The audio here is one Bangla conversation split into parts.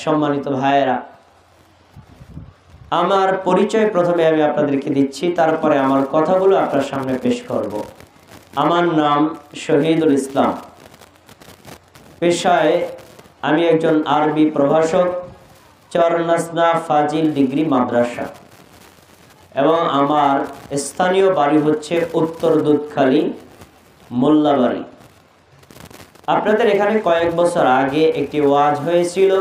সম্মানিত ভাইয়েরা, আমার পরিচয় প্রথমে আমি আপনাদেরকে দিচ্ছি, তারপরে আমার কথাগুলো আপনার সামনে পেশ করব। আমার নাম শহীদুল ইসলাম। পেশায় আমি একজন আরবি প্রভাষক, চরনাসনা ফাজিল ডিগ্রি মাদ্রাসা, এবং আমার স্থানীয় বাড়ি হচ্ছে উত্তর দুধখালি মোল্লাবাড়ি। আপনাদের এখানে কয়েক বছর আগে একটি ওয়াজ হয়েছিল,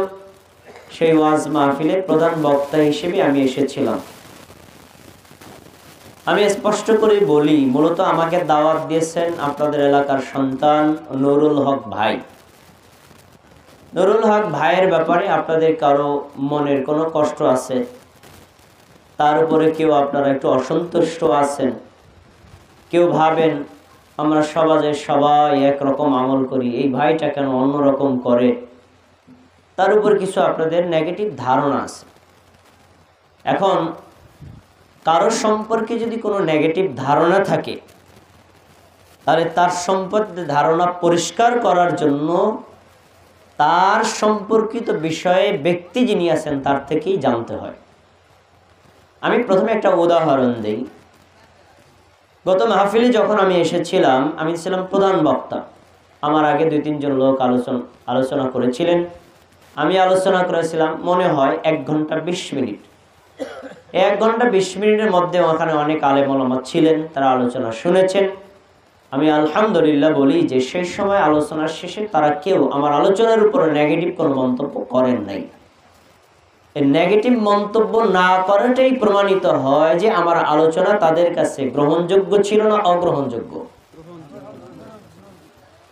সেই ওয়াজ মাহফিলে প্রধান বক্তা হিসেবে আমি এসেছিলাম। আমি স্পষ্ট করে বলি, মূলত আমাকে দাওয়াত দিয়েছেন আপনাদের এলাকার সন্তান নুরুল হক ভাই। নুরুল হক ভাইয়ের ব্যাপারে আপনাদের কারো মনের কোনো কষ্ট আছে, তার উপরে কেউ আপনারা একটু অসন্তুষ্ট আছেন, কেউ ভাবেন আমরা সমাজে সবাই একরকম আমল করি, এই ভাইটা কেন অন্যরকম করে, তার উপর কিছু আপনাদের নেগেটিভ ধারণা আছে। এখন কারো সম্পর্কে যদি কোনো নেগেটিভ ধারণা থাকে, তাহলে তার সম্পর্কে ধারণা পরিষ্কার করার জন্য তার সম্পর্কিত বিষয়ে ব্যক্তি যিনি আছেন তার থেকেই জানতে হয়। আমি প্রথমে একটা উদাহরণ দিই। গত মাহফিলে যখন আমি এসেছিলাম, আমি ছিলাম প্রধান বক্তা। আমার আগে 2-3 জন লোক আলোচনা করেছিলেন। আমি আলোচনা করেছিলাম মনে হয় 1 ঘন্টা 20 মিনিট। 1 ঘন্টা 20 মিনিটের মধ্যে ওখানে অনেক আলেম ওলামা ছিলেন, তারা আলোচনা শুনেছেন। আমি আলহামদুলিল্লাহ বলি যে সেই সময় আলোচনার শেষে তারা কেউ আমার আলোচনার উপরে নেগেটিভ কোনো মন্তব্য করেন নাই। এই নেগেটিভ মন্তব্য না করাটাই প্রমাণিত হয় যে আমার আলোচনা তাদের কাছে গ্রহণযোগ্য ছিল না অগ্রহণযোগ্য।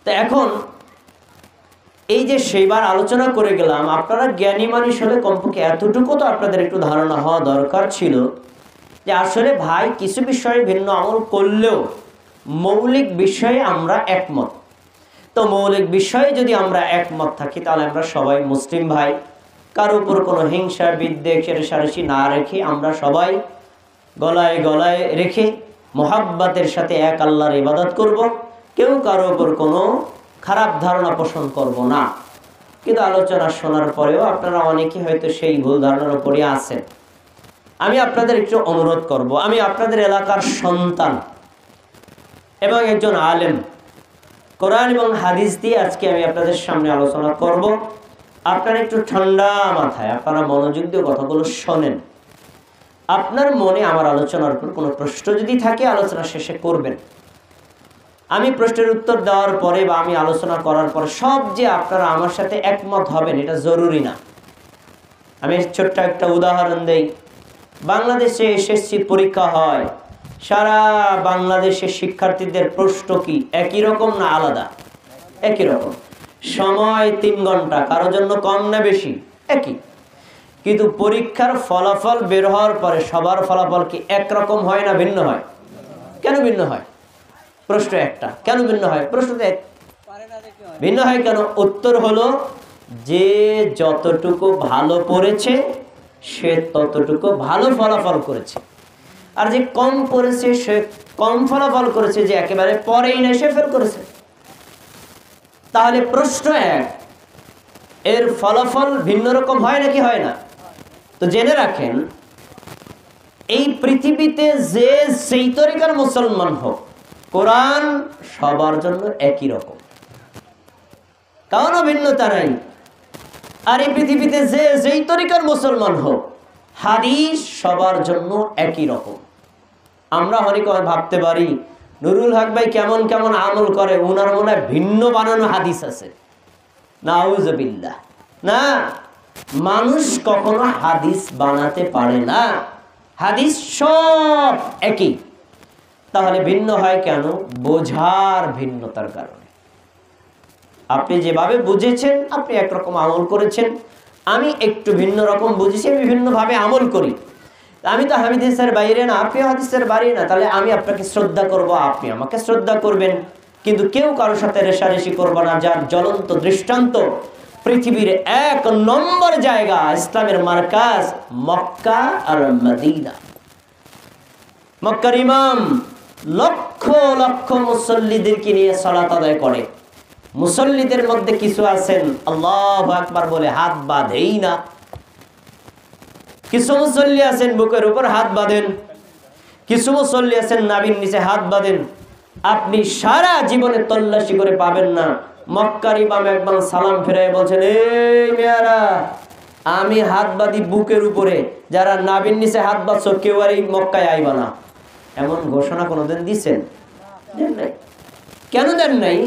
তো এখন এই যে সেইবার আলোচনা করে গেলাম, আপনারা জ্ঞানী মানুষ হলে কমপক্ষে এতটুকু তো আপনাদের একটু ধারণা হওয়া দরকার ছিল যে আসলে ভাই কিছু বিষয়ে ভিন্ন আমল করলেও মৌলিক বিষয়ে আমরা একমত। তো মৌলিক বিষয়ে যদি আমরা একমত থাকি, তাহলে আমরা সবাই মুসলিম ভাই। কারো উপর কোনো হিংসা বিদ্বেষ রেষারেষি না রেখে আমরা সবাই গলায় গলায় রেখে মোহাব্বতের সাথে এক আল্লাহর ইবাদত করব। কেউ কারো উপর কোনো খারাপ ধারণা পোষণ করব না। কিন্তু আলোচনা শোনার পরেও আপনারা অনেকে হয়তো সেই ভুল ধারণার উপরে আছেন। আমি আপনাদের একটু অনুরোধ করব, আমি আপনাদের এলাকার সন্তান এবং একজন আলেম। কোরআন এবং হাদিস দিয়ে আজকে আমি আপনাদের সামনে আলোচনা করব। আপনারা একটু ঠান্ডা মাথায়, আপনারা মনোযোগ দিয়ে কথাগুলো শোনেন। আপনার মনে আমার আলোচনার উপর কোনো প্রশ্ন যদি থাকে, আলোচনা শেষে করবেন। আমি প্রশ্নের উত্তর দেওয়ার পরে বা আমি আলোচনা করার পরে সব যে আপনারা আমার সাথে একমত হবেন এটা জরুরি না। আমি ছোট্ট একটা উদাহরণ দেই। বাংলাদেশে এসএসসি পরীক্ষা হয়, সারা বাংলাদেশে শিক্ষার্থীদের প্রশ্ন কি একই রকম না আলাদা? একই রকম। সময় 3 ঘন্টা, কারো জন্য কম না বেশি? একই। কিন্তু পরীক্ষার ফলাফল বের হওয়ার পরে সবার ফলাফল কি একরকম হয় না ভিন্ন হয়? কেন ভিন্ন হয়? প্রশ্ন একটা, কেন ভিন্ন হয়? প্রশ্নটা ভিন্ন হয় কেন? উত্তর হলো যে যতটুকু ভালো পড়েছে সে ততটুকু ভালো ফলাফল করেছে, আর যে কম পড়েছে সে কম ফলাফল করেছে, যে একেবারে পরেই না সে ফেল করেছে। তাহলে প্রশ্ন এক, এর ফলাফল ভিন্ন রকম হয় নাকি হয় না? তো জেনে রাখেন, এই পৃথিবীতে যে সেই তরিকার মুসলমান হোক, কোরআন সবার জন্য একই রকম, কারণ ভিন্নতা নাই। আর এই পৃথিবীতে যে যেই তরিকার মুসলমান হোক, হাদিস সবার জন্য একই রকম। আমরা অনেক ভাবতে পারি নুরুল হক ভাই কেমন কেমন আমল করে, উনার মনে হয় ভিন্ন বানানো হাদিস আছে। নাউজুবিল্লাহ। না, মানুষ কখনো হাদিস বানাতে পারে না। হাদিস সব একই। তাহলে ভিন্ন হয় কেন? বোঝার ভিন্নতার কারণে। আপনি যেভাবে বুঝেছেন, আপনি একরকম আমল করেছেন, আমি একটু ভিন্ন রকম বুঝেছি, আমি বিভিন্নভাবে আমল করি। আমি তো হাদিসের বাইরে না, আপনিও হাদিসের বাইরে না। তাহলে আমি আপনাকে শ্রদ্ধা করব, আপনি আমাকে শ্রদ্ধা করবেন, কিন্তু কেউ কারোর সাথে রেষারেষি করবো না। যার জ্বলন্ত দৃষ্টান্ত পৃথিবীর 1 নম্বর জায়গা, ইসলামের মার্কাজ মক্কা আর মদিনা। মক্কার ইমাম লক্ষ লক্ষ মুসল্লিদেরকে নিয়ে সালাত আদায় করে, মুসল্লিদের মধ্যে কিছু আছেন আল্লাহু আকবার বলে হাত বাঁধেই না, কিছু মুসল্লি আছেন বুকের উপর হাত বাঁধেন, কিছু মুসল্লি আছেন নাভির নিচে হাত বাঁধেন। আপনি সারা জীবনে তল্লাশি করে পাবেন না মক্কার ইমাম একবার সালাম ফেরায় বলছেন, এই মেয়ারা আমি হাত বাঁধি বুকের উপরে, যারা নাভির নিচে হাত বাঁধছো কেউ আর এই মক্কায় আইবা না। এমন ঘোষণা কোনোদিন দিচ্ছেন? কেন দেন নাই?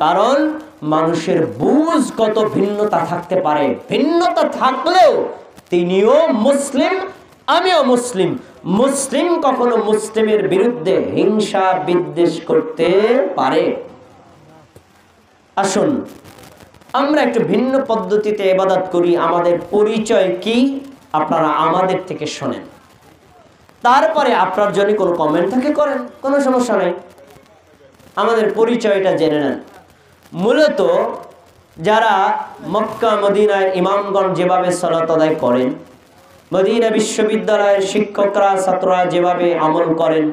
কারণ মানুষের বুঝ কত ভিন্নতা থাকতে পারে, ভিন্নতা থাকলেও তিনিও মুসলিম আমিও মুসলিম। মুসলিম কখনো মুসলিমের বিরুদ্ধে হিংসা বিদ্বেষ করতে পারে? আসুন আমরা একটু ভিন্ন পদ্ধতিতে ইবাদত করি। আমাদের পরিচয় কি আপনারা আমাদের থেকে শোনেন, তারপরে আপনার জন্য কোনো কমেন্ট থাকে করেন, কোনো সমস্যা নেই। আমাদের পরিচয়টা জেনে নেন। মূলত যারা মক্কা মদিনায় ইমামগণ যেভাবে সালাত আদায় করেন, মদিনা বিশ্ববিদ্যালয়ের শিক্ষকরা ছাত্ররা যেভাবে আমল করেন,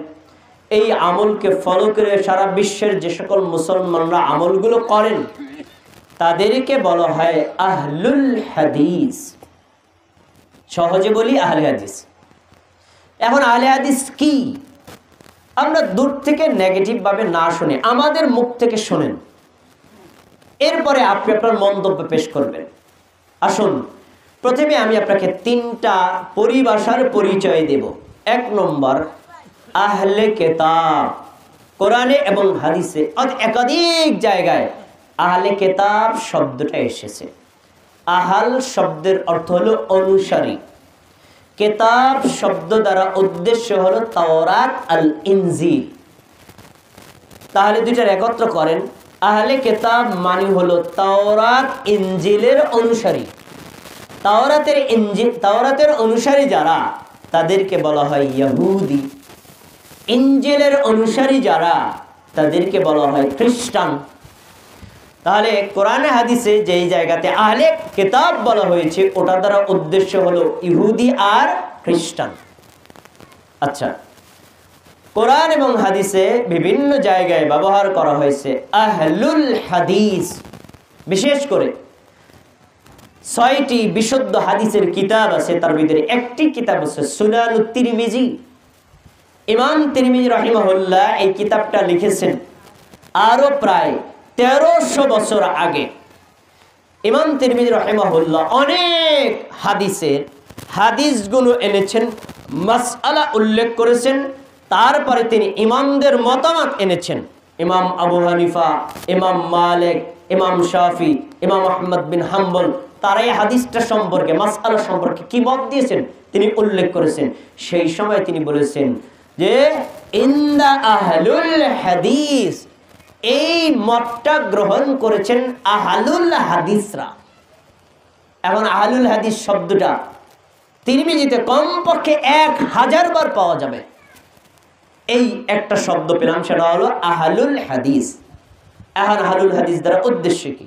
এই আমলকে ফলো করে সারা বিশ্বের যে সকল মুসলমানরা আমলগুলো করেন তাদেরকে বলা হয় আহলুল হাদিস। সহজে বলি আহলে হাদিস। এখন আহলে হাদিস কি? আমরা দূর থেকে নেগেটিভ ভাবে না শুনে আমাদের মুখ থেকে শুনেন, এরপরে আপনি আপনার মন্তব্য পেশ করবেন। আসুন প্রথমে আমি আপনাকে তিনটা পরিভাষার পরিচয় দেব। এক নম্বর, আহলে কেতাব। কোরআনে এবং হাদিসে একাধিক জায়গায় আহলে কেতাব শব্দটা এসেছে। আহাল শব্দের অর্থ হলো অনুসারী, কেতাব শব্দ দ্বারা উদ্দেশ্য হলো তাওরাত আল ইনজিল। তাহলে দুইটার একত্র করেন, আহলে কেতাব মানে হলো তাওরাত ইনজিলের অনুসারী। তাওরাতের অনুসারী যারা তাদেরকে বলা হয় ইহুদি। ইনজিলের অনুসারী যারা তাদেরকে বলা হয় খ্রিস্টান। তাহলে কোরআনে হাদিসে যেই জায়গাতে আহলে কিতাব বলা হয়েছে ওটার দ্বারা উদ্দেশ্য হলো ইহুদি আর খ্রিস্টান। আচ্ছা, কোরআন এবং হাদিসে বিভিন্ন জায়গায় ব্যবহার করা হয়েছে আহলুল হাদিস। বিশেষ করে ৬টি বিশুদ্ধ হাদিসের কিতাব আছে, তার ভিতরে একটি কিতাব আছে সুনানুত তিরমিজি। ইমাম তিরমিজি রাহিমাহুল্লাহ এই কিতাবটা লিখেছেন আরো প্রায় ১৩০০ বছর আগে। ইমাম তিরমিজি রাহিমাহুল্লাহ অনেক হাদিসগুলো এনেছেন, মাসআলা উল্লেখ করেছেন, তারপরে তিনি ইমামদের মতামত এনেছেন। ইমাম আবু হানিফা, ইমাম মালিক, ইমাম শাফি, ইমাম আহমদ বিন হাম্বল, তারা এই হাদিসটা সম্পর্কে মাসআলা সম্পর্কে কি মত দিয়েছেন তিনি উল্লেখ করেছেন। সেই সময় তিনি বলেছেন যে ইন্দা আহলুল হাদিস, এই মতটা গ্রহণ করেছেন আহলুল হাদিসরা। এখন আহলুল হাদিস শব্দটা তিরমিজিতে কমপক্ষে ১০০০ বার পাওয়া যাবে। এই একটা শব্দ পেলাম, সেটা হলো আহলুল হাদিস। এখন আহলুল হাদিস দ্বারা উদ্দেশ্য কি?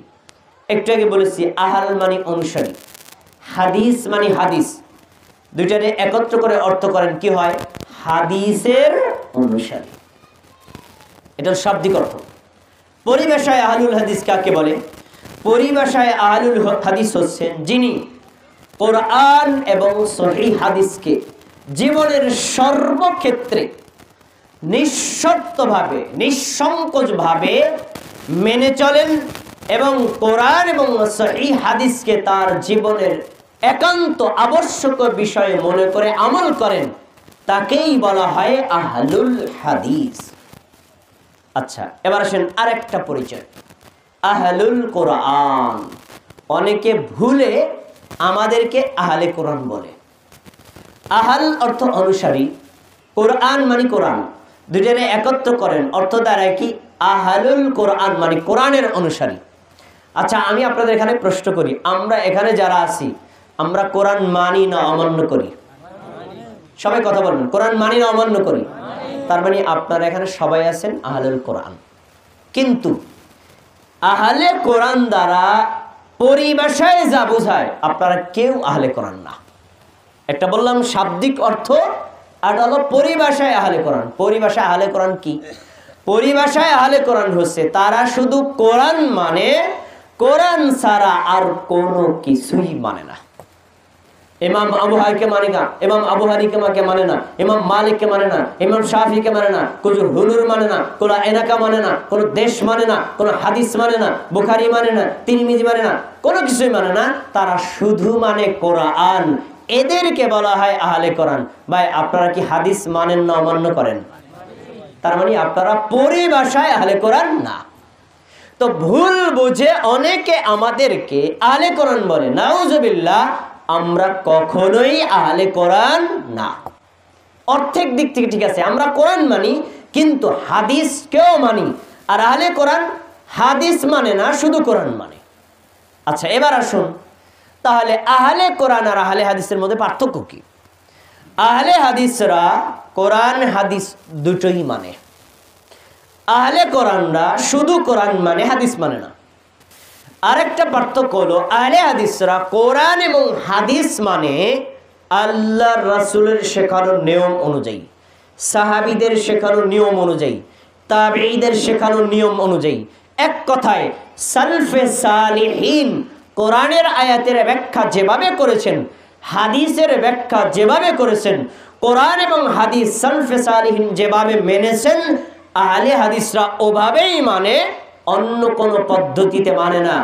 একটু আগে বলেছি আহল মানে অনুসারী, হাদিস মানে হাদিস। দুইটারে একত্র করে অর্থ করেন কি হয়? হাদিসের অনুসারী। এটার শাব্দিক অর্থ। পরিভাষায় আহলুল হাদিস কাকে বলে? পরিভাষায় আহলুল হাদিস হচ্ছেন যিনি কোরআন এবং সহিহ হাদিসকে জীবনের সর্বক্ষেত্রে নিঃশর্তভাবে নিঃসংকোচভাবে মেনে চলেন এবং কোরআন এবং সহিহ হাদিসকে তার জীবনের একান্ত আবশ্যক বিষয় মনে করে আমল করেন, তাকেই বলা হয় আহলুল হাদিস। আচ্ছা, এবার আসেন আরেকটা পরিচয়, আহলুল কোরআন। অনেকে ভুলে আমাদেরকে আহলে কোরআন বলে। আহল অর্থ অনুসারী, কোরআন মানে কোরআন, দুইটারে একত্র করেন অর্থ দ্বারা কি? আহলুল কোরআন মানে কোরআনের অনুসারী। আচ্ছা, আমি আপনাদের এখানে প্রশ্ন করি, আমরা এখানে যারা আছি আমরা কোরআন মানি না অমান্য করি? সবাই কথা বলবেন, কোরআন মানি না অমান্য করি? তার মানে আপনারা এখানে সবাই আছেন আহলুল কোরআন। কিন্তু আহলে কোরআন দ্বারা পরিভাষায় যা বোঝায় আপনারা কেউ আহলে কোরআন না। একটা বললাম শাব্দিক অর্থ, আর হলো পরিভাষায় আহলে কোরআন। পরিভাষায় আহলে কোরআন কি? পরিভাষায় আহলে কোরআন হচ্ছে তারা শুধু কোরআন মানে, কোরআন ছাড়া আর কোনো কিছুই মানে না। ইমাম আবু হানিফাকে মানে না, ইমাম আবু হানিফাকে মানে না, ইমাম মালিককে মানে না, ইমাম শাফিকে মানে না, কোনো হুলুর মানে না, কোনো এলাকা মানে না, কোনো দেশ মানে না, কোনো হাদিস মানে না, বুখারী মানে না, তিরমিজি মানে না, কোনো কিছুই মানে না। তারা শুধু মানে কোরআন। এদেরকে বলা হয় আহলে কোরআন। ভাই আপনারা কি হাদিস মানেন না অমান্য করেন? তার মানে আপনারা পরিভাষায় আহলে কোরআন না। তো ভুল বুঝে অনেকে আমাদেরকে আহলে কোরআন বলে, নাউজুবিল্লাহ। আমরা কখনোই আহলে কোরআন না। অর্থের দিক থেকে ঠিক আছে, আমরা কোরআন মানি কিন্তু হাদিসকেও মানি। আর আহলে কোরআন হাদিস মানে না, শুধু কোরআন মানে। আচ্ছা এবার আসুন, তাহলে আহলে কোরআন আর আহলে হাদিসের মধ্যে পার্থক্য কি? আহলে হাদিসরা কোরআন হাদিস দুটোই মানে। আহলে কোরআনরা শুধু কোরআন মানে, হাদিস মানে না। আরেকটা পার্থক্য হলো আহলে হাদিসরা কোরআন এবং হাদিস মানে আল্লাহর রাসূলের শেখানো নিয়ম অনুযায়ী, সাহাবীদের শেখানো নিয়ম অনুযায়ী, তাবেঈদের শেখানো নিয়ম অনুযায়ী। এক কথায় সালফে সালিহিন কোরআনের আয়াতের ব্যাখ্যা যেভাবে করেছেন, হাদিসের ব্যাখ্যা যেভাবে করেছেন, কোরআন এবং হাদিস সালফে সালিহিন যেভাবে মেনেছেন, আহলে হাদিসরা ওভাবেই মানে, অন্য কোনো পদ্ধতিতে মানে না।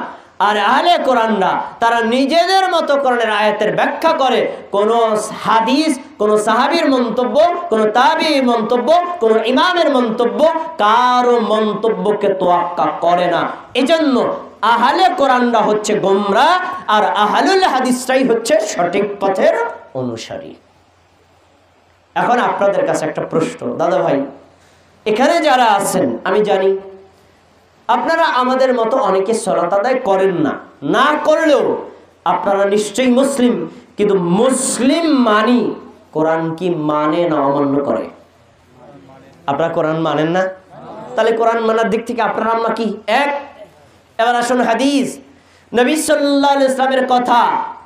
আর আহলে কোরআনরা তারা নিজেদের মতো কোরআনের আয়াতের ব্যাখ্যা করে। কোনো হাদিস, কোনো সাহাবীর মন্তব্য, কোনো তাবিঈর মন্তব্য, কোনো ইমামের মন্তব্য, কারো মন্তব্যকে তোয়াক্কা করে না। এজন্য আহলে কোরআনরা হচ্ছে গোমরাহ আর আহলুল হাদিসরাই হচ্ছে সঠিক পথের অনুসারী। এখন আপনাদের কাছে একটা প্রশ্ন, দাদা ভাই এখানে যারা আছেন আমি জানি আপনারা আমাদের মতো অনেকে সালাত আদায় করেন না, না করলেও আপনারা নিশ্চয়ই মুসলিম। কিন্তু মুসলিম মানি, কোরআন কি মানে না অমান্য করে? আপনারা কোরআন মানেন না, তাহলে কোরআন মানার দিক থেকে আপনারা আমরা কি এক? এবার আসুন হাদিস। নবী সাল্লাল্লাহু আলাইহি ওয়াসাল্লামের কথা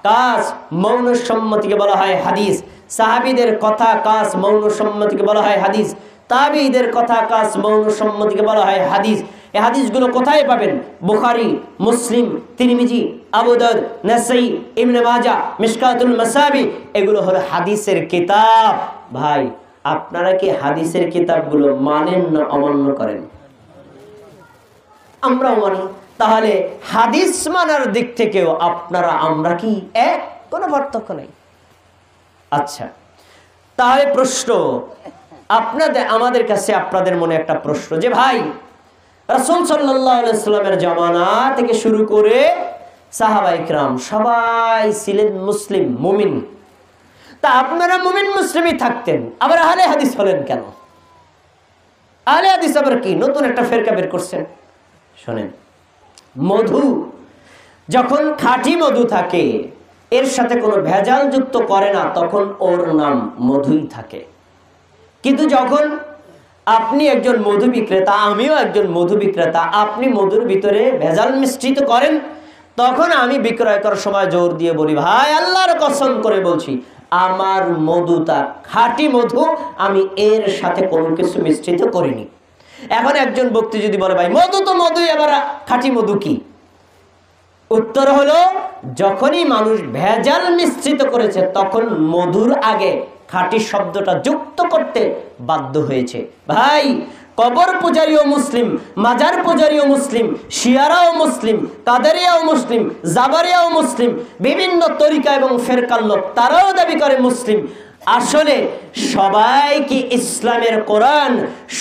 কাজ মৌন সম্মতিকে বলা হয় হাদিস। সাহাবীদের কথা কাজ মৌন সম্মতিকে বলা হয় হাদিস। তাবেঈদের কথা কাজ মৌন সম্মতিকে বলা হয় হাদিস। এই হাদিসগুলো কোথায় পাবেন? বুখারী, মুসলিম, তিরমিজি, আবু দাউদ, নাসাই, ইবনে মাজাহ, মিশকাতুল মাসাবি, এগুলো হলো হাদিসের কিতাব। ভাই আপনারা কি হাদিসের কিতাবগুলো মানেন না অমান্য করেন? আমরাও মানি। তাহলে হাদিস মানার দিক থেকেও আপনারা আমরা কি এক? কোনো পার্থক্য নেই। আচ্ছা তাহলে প্রশ্ন আপনাদের, আমাদের কাছে আপনাদের মনে একটা প্রশ্ন যে ভাই রাসূল সাল্লাল্লাহু আলাইহি ওয়াসাল্লামের জামানা থেকে শুরু করে সাহাবায়ে কিরাম সবাই ছিলেন মুসলিম, মুমিন। তা আপনারা মুমিন মুসলিমই থাকতেন, আবার আহলে হাদিস হলেন কেন? আহলে হাদিস আবার কি নতুন একটা ফেরকা বের করছেন? শোনেন, মধু যখন খাঁটি মধু থাকে, এর সাথে কোনো ভেজাল যুক্ত করে না, তখন ওর নাম মধুই থাকে। কিন্তু যখন আপনি একজন মধু বিক্রেতা, আমিও একজন মধু বিক্রেতা, আপনি মধুর ভিতরে ভেজাল মিশ্রিত করেন, তখন আমি বিক্রয় করার সময় জোর দিয়ে বলি, ভাই আল্লাহর কসম করে বলছি আমার মধুটা খাঁটি মধু, আমি এর সাথে কোনো কিছু মিশ্রিত করিনি। এখন একজন ব্যক্তি যদি বলে ভাই মধু তো মধুই, আবার খাঁটি মধু কি? উত্তর হলো যখনই মানুষ ভেজাল মিশ্রিত করেছে তখন মধুর আগে খাঁটি শব্দটা যুক্ত করতে বাধ্য হয়েছে। ভাই কবর পূজারীও মুসলিম, মাজার পূজারীও মুসলিম, শিয়ারাও মুসলিম, কাদেরিয়াও মুসলিম, জাবারিয়াও মুসলিম, বিভিন্ন তরিকা এবং ফেরকার লোক তারাও দাবি করে মুসলিম। আসলে সবাই কি ইসলামের কোরআন,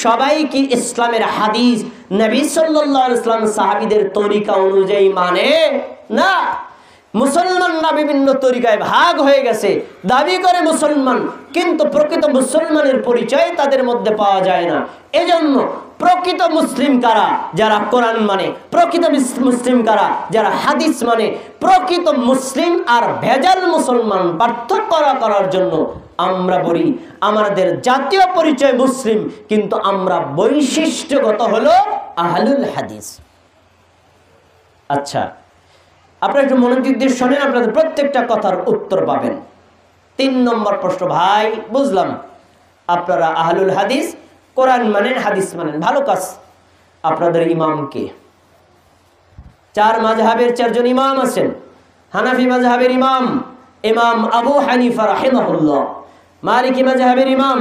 সবাই কি ইসলামের হাদিস নবী সাল্লাল্লাহু আলাইহি ওয়াসাল্লাম সাহাবীদের তরিকা অনুযায়ী মানে না। মুসলমানরা বিভিন্ন তরিকায় ভাগ হয়ে গেছে, দাবি করে মুসলমান, কিন্তু প্রকৃত মুসলমানের পরিচয় তাদের মধ্যে পাওয়া যায় না। এজন্য প্রকৃত মুসলিম কারা? যারা কোরআন মানে। প্রকৃত মুসলিম কারা? যারা হাদিস মানে। প্রকৃত মুসলিম আর ভেজাল মুসলমান পার্থক্য করার জন্য আমরা বলি আমাদের জাতীয় পরিচয় মুসলিম, কিন্তু আমরা বৈশিষ্ট্যগত হলো আহলুল হাদিস। আচ্ছা আপনারা একটু মনোযোগ দিয়ে শোনেন, আপনাদের প্রত্যেকটা কথার উত্তর পাবেন। 3 নম্বর প্রশ্ন, ভাই বুঝলাম আপনারা আহলুল হাদিস, কোরআন মানেন, হাদিস মানেন, ভালো কাজ। আপনাদের ইমামকে, 4 মাযহাবের 4 জন ইমাম আছেন। হানাফি মাযহাবের ইমাম ইমাম আবু হানিফা রাহিমাহুল্লাহ, মালিকি মাযহাবের ইমাম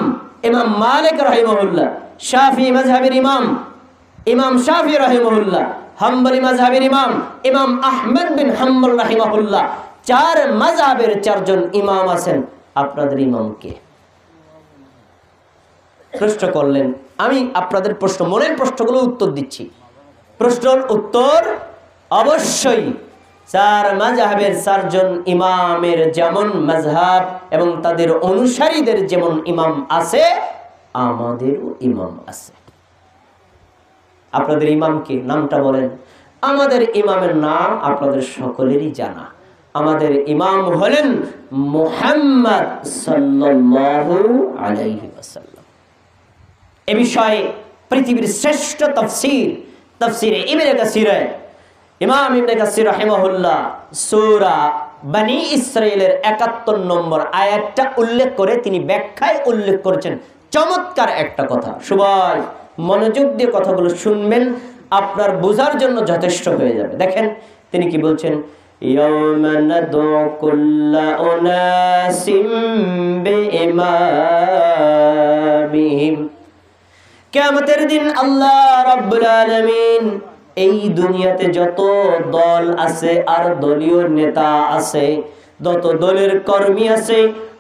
ইমাম মালিক রাহিমাহুল্লাহ, শাফি মাযহাবের ইমাম ইমাম শাফি রাহিমাহুল্লাহ, হাম্বলি মাযহাবের ইমাম ইমাম আহমদ বিন হাম্বল রাহিমাহুল্লাহ। 4 মাযহাবের 4 জন ইমাম আছেন। আপনাদের ইমামকে প্রশ্ন করলেন, আমি আপনাদের প্রশ্ন, মনের প্রশ্নগুলো উত্তর দিচ্ছি। প্রশ্নের উত্তর অবশ্যই 4 মাযহাবের 4 জন ইমামের যেমন মাযহাব এবং তাদের অনুসারীদের যেমন ইমাম আছে, আমাদেরও ইমাম আছে। আপনাদের ইমামকে নামটা বলেন। আমাদের ইমামের নাম আপনাদের সকলেরই জানা। আমাদের ইমাম হলেন মুহাম্মদ সাল্লাল্লাহু আলাইহি ওয়াসাল্লাম। এ বিষয়ে পৃথিবীর শ্রেষ্ঠ তাফসীরে ইবনে কাসিরে ইমাম ইবনে কাসির রাহিমাহুল্লাহ সূরা বনী ইসরাঈলের 71 নম্বর আয়াতটা উল্লেখ করে তিনি ব্যাখ্যায় উল্লেখ করেছেন চমৎকার একটা কথা। সবাই মনোযোগ দিয়ে কথাগুলো শুনবেন, আপনার বোঝার জন্য যথেষ্ট হয়ে যাবে। দেখেন তিনি কি বলছেন, ইয়াওমা নাদউ কুল্লা উনাসিম বিইমামিহিম। কিয়ামতের দিন আল্লাহ রাব্বুল আলামিন এই দুনিয়াতে যত দল আছে আর দলীয় নেতা আছে, যত দলের কর্মী আছে,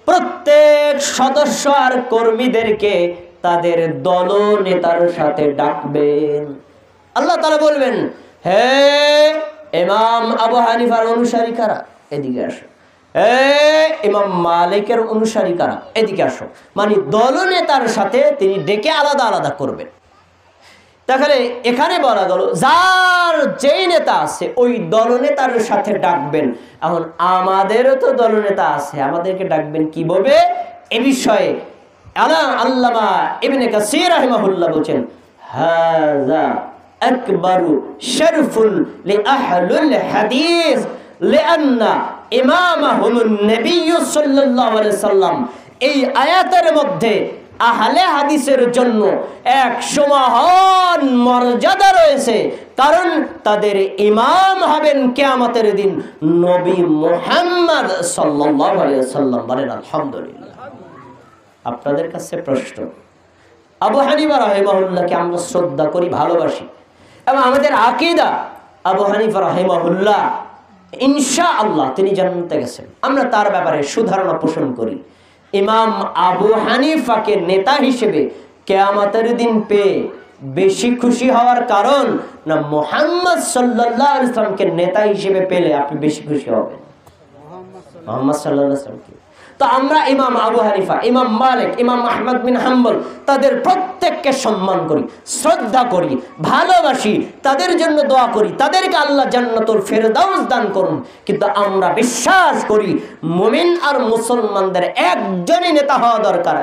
প্রত্যেক সদস্য আর কর্মীদেরকে তাদের দল নেতার সাথে ডাকবেন। আল্লাহ তাআলা বলবেন, হে ইমাম আবু হানিফার অনুসারী কারা, এদিকে আসো। হে ইমাম মালিকের অনুসারী কারা, এদিকে আসো। মানে দল নেতার সাথে তিনি ডেকে আলাদা আলাদা করবেন। তাহলে এখানে বলা গেল যার যেই নেতা আছে ওই দলনেতার সাথে ডাকবেন। এখন আমাদেরও তো দলনেতা আছে, আমাদেরকে ডাকবেন কিভাবে, এ বিষয়ে আল্লামা ইবনে কাসির রাহিমাহুল্লাহ বলেন, হাযা আকবারু শারফুন লিআহলিল হাদিস লিআন্না ইমামাহুমুন নবী সাল্লাল্লাহু আলাইহি সাল্লাম। এই আয়াতের মধ্যে আহলে হাদিসের জন্য এক সুমহান মর্যাদা রয়েছে, কারণ তাদের ইমাম হবেন কিয়ামতের দিন নবী মুহাম্মদ সাল্লাল্লাহু আলাইহি ওয়াসাল্লাম। বলেন আলহামদুলিল্লাহ। আপনাদের কাছে প্রশ্ন, আবু হানিফা রাহিমাহুল্লাহকে আমরা শ্রদ্ধা করি, ভালোবাসি এবং আমাদের আকীদা আবু হানিফা রাহিমাহুল্লাহ ইনশাআল্লাহ তিনি জান্নাতে গেছেন। আমরা তার ব্যাপারে সুধারণা পোষণ করি। ইমাম আবু হানিফাকে নেতা হিসেবে কিয়ামতের দিন পেয়ে বেশি খুশি হওয়ার কারণ না মুহাম্মদ সাল্লাল্লাহু আলাইহি ওয়াসাল্লামকে নেতা হিসেবে পেলে আপনি বেশি খুশি হবেন মুহাম্মদ সাল্লাল্লাহু আলাইহি ওয়াসাল্লামকে। তো আমরা ইমাম আবু হানিফা, ইমাম মালিক, ইমাম আহমদ বিন হাম্বল তাদের প্রত্যেককে সম্মান করি, শ্রদ্ধা করি, ভালোবাসি, তাদের জন্য দোয়া করি, তাদেরকে আল্লাহ জান্নাতুল ফেরদাউস দান করুন। কিন্তু আমরা বিশ্বাস করি মুমিন আর মুসলমানদের একজনই নেতা হওয়া দরকার,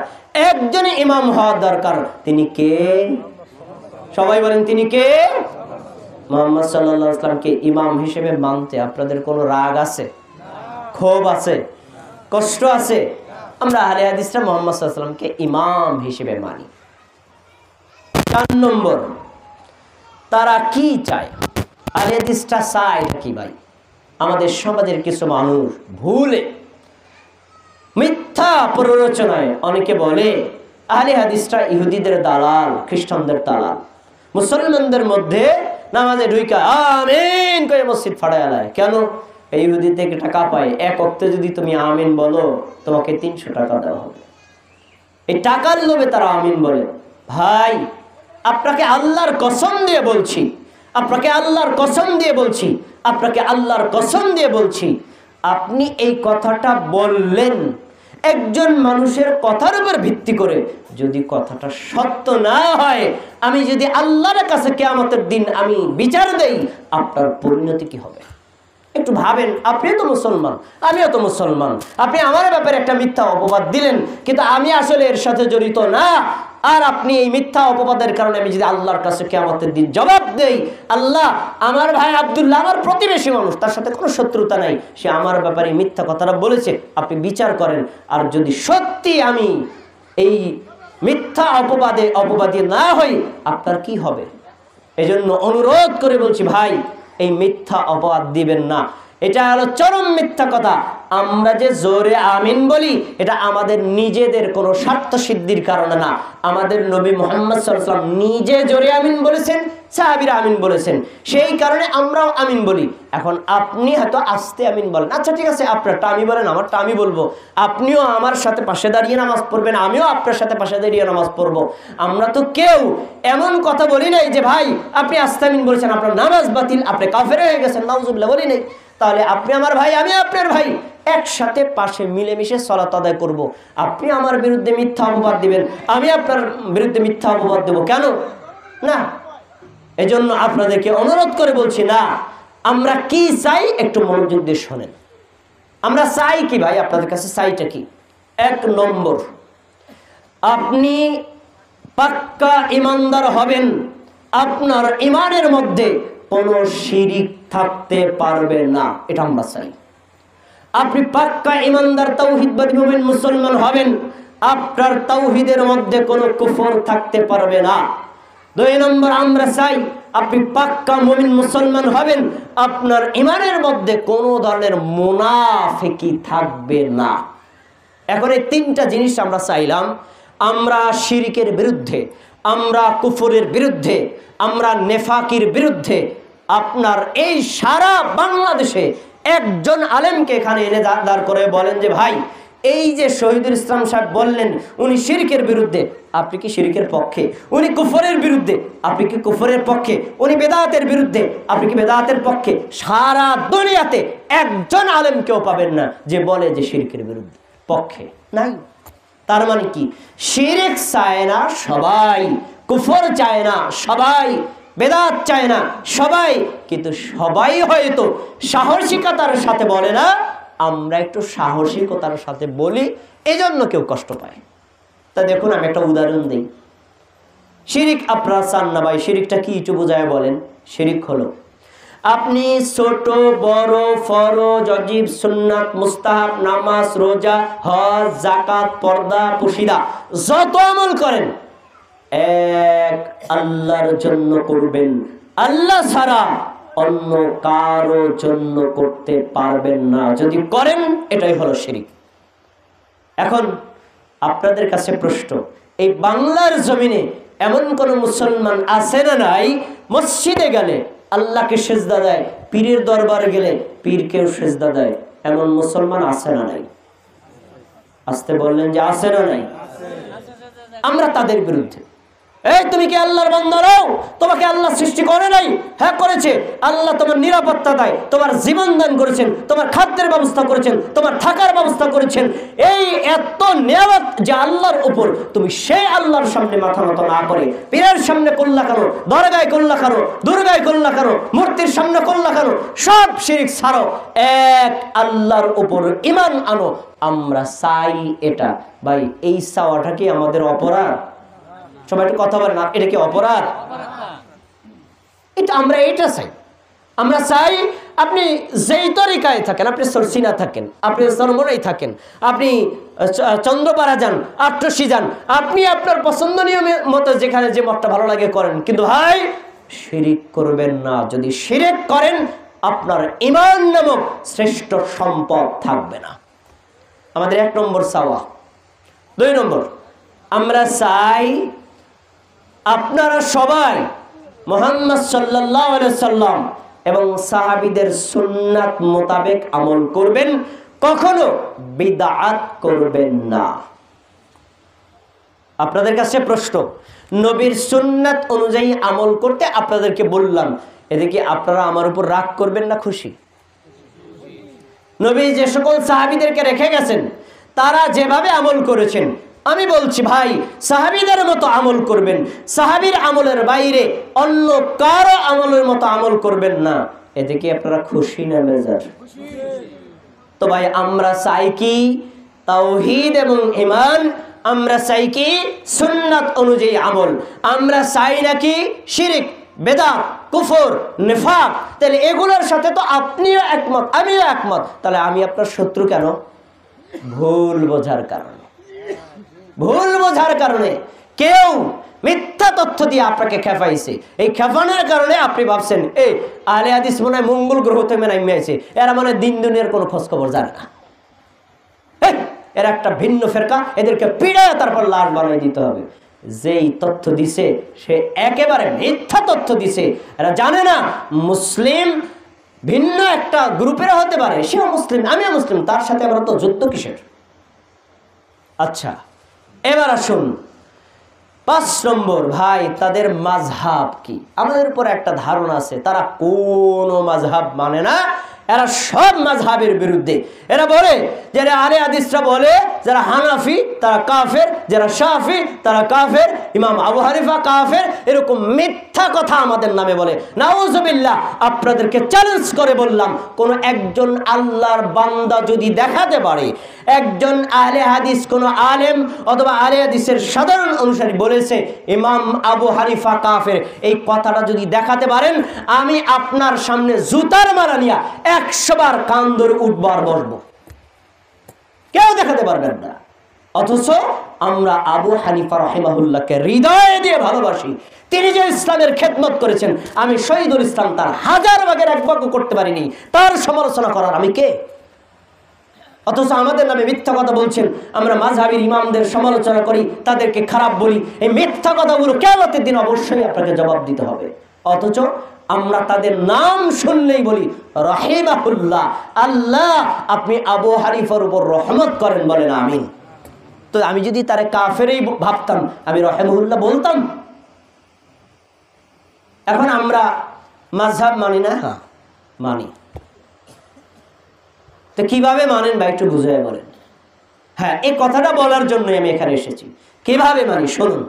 একজনই ইমাম হওয়া দরকার। তিনি কে? সবাই বলেন তিনি কে? মুহাম্মদ সাল্লাল্লাহু আলাইহি ওয়াসাল্লামকে ইমাম হিসেবে মানতে আপনাদের কোনো রাগ আছে, ক্ষোভ আছে, কষ্ট আছে? আমরা আহলে হাদিসরা মুহাম্মদ সাল্লাল্লাহু আলাইহি ওয়াসাল্লামকে ইমাম হিসেবে মানি। 4 নম্বর, তারা কি চায়? আহলে হাদিসরা চায় কি ভাই? আমাদের সমাজের কিছু মানুষ ভুলে মিথ্যা প্ররোচনায় অনেকে বলে আহলে হাদিসরা ইহুদিদের দালাল, খ্রিস্টানদের দালাল। মুসলমানদের মধ্যে নামাজে ঢুইকা আমিন কয়ে মসজিদ ফাড়ায় আলায়। কেন? এই ইহুদি থেকে টাকা পায়, এক ওয়াক্তে যদি তুমি আমিন বলো তোমাকে 300 টাকা দেওয়া হবে। এই টাকার লোভে তারা আমিন বলে। ভাই আপনাকে আল্লাহর কসম দিয়ে বলছি, আপনাকে আল্লাহর কসম দিয়ে বলছি, আপনাকে আল্লাহর কসম দিয়ে বলছি, আপনি এই কথাটা বললেন একজন মানুষের কথার উপর ভিত্তি করে, যদি কথাটা সত্য না হয়, আমি যদি আল্লাহর কাছে কিয়ামতের দিন আমি বিচার দেই, আপনার পরিণতি কি হবে? একটু ভাবেন। আপনি তো মুসলমান, আমিও তো মুসলমান, আপনি আমার ব্যাপারে একটা মিথ্যা অপবাদ দিলেন, কিন্তু আমি আসলে এর সাথে জড়িত না। আর আপনি এই মিথ্যা অপবাদের কারণে আমি যদি আল্লাহর কাছে কিয়ামতের দিন জবাব দেই, আল্লাহ আমার ভাই আব্দুল্লাহ আমার প্রতিবেশী মানুষ, তার সাথে কোনো শত্রুতা নাই, সে আমার ব্যাপারে মিথ্যা কথাটা বলেছে, আপনি বিচার করেন। আর যদি সত্যি আমি এই মিথ্যা অপবাদী না হই আপনার কি হবে? এজন্য অনুরোধ করে বলছি ভাই, এই মিথ্যা অপবাদ দিবেন না। এটা হলো চরম মিথ্যা কথা। আমরা যে জোরে আমিন বলি, এটা আমাদের নিজেদের কোনো স্বার্থ সিদ্ধির কারণে না। আমাদের নবী মুহাম্মদ সাল্লাল্লাহু আলাইহি ওয়াসাল্লাম নিজে জোরে আমিন বলেছেন, সাহাবীরা আমিন বলেছেন, সেই কারণে আমরাও আমিন বলি। এখন আপনি হয়তো আস্তে আমিন বলেন, আচ্ছা ঠিক আছে, আপনারটা আমি বলেন, আমারটা আমি বলবো। আপনিও আমার সাথে পাশে দাঁড়িয়ে নামাজ পড়বেন, আমিও আপনার সাথে পাশে দাঁড়িয়ে নামাজ পড়বো। আমরা তো কেউ এমন কথা বলি নাই যে ভাই আপনি আস্তে আমিন বলেছেন, আপনার নামাজ বাতিল, আপনি কাফের হয়ে গেছেন, নাউজুবিল্লাহ বলি নাই। তাহলে আপনি আমার ভাই, আমি আপনার ভাই, একসাথে পাশে মিলেমিশে সালাত আদায় করব। আপনি আমার বিরুদ্ধে মিথ্যা অপবাদ দিবেন, আমি আপনার বিরুদ্ধে মিথ্যা অপবাদ দেব কেন? না। এজন্য আপনাদেরকে অনুরোধ করে বলছি, না, আমরা কি চাই একটু মনোযোগ দিয়ে শোনেন। আমরা চাই কি ভাই? আপনাদের কাছে চাইটা কি? 1 নম্বর, আপনি পাক্কা ঈমানদার হবেন, আপনার ঈমানের মধ্যে কোনো শিরিক থাকতে পারবে না, এটা আমরা চাই। আপনি পাক্কা ঈমানদার তাওহীদবাদী মুমিন মুসলমান হবেন, আপনার তাওহীদের মধ্যে কোনো কুফর থাকতে পারবে না। 2 নম্বর, আমরা চাই আপনি পাক্কা মুমিন মুসলমান হবেন, আপনার ঈমানের মধ্যে কোনো ধরনের মুনাফিকি থাকবে না। এখন এই 3টা জিনিস আমরা চাইলাম। আমরা শিরকের বিরুদ্ধে, আমরা কুফরের বিরুদ্ধে, আমরা নেফাকির বিরুদ্ধে। আপনার এই সারা বাংলাদেশে একজন আলেমকে এখানে এনে দাঁড় করে বলেন যে ভাই, এই যে শহীদুল ইসলাম সাহেব বললেন উনি শিরকের বিরুদ্ধে, আপনি কি শিরকের পক্ষে? উনি কুফরের বিরুদ্ধে, আপনি কি কুফরের পক্ষে? উনি বেদাতের বিরুদ্ধে, আপনি কি বেদাতের পক্ষে? সারা দুনিয়াতে একজন আলেমকেও পাবেন না যে বলে যে শিরকের বিরুদ্ধে পক্ষে, নাই। তার মানে কি? শিরক চায় না সবাই, কুফর চায় না সবাই, বেদাত চায় না সবাই, কিন্তু সবাই হয়তো সাহসিকতার সাথে বলে না। আমরা একটু সাহসিকতার সাথে বলি, এজন্য কেউ কষ্ট পায়। তা দেখুন, আমি একটা উদাহরণ দিই। শিরিক আপনারা চান না ভাই, শিরিকটা কি একটু বোঝায় বলেন। শিরিক হলো আপনি ছোট বড় ফরজ ওয়াজিব সুন্নাত মুস্তাহাব নামাজ রোজা হজ যাকাত পর্দা পুশিদা যত আমল করেন এক আল্লাহর জন্য করবেন, আল্লাহ ছাড়া অন্য কারো জন্য করতে পারবেন না। যদি করেন এটাই হলো শিরিক। এখন আপনাদের কাছে প্রশ্ন, এই বাংলার জমিনে এমন কোন মুসলমান আছে না নাই মসজিদে গেলে আল্লাহকে সেজদা দেয়, পীরের দরবারে গেলে পীরকেও সেজদা দেয়, এমন মুসলমান আছে না নাই? আসতে বললেন যে আছে না নাই? আমরা তাদের বিরুদ্ধে। এই তুমি কি আল্লাহর বান্দা নও? তোমাকে আল্লাহ সৃষ্টি করে নাই? হ্যাঁ করেছে। আল্লাহ তোমার নিরাপত্তা দেয়, তোমার জীবন দান করেছেন, তোমার খাদ্যের ব্যবস্থা করেছেন, তোমার থাকার ব্যবস্থা করেছেন। এই এত নিয়ামত যে আল্লাহর উপর, তুমি সেই আল্লাহর সামনে মাথা নত না করে পীরের সামনে করলা কেন, দরগায় করলা কেন, দুর্গায় করলা কেন, মূর্তির সামনে করলা কেন? সব শিরক ছাড়ো, এক আল্লাহর উপর ঈমান আনো। আমরা চাই এটা। ভাই এই চাওয়াটা কি আমাদের অপরাধ? সবাই একটু কথা বলেন, এটা কি অপরাধ? এটা আমরা এটা চাই। আমরা চাই আপনি যেই তরিকায় থাকেন, আপনি সরসিনা থাকেন, আপনি সরমনাই থাকেন, আপনি চন্দ্রপাড়া যান, আট্রসি যান, আপনি আপনার পছন্দনীয় মতো যেখানে যে মতটা ভালো লাগে করেন, কিন্তু ভাই শিরিক করবেন না। যদি শিরিক করেন আপনার ঈমান নামক শ্রেষ্ঠ সম্পদ থাকবে না। আমাদের 1 নম্বর চাওয়া। 2 নম্বর, আমরা চাই আপনারা সবাই মুহাম্মদ সাল্লাল্লাহু আলাইহি সাল্লাম এবং সাহাবীদের সুন্নাত মোতাবেক আমল করবেন, কখনো বিদআত করবেন না। আপনাদের কাছে প্রশ্ন, নবীর সুন্নাত অনুযায়ী আমল করতে আপনাদেরকে বললাম, এদিকে আপনারা আমার উপর রাগ করবেন না খুশি? নবী যে সকল সাহাবীদেরকে রেখে গেছেন তারা যেভাবে আমল করেছেন, আমি বলছি ভাই সাহাবীদের মতো আমল করবেন, সাহাবীর আমলের বাইরে অন্য কারো আমলের মতো আমল করবেন না। এদিকে আপনারা খুশি না বেজার? তো ভাই আমরা চাই কি তাওহীদ এবং ঈমান, আমরা চাই কি সুন্নাত অনুযায়ী আমল, আমরা চাই নাকি শিরক বেদাত কুফর নিফাক। তাহলে এগুলোর সাথে তো আপনিও একমত আমিও একমত, তাহলে আমি আপনার শত্রু কেন? ভুল বোঝার কারণে। ভুল বোঝার কারণে কেউ মিথ্যা তথ্য দিয়ে আপনাকে খেপাইছে। এই খেপানোর কারণে আপনি ভাবছেন এই আহলে হাদিস মনে হয় মঙ্গল গ্রহ থেকে নেমে আছে, এরা মানে দিন দুনিয়ার কোনো খোঁজ খবর জানে না, এরা একটা ভিন্ন ফেরকা, এদেরকে পিড়ায় তারপর লাশ বানিয়ে দিতে হবে। যেই তথ্য দিছে সে একেবারে মিথ্যা তথ্য দিছে। এরা জানে না মুসলিম ভিন্ন একটা গ্রুপের হতে পারে, সেও মুসলিম আমিও মুসলিম, তার সাথে আমরা তো যুদ্ধ কিসের। আচ্ছা এবার আসুন 5 নম্বর, ভাই তাদের মাযহাব কি। আমাদের উপর একটা ধারণা আছে তারা কোনো মাযহাব মানে না, এরা সব মাযহাবের বিরুদ্ধে। এরা বলে যারা আহলে হাদিসরা বলে যারা হানাফি তারা কাফের, যারা শাফি তারা কাফের, ইমাম আবু হানিফা কাফের, এরকম মিথ্যা কথা আমাদের নামে বলে। নাউজুবিল্লাহ, আপনাদেরকে চ্যালেঞ্জ করে বললাম কোন একজন আল্লাহর বান্দা যদি দেখাতে পারে একজন আহলে হাদিস কোন আলেম অথবা আহলে হাদিসের সাধারণ অনুসারী বলেছে ইমাম আবু হানিফা কাফের, এই কথাটা যদি দেখাতে পারেন আমি আপনার সামনে জুতার মারা নিয়া 100 বার কান ধরে উঠবার বসবো, কেউ দেখাতে পারবেন না। অথচ আমরা আবু হানিফা রাহিমাহুল্লাহকে হৃদয় দিয়ে ভালোবাসি। তিনি যে ইসলামের খেদমত করেছেন, আমি শহীদুল ইসলাম তার 1000 ভাগের 1 ভাগও করতে পারিনি, তার সমালোচনা করার আমি কে? অথচ আমাদের নামে মিথ্যা কথা বলছেন, আমরা মাযহাবের ইমামদের সমালোচনা করি, তাদেরকে খারাপ বলি। এই মিথ্যা কথাগুলো কিয়ামতের দিন অবশ্যই আপনাকে জবাব দিতে হবে। অথচ আমরা তাদের নাম শুনলেই বলি রাহিমাহুল্লাহ, আল্লাহ আপনি আবু হানিফার উপর রহমত করেন, বলেন আমিন। তো আমি যদি তারে কাফেরই ভাবতাম আমি রাহিমাহুল্লাহ বলতাম? এখন আমরা মাযহাব মানি না? হ্যাঁ মানি। তো কিভাবে মানেন ভাই একটু বুঝিয়ে বলেন। হ্যাঁ এই কথাটা বলার জন্যই আমি এখানে এসেছি। কিভাবে মানি শুনুন।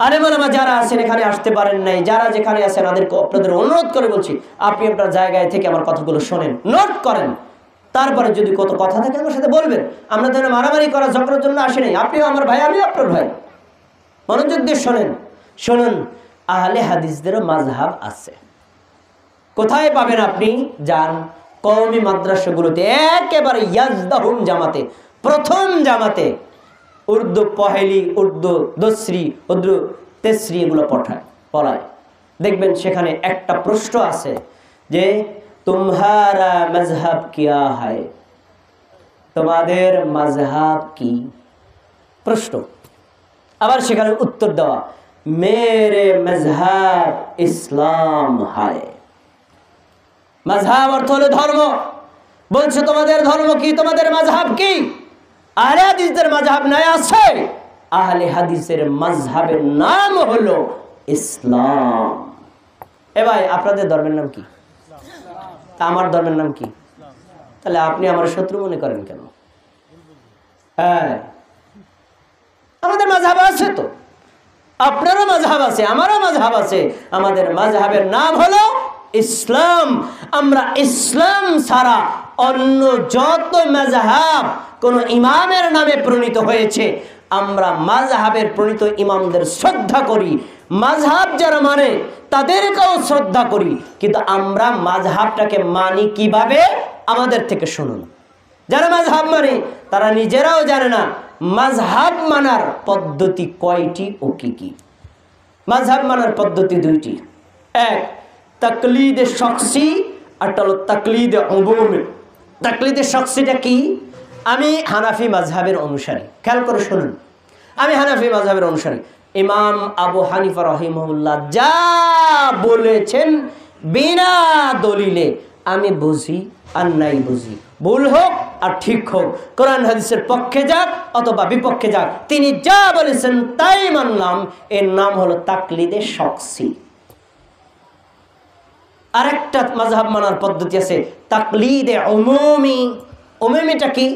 আলেম ওলামা যারা আছেন এখানে আসতে পারেন নাই, যারা যেখানে আছেন আপনাদের অনুরোধ করে বলছি আপনি আপনার জায়গায় থেকে আমার কথাগুলো শোনেন, নোট করেন, তারপরে যদি কত কথা থাকে আমার সাথে বলবেন। আমরা তো মারামারি করা ঝগড়ার জন্য আসি নাই, আপনিও আমার ভাই আমিও আপনার ভাই। মনোযোগ দিয়ে শোনেন। শুনুন, আহলে হাদিসদেরও মাযহাব আছে। কোথায় পাবেন আপনি? যান কওমি মাদ্রাসাগুলোতে, একেবারে ইয়াজদাহুম জামাতে, প্রথম জামাতে উর্দু পহেলি, উর্দু দসরি, উর্দু তেসরি এগুলো পড়ায়। দেখবেন সেখানে একটা প্রশ্ন আছে যে তুমহারা মজহব কিয়া হয়, তোমাদের মাযহাব কি? প্রশ্ন। আবার সেখানে উত্তর দেওয়া মেরে মজহব ইসলাম হয়। মাযহাব অর্থ হলো ধর্ম। বলছে তোমাদের ধর্ম কি, তোমাদের মাযহাব কি? আহলে হাদিসের মাযহাব নাই আছে? আহলে হাদিসের মাযহাবের নাম হলো ইসলাম। এ ভাই আপনাদের ধর্মের নাম কি? আমার ধর্মের নাম কি? তাহলে আপনি আমার শত্রু মনে করেন কেন? হ্যাঁ আমাদের মাযহাব আছে, তো আপনারও মাযহাব আছে, আমারও মাযহাব আছে। আমাদের মাযহাবের নাম হলো ইসলাম। আমরা ইসলাম ছাড়া অন্য যত মাযহাব কোন ইমামের নামে প্রণীত হয়েছে, আমরা মাযহাবের প্রণীত ইমামদের শ্রদ্ধা করি। মাযহাব যারা মানে তাদেরকেও শ্রদ্ধা করি, কিন্তু আমরা মাযহাবটাকে মানি কিভাবে? আমাদের থেকে শুনুন। যারা মাযহাব মানে তারা নিজেরাও জানে না মাযহাব মানার পদ্ধতি কয়টি ও কি কি। মাযহাব মানার পদ্ধতি 2টি। এক তাকলিদে শখসি, আর হলো তাকলিদে উমুমি। তাকলিদে শখসিটা কি? আমি হানাফি মাযহাবের অনুসারী, খেয়াল করে শুনুন, আমি হানাফি মাযহাবের অনুসারী। ইমাম আবু হানিফা রাহিমাহুল্লাহ যা বলেছেন বিনা দলিলে আমি বুঝি আর নাই বুঝি, ভুল হোক আর ঠিক হোক, কোরআন হাদিসের পক্ষে যাক অথবা বিপক্ষে যাক, তিনি যা বলেছেন তাই মানলাম। এর নাম হলো তাকলিদে শখসি। আরেকটা মাযহাব মানার পদ্ধতি আছে তাকলিদে উমুমি। উমুমিটা কি?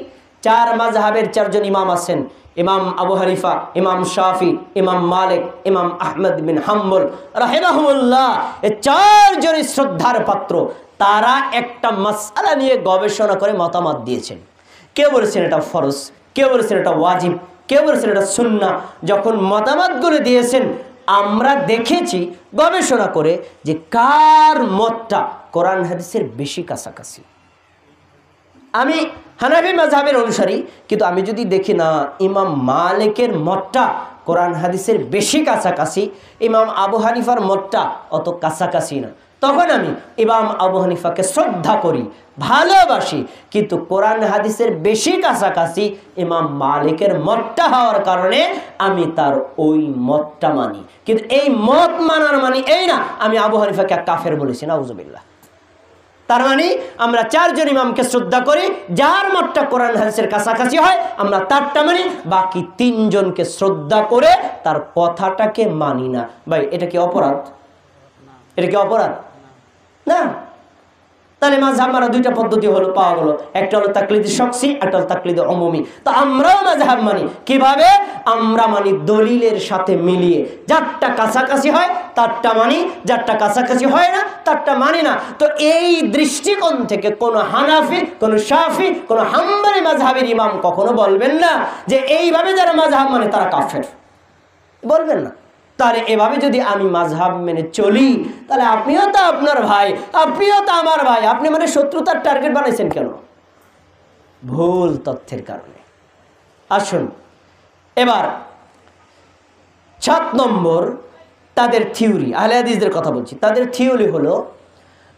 4 মাযহাবের 4 জন ইমাম আছেন, ইমাম আবু হানিফা, ইমাম শাফি, ইমাম মালিক, ইমাম আহমদ বিন হাম্বল রাহিমাহুল্লাহ। এই 4 জনই শ্রদ্ধার পাত্র। তারা একটা মাসআলা নিয়ে গবেষণা করে মতামত দিয়েছেন। কেউ বলেছেন এটা ফরজ, কেউ বলেছেন এটা ওয়াজিব, কেউ বলেছেন এটা সুন্নাহ। যখন মতামতগুলো দিয়েছেন আমরা দেখেছি গবেষণা করে যে কার মতটা কোরআন হাদিসের বেশি কাছাকাছি। আমি হানাফি মাযহাবের অনুসারী, কিন্তু আমি যদি দেখি না ইমাম মালিকের মতটা কোরআন হাদিসের বেশি কাছাকাছি, ইমাম আবু হানিফার মতটা অত কাছাকাছি না, তখন আমি ইমাম আবু হানিফাকে শ্রদ্ধা করি, ভালোবাসি। কিন্তু কোরআন হাদিসের বেশি কাছাকাছি ইমাম মালিকের মতটা হওয়ার কারণে আমি তার ওই মতটা মানি। কিন্তু এই মত মানার মানে এই না আমি আবু হানিফাকে কাফের বলেছি, নাউজুবিল্লাহ। তার মানে আমরা চারজন ইমামকে শ্রদ্ধা করি, যার মতটা কোরআন হাদিসের কাছাকাছি হয় আমরা তারটা মানি, বাকি তিনজনকে শ্রদ্ধা করে তার কথাটাকে মানি না। ভাই এটা কি অপরাধ? এটা কি অপরাধ? না। তাহলে মাযহাব মারা দুইটা পদ্ধতি হলো পাওয়া গেল, একটা হলো তাকলিদ শখসি, একটা হলো তাকলিদ উমুমি। তো আমরাও মাযহাব মানি কিভাবে? আমরা মানি দলিলের সাথে মিলিয়ে, যারটা কাছাকাছি হয় তারটা মানি, যারটা কাছাকাছি হয় না তারটা মানি না। তো এই দৃষ্টিকোণ থেকে কোন হানাফি, কোন শাফি, কোন হাম্বলি মাযহাবের ইমাম কখনো বলবেন না যে এইভাবে যারা মাযহাব মানে তারা কাফের, বলবেন না। তাহলে এভাবে যদি আমি মাযহাব মেনে চলি, তাহলে আপনিও তো আপনার ভাই, আপনিও তো আমার ভাই, আপনি মানে শত্রুতার টার্গেট বানাইছেন কেন? ভুল তথ্যের কারণে। আসুন এবার 7 নম্বর তাদের থিওরি, আহলে হাদিসদের কথা বলছি, তাদের থিওরি হলো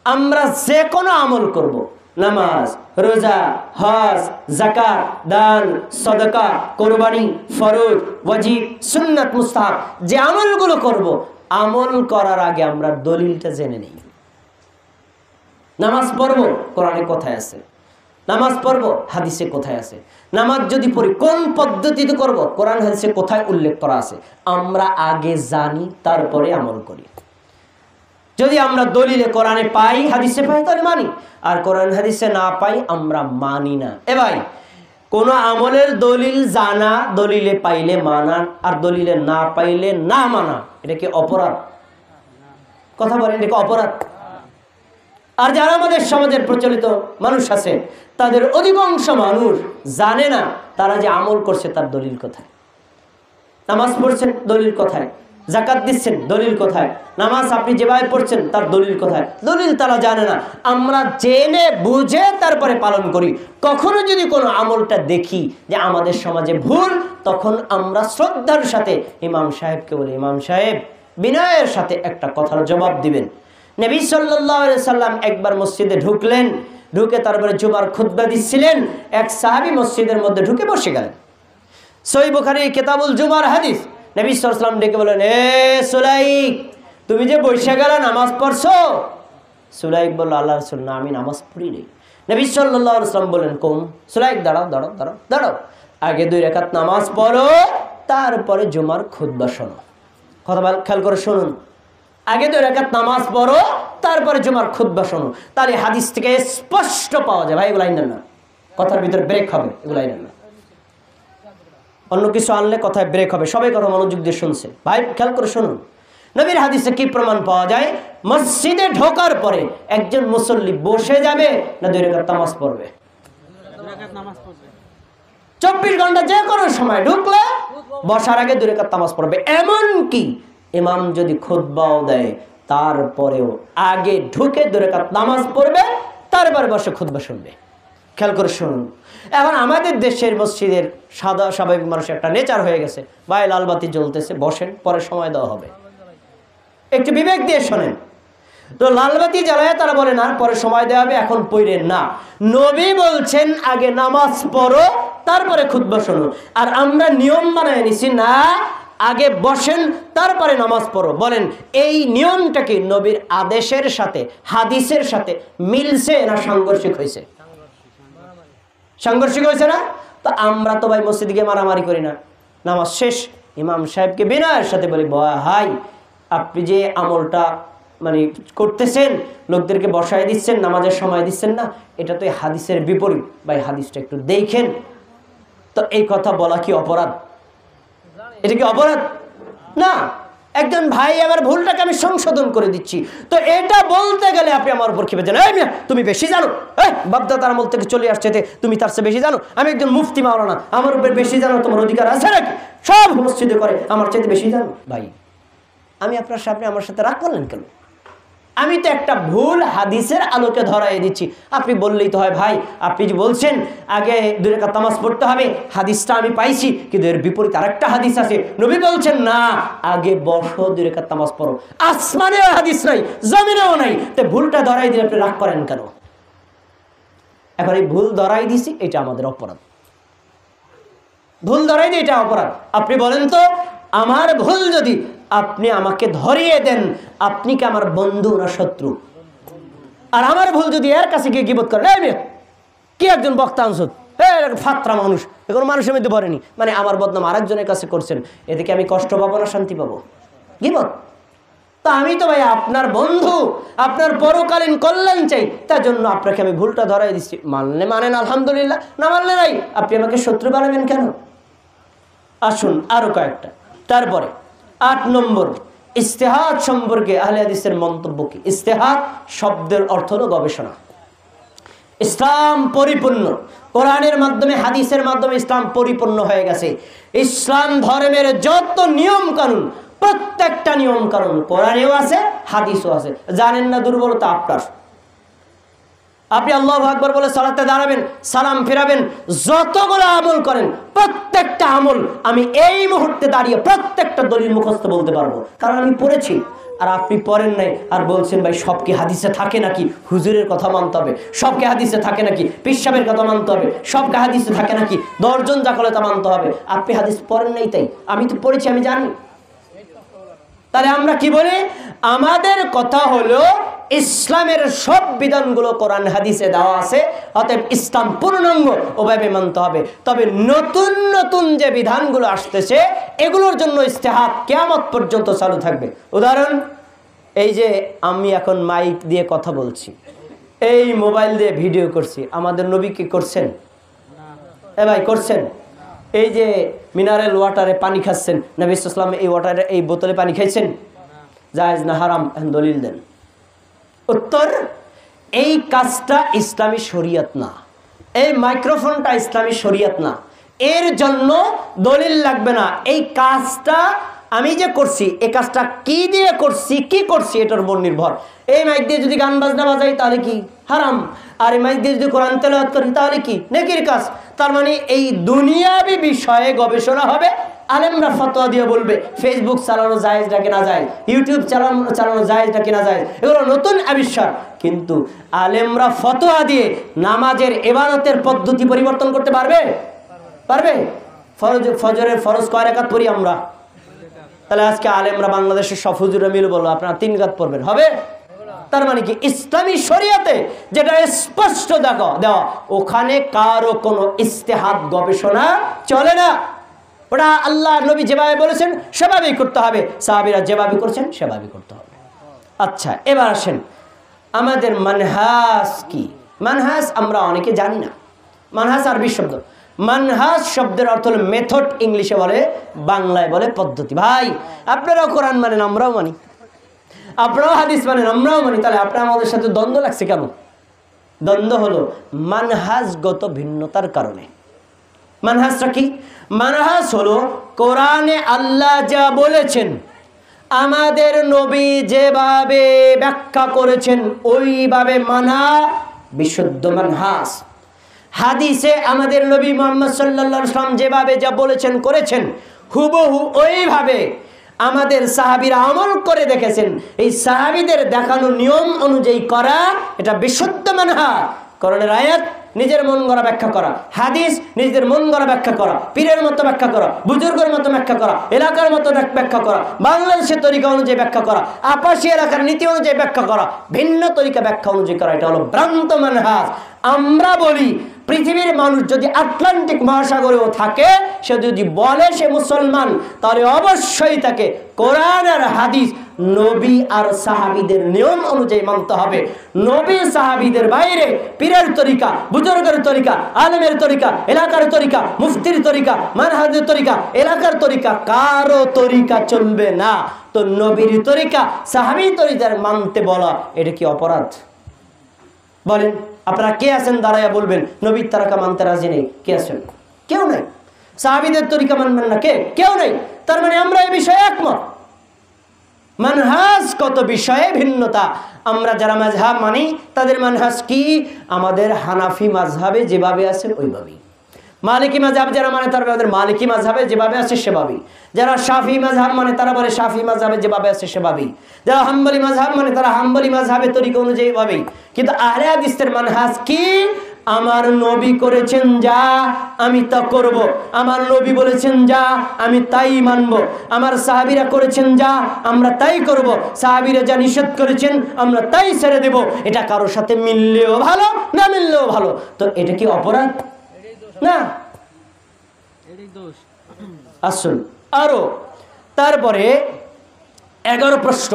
আমরা যে কোনো আমল করব, নামাজ, রোজা, হজ, যাকাত, দান, সাদাকা, কুরবানি, ফরজ, ওয়াজিব, সুন্নাত, মুস্তাহাব, যে আমলগুলো করব, আমল করার আগে আমরা দলিলটা জেনে নেই। নামাজ পড়ব, কোরআনে কোথায় আছে? নামাজ পড়ব, হাদিসে কোথায় আছে? নামাজ যদি পড়ি কোন পদ্ধতিতে করব, কোরআন হাদিসে কোথায় উল্লেখ করা আছে? আমরা আগে জানি, তারপরে আমল করি। যদি আমরা দলিলে কোরআনে পাই, হাদিসে পাই, তাহলে মানি, আর কোরআন হাদিসে না পাই আমরা মানি না। এ ভাই, কোন আমলের দলিল জানা, দলিলে পাইলে মানা, আর দলিলে না পাইলে না মানা, এটা কি অপরাধ? কথা বলেন, এটা কি অপরাধ? আর যারা আমাদের সমাজের প্রচলিত মানুষ আছে, তাদের অধিকাংশ মানুষ জানে না তারা যে আমল করছে তার দলিল কোথায়। নামাজ পড়ছেন, দলিল কোথায়? যাকাত দিচ্ছেন, দলিল কোথায়? নামাজ আপনি যেভাবে পড়ছেন তার দলিল কোথায়? দলিল তারা জানে না। আমরা জেনে বুঝে তারপরে পালন করি। কখনো যদি কোনো আমলটা দেখি যে আমাদের সমাজে ভুল, তখন আমরা শ্রদ্ধার সাথে ইমাম সাহেবকে বলি, ইমাম সাহেব বিনয়ের সাথে একটা কথার জবাব দিবেন। নবী সাল্লাল্লাহু আলাইহি সাল্লাম একবার মসজিদে ঢুকলেন, ঢুকে তারপরে জুমার খুতবা দিচ্ছিলেন, এক সাহাবী মসজিদের মধ্যে ঢুকে বসে গেলেন। সহিহ বুখারী কিতাবুল জুমার হাদিস, নবী সাল্লাল্লাহু আলাইহি সাল্লাম ডেকে বলেন, এ সুলাইক, তুমি যে বসে গেলে নামাজ পড়ছো? সুলাইক বলল, আল্লাহর রাসূল, না আমি নামাজ পড়ি নাই। নবী সাল্লাল্লাহু আলাইহি সাল্লাম বলেন, কোন? সুলাইক, দাঁড়াও দাঁড়াও দাঁড়াও দাঁড়াও, আগে 2 রাকাত নামাজ পড়ো, তারপরে জুমার খুতবা শোনো। কথা খেয়াল করে শুনুন, আগে 2 রাকাত নামাজ পড়ো, তারপরে জুমার খুতবা শোনো। তাহলে হাদিস থেকে স্পষ্ট পাওয়া যায়, ভাই এগুলো আইনেন না, কথার ভিতরে ব্রেক হবে, এগুলো আইনেন না। অন্য কিছু আনলে কথায় ব্রেক হবে। সবাই কথা মনোযোগ দিয়ে শুনছে, ভাই খেয়াল করে শুনুন। নবীর হাদিসে কি প্রমাণ পাওয়া যায়? মসজিদে ঢোকার পরে একজন মুসল্লি বসে যাবে না 2 রাকাত নামাজ পড়বে? 24 ঘন্টা যে কোনো সময় ঢুকলে বসার আগে 2 রাকাত নামাজ পড়বে। এমন কি ইমাম যদি খুতবাও দেয়, তারপরেও আগে ঢুকে 2 রাকাত নামাজ পড়বে, তারপরে বসে খুতবা শুনবে। খেয়াল করে শুনুন। এখন আমাদের দেশের মসজিদের সাদা স্বাভাবিক মানুষের একটা নেচার হয়ে গেছে, ভাই লালবাতি জ্বলতেছে, বসেন, পরে সময় দেওয়া হবে। একটু বিবেক দিয়ে শোনেন তো, লালবাতি জ্বালায় তারা বলে না পরে সময় দেওয়া হবে, এখন পড়েন না। নবী বলছেন আগে নামাজ পড়ো, তারপরে খুতবা শোনো। আর আমরা নিয়ম বানায় নিছি, না আগে বসেন তারপরে নামাজ পড়ো। বলেন এই নিয়মটা কি নবীর আদেশের সাথে, হাদিসের সাথে মিলছে না সাংঘর্ষিক হয়েছে? সাংঘর্ষিক হয়েছে না? তো আমরা তো ভাই মসজিদে গিয়ে মারামারি করি না। নামাজ শেষ, ইমাম সাহেবকে বিনয়ের সাথে বলি, ভাই আপনি যে আমলটা মানে করতেছেন, লোকদেরকে বসায় দিচ্ছেন, নামাজের সময় দিচ্ছেন না, এটা তো এই হাদিসের বিপরীত, ভাই হাদিসটা একটু দেখেন। তো এই কথা বলা কি অপরাধ? এটা কি অপরাধ? না। একজন ভাই আমার ভুলটাকে আমি সংশোধন করে দিচ্ছি, তো এটা বলতে গেলে আপনি আমার উপর খেপে যান, এই মিয়া তুমি বেশি জানো, বাপদাদার আমল থেকে চলে আসছে, তুমি তার চেয়ে বেশি জানো, আমি একজন মুফতি মাওলানা, আমার উপর বেশি জানো তোমার অধিকার আছে নাকি? সব মসজিদে করে, আমার চাইতে বেশি জানো। ভাই আমি আপনার সামনে আমার সাথে রাগ করলেন কেন? আমি তো একটা ভুল হাদিসের আলোকে ধরাই দিচ্ছি, আপনি বললেই তো হয় ভাই, আপনি যে বলছেন আগে 2 রাকাত নামাজ পড়তে হবে, হাদিসটা আমি পাইছি, কিন্তু এর বিপরীত আরেকটা হাদিস আছে, নবী বলছেন না আগে বসো 2 রাকাত নামাজ পড়ো। আসমানেও হাদিস নাই, জমিনেও নাই, তো ভুলটা ধরাই দিলে আপনি রাগ করেন কেন? এখন এই ভুল ধরাই দিছি, এটা আমাদের অপরাধ। ভুল ধরাই দিই, এটা অপরাধ। আপনি বলেন তো, আমার ভুল যদি আপনি আমাকে ধরিয়ে দেন, আপনি কি আমার বন্ধু না শত্রু? আর আমার ভুল যদি এর কাছে গিয়ে গিবত করেন, কি একজন বক্তা আনসুদ, ফাত্রা মানুষ, এখন মানুষের মধ্যে পড়েনি, মানে আমার বদনাম আরেকজনের কাছে করছেন, এদিকে আমি কষ্ট পাবো না শান্তি পাবো? গিবত। তা আমি তো ভাই আপনার বন্ধু, আপনার পরকালীন কল্যাণ চাই, তার জন্য আপনাকে আমি ভুলটা ধরাই দিচ্ছি। মানলে মানেন আলহামদুলিল্লাহ, না মানলে নাই, আপনি আমাকে শত্রু বানাবেন কেন? আসুন আরো কয়েকটা। তারপরে 8 নম্বর, ইস্তেহাদ সম্পর্কে আহলে হাদিসের মন্তব্য কি? ইস্তেহাদ শব্দের অর্থ হলো গবেষণা। ইসলাম পরিপূর্ণ, কোরআনের মাধ্যমে হাদিসের মাধ্যমে ইসলাম পরিপূর্ণ হয়ে গেছে। ইসলাম ধর্মের যত নিয়ম কানুন, প্রত্যেকটা নিয়ম কানুন কোরআনেও আছে, হাদিসও আছে। জানেন না, দুর্বলতা আপনার। আপনি আল্লাহু আকবার বলে সালাতে দাঁড়াবেন, সালাম ফেরাবেন, যতগুলো আমল করেন প্রত্যেকটা আমল আমি এই মুহূর্তে দাঁড়িয়ে প্রত্যেকটা দলিল মুখস্থ বলতে পারবো, কারণ আমি পড়েছি। আর আপনি পড়েন নাই আর বলছেন ভাই সব কি হাদিসে থাকে নাকি? হুজুরের কথা মানতে হবে, সব কি হাদিসে থাকে নাকি? পিসাবের কথা মানতে হবে, সব কি হাদিসে থাকে নাকি? 10 জন যা করলে তা মানতে হবে। আপনি হাদিস পড়েন নাই, তাই আমি তো পড়েছি, আমি জানি। তাহলে আমরা কি বলি? আমাদের কথা হলো ইসলামের সব বিধানগুলো কোরআন হাদিসে দেওয়া আছে, অতএব ইসলাম পূর্ণাঙ্গ ওভাবে মানতে হবে। তবে নতুন নতুন যে বিধানগুলো আসতেছে এগুলোর জন্য ইস্তেহাদ কিয়ামত পর্যন্ত চালু থাকবে। উদাহরণ, এই যে আমি এখন মাইক দিয়ে কথা বলছি, এই মোবাইল দিয়ে ভিডিও করছি, আমাদের নবী কি করছেন? ভাই করছেন? এই যে মিনারেল ওয়াটারে পানি খাচ্ছেন, নবী সাল্লাল্লাহু আলাইহি ওয়াসাল্লাম এই ওয়াটারে, এই বোতলে পানি খাইছেন? জায়েজ না হারাম? দলিল দেন। উত্তর, এই কাজটা ইসলামী শরীয়ত না, এই মাইক্রোফোনটা ইসলামী শরীয়ত না, এর জন্য দলিল লাগবে না। এই কাজটা আমি যে করছি, এই কাজটা কি দিয়ে করছি, কি করছি এটার উপর নির্ভর। এই মাইক দিয়ে যদি গান বাজনা বাজাই তাহলে কি হারাম, আর এই মাইক দিয়ে যদি কোরআন তেলাওয়াত করি তাহলে কি নেকির কাজ। তার মানে এই দুনিয়াবি বিষয়ে গবেষণা হবে, আলেমরা ফতোয়া দিয়ে বলবে ফেসবুক চালানো জায়েজ নাকি না জায়েজ, ইউটিউব চালানো জায়েজ নাকি না জায়েজ, এগুলো নতুন আবিষ্কার। কিন্তু আলেমরা ফতোয়া দিয়ে নামাজের ইবাদতের পদ্ধতি পরিবর্তন করতে পারবে? পারবে? ফজরের ফরজ কয় রাকাত পড়ি আমরা? তাহলে আজকে আলেমরা বাংলাদেশের সব হুজুরা মিলে বলবো আপনারা 3 রাকাত পড়বেন, হবে? তার মানে কি ইসলামী শরীয়তে যেটা স্পষ্ট দেওয়া, ওখানে কারো কোনো ইস্তেহাদ গবেষণা চলে না। ওটা আল্লাহ নবী যেভাবে বলেছেন সেভাবেই করতে হবে, সাহাবীরা যেভাবে করেছেন সেভাবেই করতে হবে। আচ্ছা, এবার আসেন আমাদের মানহাজ কি? মানহাজ আমরা অনেকে জানি না। মানহাজ আরবি শব্দ, মানহাজ শব্দের অর্থ হলো মেথড, ইংলিশে বলে, বাংলায় বলে পদ্ধতি। ভাই আপনারাও কোরআন মানেন, আমরাও মানি, আপনারাও হাদিস মানেন, আমরাও মানি, তাহলে আপনার আমাদের সাথে দ্বন্দ্ব লাগছে কেন? দ্বন্দ্ব হলো মানহাজগত ভিন্নতার কারণে। মানহাজটা কি? মানহাজ হলো কোরআনে আল্লাহ যা বলেছেন, আমাদের নবী যেভাবে ব্যাখ্যা করেছেন ওইভাবে মানা বিশুদ্ধ মানহাজ। হাদিসে আমাদের নবী মুহাম্মদ সাল্লাল্লাহু আলাইহি ওয়াসাল্লাম যেভাবে যা বলেছেন করেছেন, হুবহু ওইভাবে আমাদের সাহাবীরা আমল করে দেখেছেন। এই সাহাবীদের দেখানো নিয়ম অনুযায়ী করা, এটা বিশুদ্ধ মানহাজ। কোরআনের আয়াত নিজের মন গড়া ব্যাখ্যা করা, হাদিস নিজেদের মন গড়া ব্যাখ্যা করা, পীরের মতো ব্যাখ্যা করা, বুজুর্গের মতো ব্যাখ্যা করা, এলাকার মতো ব্যাখ্যা করা, বাংলাদেশের তরিকা অনুযায়ী ব্যাখ্যা করা, আপাশি এলাকার নীতি অনুযায়ী ব্যাখ্যা করা, ভিন্ন তরিকা ব্যাখ্যা অনুযায়ী করা, এটা হলো ভ্রান্ত মানহাজ। আমরা বলি পৃথিবীর মানুষ যদি আটলান্টিক মহাসাগরেও থাকে, সে যদি বলে সে মুসলমান, তাহলে অবশ্যই তাকে কোরআন আর হাদিস, নবী আর সাহাবীদের নিয়ম অনুযায়ী মানতে হবে। নবী সাহাবীদের বাইরে পীরের তরিকা, বুজুর্গের তরিকা, আলেমের তরিকা, এলাকার তরিকা, মুফতির তরিকা, মানহাজের তরিকা, এলাকার তরিকা, কারো তরিকা চলবে না। তো নবীর তরিকা, সাহাবী তরিকা মানতে বলা, এটা কি অপরাধ? বলেন আপনারা কে আছেন দাঁড়াইয়া বলবেন নবীর তরিকা মানতে রাজি নেই? কে আছেন? কেউ নাই। সাহাবীদের তরিকা মানবেন না কে? কেউ নেই। তার মানে আমরা এই বিষয়ে একমত। মানহাজ কত বিষয়ে ভিন্নতা। আমরা যারা মাযহাব মানি তাদের মানহাজ কি? আমাদের হানাফি মাযহাবে যেভাবে আছে ওইভাবেই। মালিকি মাযহাব যারা মানে তাদের মালিকি মাযহাবে যেভাবে আছে সেভাবেই। যারা শাফি মাযহাব মানে তারা বলে শাফি মাযহাবে যেভাবে আছে সেভাবেই। যারা হাম্বলি মাযহাব মানে তারা হাম্বলি মাযহাবের তরিকা অনুযায়ী ভাবেই। কিন্তু আহলে হাদিসের মানহাজ কি? আমার নবী করেছেন যা আমি তা করব, আমার নবী বলেছেন যা আমি তাই মানব, আমার সাহাবীরা করেছেন যা আমরা তাই করব, সাহাবীরা যা নিষেধ করেছেন আমরা তাই ছেড়ে দেব। এটা কারোর সাথে মিললেও ভালো, না মিললেও ভালো। তো এটা কি অপরাধ? না, আসুন আরো তারপরে 11 প্রশ্ন।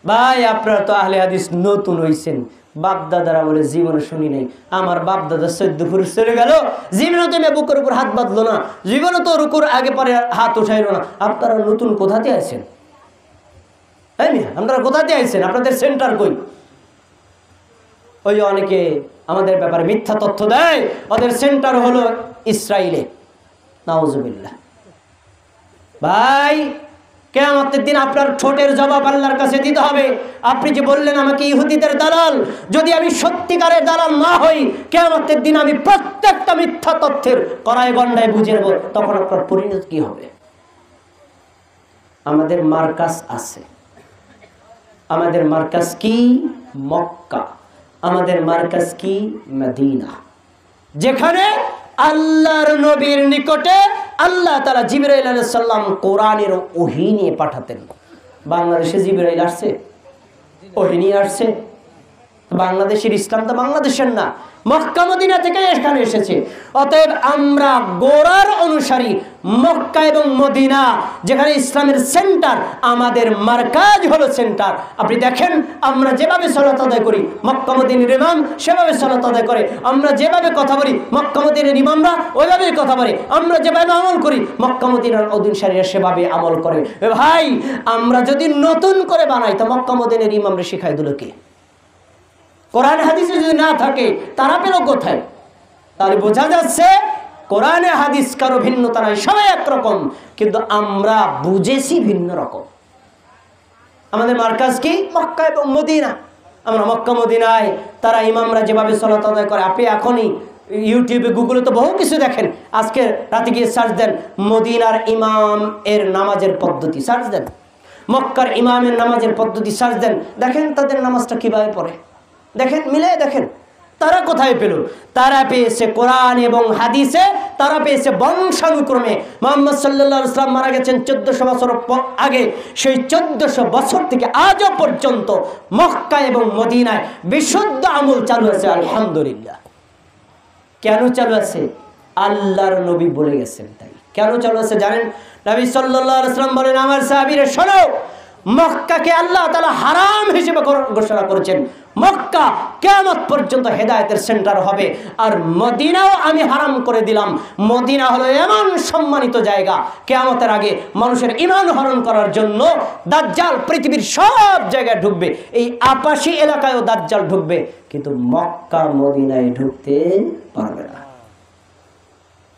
ভাই আপনারা তো আহলে হাদিস নতুন হইছেন, বাপদাদারা বলে জীবনে শুনি নাই। আমার বাপদাদা 14 পুরুষ চলে গেল, জীবনে তো বুকের উপর হাত বাঁধলো না, জীবনে তো রুকুর আগে পরে হাত উঠাইলো না। আপনারা নতুন কোথাতে আছেন? তাই না? আপনারা কোথাতে আছেন? আপনাদের সেন্টার কই? ওই অনেকে আমাদের ব্যাপারে মিথ্যা তথ্য দেয়, ওদের সেন্টার হলো ইসরায়েলে। নাউজুবিল্লাহ। ভাই কিয়ামতের দিন আপনার ঠোঁটের জবাব আল্লাহর কাছে দিতে হবে। আপনি যে বললেন আমাকে ইহুদিদের দালাল, যদি আমি সত্যিকারের দালাল না হই, কিয়ামতের দিন আমি প্রত্যেকটা মিথ্যা তথ্যের কড়াই গন্ডায় বুঝে নেব, তখন আপনার পরিণতি কি হবে? আমাদের মার্কাজ আছে। আমাদের মার্কাজ কি? মক্কা। আমাদের মার্কাজ কি? মদিনা, যেখানে আল্লাহর নবীর নিকটে আল্লাহ তাআলা জিবরাইল আলাইহিস সালাম কোরআনের ওহী নিয়ে পাঠাতেন। বাংলাদেশে জিবরাইল আসছে? ওহী নিয়ে আসছে? বাংলাদেশের ইসলাম তো বাংলাদেশের না, মক্কা মদিনা থেকে এখানে এসেছে। অতএব আমরা গোড়ার অনুসারী। মক্কা এবং মদিনা যেখানে ইসলামের সেন্টার, আমাদের মারকাজ হলো সেন্টার। আপনি দেখেন আমরা যেভাবে সালাত আদায় করি, মক্কা মদিনার ইমাম সেভাবে সালাত আদায় করে। আমরা যেভাবে কথা বলি, মক্কা মদিনার ইমামরা ওইভাবেই কথা বলে। আমরা যেভাবে আমল করি, মক্কা মদিনার অনুসারীরা সেভাবে আমল করে। ভাই আমরা যদি নতুন করে বানাই, তো মক্কা মদিনার ইমামরা শিখাই দিল কে? কোরআন হাদিসে যদি না থাকে তারা পেল কোথায়? তাহলে বোঝা যাচ্ছে কোরআনে হাদিস কারো ভিন্নতা নাই, সবাই একরকম, কিন্তু আমরা বুঝেছি ভিন্ন রকম। আমাদের মার্কাজ কি? মক্কা এবং মদিনা। আমরা মক্কা মদিনায় তারা ইমামরা যেভাবে সালাত আদায় করে, আপনি এখনই ইউটিউবে গুগলে তো বহু কিছু দেখেন। আজকে রাতে গিয়ে সার্চ দেন মদিনার ইমাম এর নামাজের পদ্ধতি, সার্চ দেন মক্কার ইমামের নামাজের পদ্ধতি, সার্চ দেন, দেখেন তাদের নামাজটা কিভাবে পড়ে, দেখেন মিলে দেখেন। তারা কোথায় পেল? তারা পেয়েছে কোরআন এবং হাদিসে, তারা পেয়েছে বংশানুক্রমে। মুহাম্মদ সাল্লাল্লাহু আলাইহি ওয়াসাল্লাম মারা গেছেন 1400 বছর আগে। সেই 1400 বছর থেকে আজও পর্যন্ত মক্কা এবং মদিনায় বিশুদ্ধ আমল চালু আছে, আলহামদুলিল্লাহ। কেন চালু আছে? আল্লাহর নবী বলে গেছেন তাই। কেন চালু আছে জানেন? নবী সাল্লাল্লাহু আলাইহি ওয়াসাল্লাম বলেন, আমার সাহাবীরা শোনো, মক্কাকে আল্লাহ তাআলা হারাম হিসেবে ঘোষণা করেছেন। মক্কা কিয়ামত পর্যন্ত হেদায়েতের সেন্টার হবে, আর মদিনাও আমি হারাম করে দিলাম। মদিনা হলো এমন সম্মানিত জায়গা, কিয়ামতের আগে মানুষের ঈমান হরণ করার জন্য দাজ্জাল পৃথিবীর সব জায়গায় ঢুকবে। এই আপাশী এলাকায়ও দাজ্জাল ঢুকবে, কিন্তু মক্কা মদিনায় ঢুকতে পারবে না।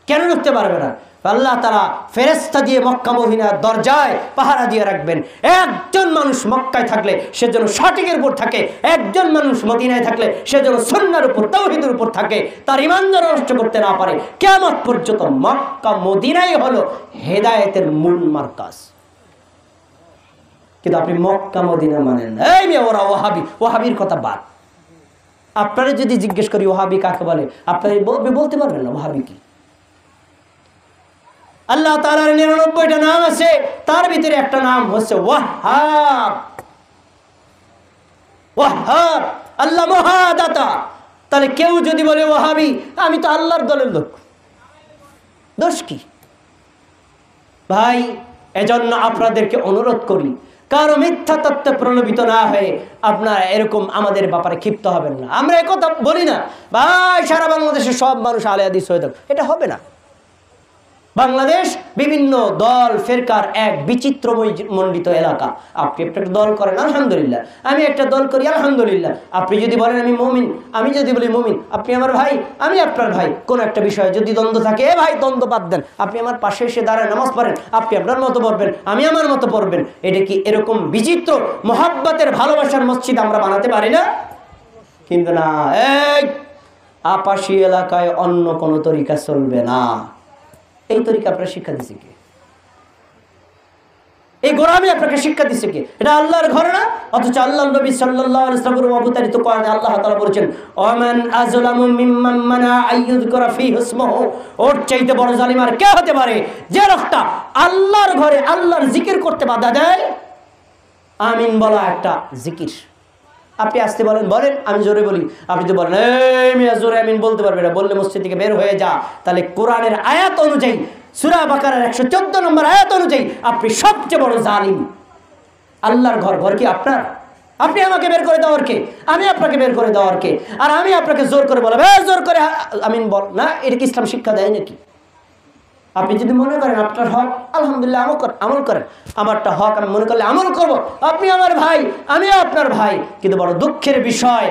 কেন ঢুকতে পারবে না? আল্লাহ তাআলা ফেরেশতা দিয়ে মক্কা মদিনার দরজায় পাহারা দিয়ে রাখবেন। একজন মানুষ মক্কায় থাকলে সে যেন সঠিকের উপর থাকে, একজন মানুষ মদিনায় থাকলে সে যেন সুন্নাহর উপর, তাওহীদের উপর থাকে, তার ঈমান যেন নষ্ট করতে না পারে। কিয়ামত পর্যন্ত মক্কা মদিনাই হলো হেদায়েতের মূল মারকাজ। কিন্তু আপনি মক্কা মদিনা মানেন না। এই মেয়ে ওরা ওয়াহাবি, ওয়াহাবির কথা বাদ। আপনারা যদি জিজ্ঞেস করি ওয়াহাবি কাকে বলে, আপনারা বলতে পারবেন না ওয়াহাবি কি। আল্লাহ তাআলার 99টা নাম আছে, তার ভিতরে একটা নাম হচ্ছে ওয়াহাব। ওয়াহাব আল্লাহ মহাদাতা। তাহলে কেউ যদি বলে ওয়াহাবি, আমি তো আল্লাহর দলের লোক, দোষ কি? ভাই এজন্য আপনাদেরকে অনুরোধ করি, কারো মিথ্যা তত্ত্বে প্রলোভিত না হয়ে আপনারা এরকম আমাদের ব্যাপারে ক্ষিপ্ত হবেন না। আমরা একথা বলি না ভাই সারা বাংলাদেশের সব মানুষ আহলে হাদিস হয়ে যাবে, এটা হবে না। বাংলাদেশ বিভিন্ন দল ফেরকার এক বিচিত্র মণ্ডিত এলাকা। আপনি একটা দল করেন আলহামদুলিল্লাহ, আমি একটা দল করি আলহামদুলিল্লাহ। আপনি যদি বলেন আমি মুমিন, আমি যদি বলি মুমিন, আপনি আমার ভাই, আমি আপনার ভাই। কোন একটা বিষয়ে যদি দ্বন্দ্ব থাকে, এ ভাই দ্বন্দ্ব বাদ দেন, আপনি আমার পাশে এসে দাঁড়ায় নামাজ পড়েন, আপনি আপনার মতো পড়বেন, আমি আমার মতো পড়বেন। এটা কি এরকম বিচিত্র মোহাব্বতের ভালোবাসার মসজিদ আমরা বানাতে পারি না? কিন্তু না, এই আপাশি এলাকায় অন্য কোনো তরিকা চলবে না। এই তরিকা আপনার শিক্ষা দিচ্ছে কে? এই গোলামি আপনাকে শিক্ষা দিচ্ছে কে? এটা আল্লাহর ঘর না? অথচ আল্লাহর নবী সাল্লাল্লাহু আলাইহি ওয়াসাল্লাম অবতারিত কোরআনে আল্লাহ তাআলা বলেছেন, ওয়ামান আযলামু মিম্মান মানা আইয়ুযকারা ফীহি ইসমুহু। ওর চাইতে বড় জালিম আর কে হতে পারে যে লোকটা আল্লাহর ঘরে আল্লাহর জিকির করতে বাধা দেয়? আমিন বলা একটা জিকির। আপনি আসতে বলেন, বলেন, আমি জোরে বলি। আপনি তো বলেন এই মিয়া জোরে আমিন বলতে পারবে না, বললে মসজিদ থেকে বের হয়ে যা। তাহলে কোরআনের আয়াত অনুযায়ী, সূরা বাকারার 114 নম্বর আয়াত অনুযায়ী আপনি সবচেয়ে বড় জালিম। আল্লাহর ঘর, ঘর কি আপনার? আপনি আমাকে বের করে দেওয়ার কে? আমি আপনাকে বের করে দেওয়ার কে? আর আমি আপনাকে জোর করে বলবো জোর করে আমিন বল না? এটা কি ইসলাম শিক্ষা দেয় নাকি? আপনি যদি মনে করেন আপনার হক, আলহামদুলিল্লাহ আমল করেন। আমারটা হক, আমি মনে করলে আমল করব। আপনি আমার ভাই, আমি আপনার ভাই। কিন্তু বড় দুঃখের বিষয়,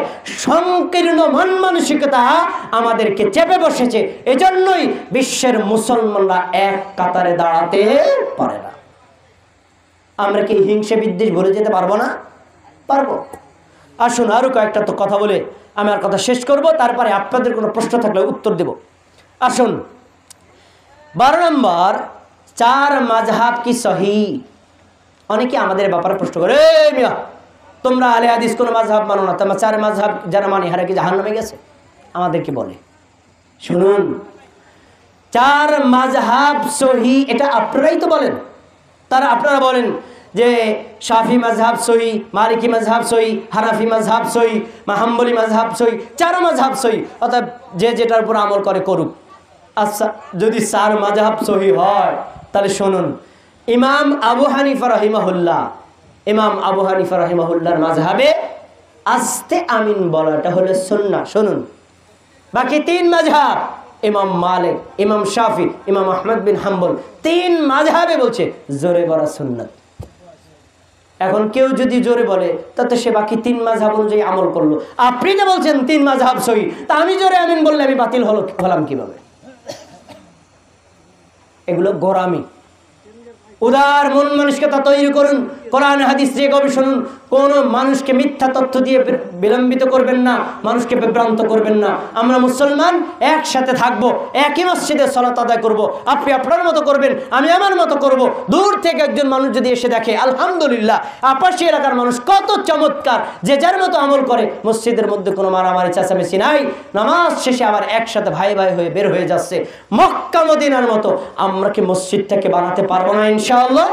সংকীর্ণ মন মানসিকতা আমাদেরকে চেপে বসেছে। এজন্যই বিশ্বের মুসলমানরা এক কাতারে দাঁড়াতে পারে না। আমরা কি হিংসা বিদ্বেষ ভুলে যেতে পারবো না? পারবো। আসুন আরো কয়েকটা তো কথা বলে আমি আর কথা শেষ করব, তারপরে আপনাদের কোনো প্রশ্ন থাকলে উত্তর দেব। আসুন 12 নম্বর, 4 মাযহাব কি সহি? অনেকে আমাদের ব্যাপারে প্রশ্ন করে, মিয়া তোমরা আলে হাদিস কোন মাযহাব মানো না, তোমরা 4 মাযহাব যারা মানে হারা কি জাহান্নামে গেছে? আমাদের কি বলে শুনুন, 4 মাযহাব সহি এটা আপনারাই তো বলেন। আপনারা বলেন যে শাফি মাযহাব সহি, মালিকি মাযহাব সহি, হানাফি মাযহাব সহি, হাম্বলি মাযহাব সহি, 4 মাযহাব সহি। অর্থাৎ যে যেটার উপর আমল করে করুক। আচ্ছা, যদি 4 মাযহাব সহি হয় তাহলে শুনুন, ইমাম আবু হানিফা রাহিমাহুল্লাহর মাযহাবে আস্তে আমিন বলাটা হলো সুন্নাহ। শুনুন, বাকি 3 মাযহাব, ইমাম মালিক, ইমাম শাফি, ইমাম আহমদ বিন হাম্বল, 3 মাযহাবে বলছে জোরে বলা সুন্নাত। এখন কেউ যদি জোরে বলে তাতে সে বাকি 3 মাযহাব অনুযায়ী আমল করলো। আপনি যে বলছেন 3 মাযহাব সহি, তা আমি জোরে আমিন বললে আমি বাতিল হলাম কিভাবে? এগুলো গোরামি। উদার মন মানসিকতা তৈরি করুন, কোরআন হাদিস দিয়ে গবেষণা। কোন মানুষকে মিথ্যা তথ্য দিয়ে বিলম্বিত করবেন না, মানুষকে বিভ্রান্ত করবেন না। আমরা মুসলমান একসাথে থাকবো, একই মসজিদে সালাত আদায় করব। আপনি আপনার মতো করবেন, আমি আমার মতো করব। দূর থেকে একজন মানুষ যদি এসে দেখে আলহামদুলিল্লাহ আপাশি এলাকার মানুষ কত চমৎকার, যে যার মতো আমল করে, মসজিদের মধ্যে কোনো মারামারি চেঁচামেচি নাই, নামাজ শেষে আবার একসাথে ভাই ভাই হয়ে বের হয়ে যাচ্ছে মক্কা মদিনার মতো, আমরা কি মসজিদটাকে বানাতে পারবো না ইনশাআল্লাহ?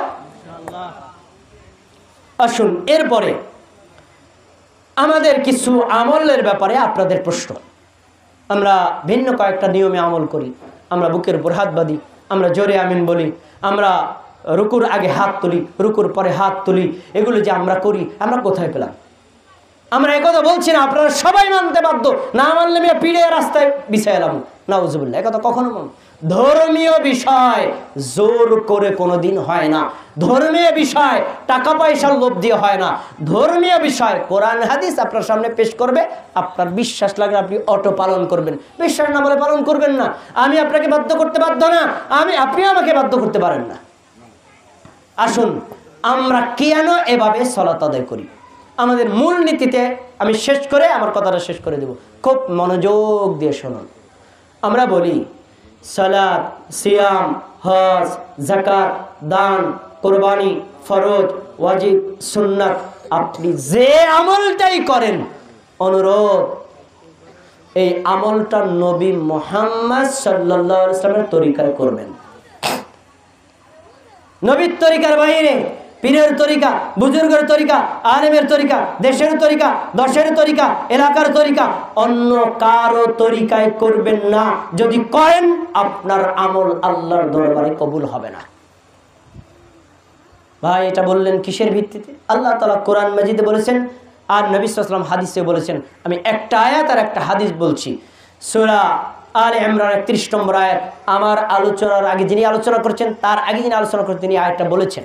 আসুন এরপরে আমাদের কিছু আমলের ব্যাপারে আপনাদের প্রশ্ন। আমরা ভিন্ন কয়েকটা নিয়মে আমল করি। আমরা বুকের উপর হাত বাঁধি, আমরা জোরে আমিন বলি, আমরা রুকুর আগে হাত তুলি, রুকুর পরে হাত তুলি। এগুলো যে আমরা করি, আমরা কোথায় পেলাম? আমরা একথা বলছি না আপনারা সবাই মানতে বাধ্য, না মানলে আমি পিড়ে রাস্তায় বিছাই এলাম, নাউজুবিল্লাহ। একথা কখনো বল। ধর্মীয় বিষয় জোর করে কোনোদিন হয় না। ধর্মীয় বিষয় টাকা পয়সার লোভ দিয়ে হয় না। ধর্মীয় বিষয় কোরআন হাদিস আপনার সামনে পেশ করবে, আপনার বিশ্বাস লাগলে আপনি অটো পালন করবেন, বিশ্বাস না বলে পালন করবেন না। আমি আপনাকে বাধ্য করতে বাধ্য না, আপনিও আমাকে বাধ্য করতে পারেন না। আসুন আমরা কেন এভাবে সালাত আদায় করি, আমাদের মূল নীতিতে আমি শেষ করে আমার কথাটা শেষ করে দেব, খুব মনোযোগ দিয়ে শুনুন। আমরা বলি সালাত, সিয়াম, হজ, যাকাত, দান, কুরবানি, ফরজ, ওয়াজিব, সুন্নাত, আপনি যে আমলটাই করেন, অনুরোধ এই আমলটা নবী মুহাম্মদ সাল্লাল্লাহু আলাইহি ওয়াসাল্লামের তরিকায় করবেন। নবীর তরিকার বাইরে পীরের তরিকা, বুজুর্গের তরিকা, আলেমের তরিকা, দেশের তরিকা, দশের তরিকা, এলাকার তরিকা, অন্য কারো তরিকায় করবেন না। যদি করেন আপনার আমল আল্লাহর দরবারে কবুল হবে না। ভাই এটা বললেন কিসের ভিত্তিতে? আল্লাহ তাআলা কোরআন মাজিদে বলেছেন, আর নবী সাল্লাল্লাহু আলাইহি ওয়াসাল্লাম হাদিসে বলেছেন। আমি একটা আয়াত আর একটা হাদিস বলছি। সূরা আলে ইমরান 31 নম্বর আয়াত। আমার আলোচনার আগে যিনি আলোচনা করছেন, তার আগে যিনি আলোচনা করছেন, তিনি আয়াতটা বলেছেন।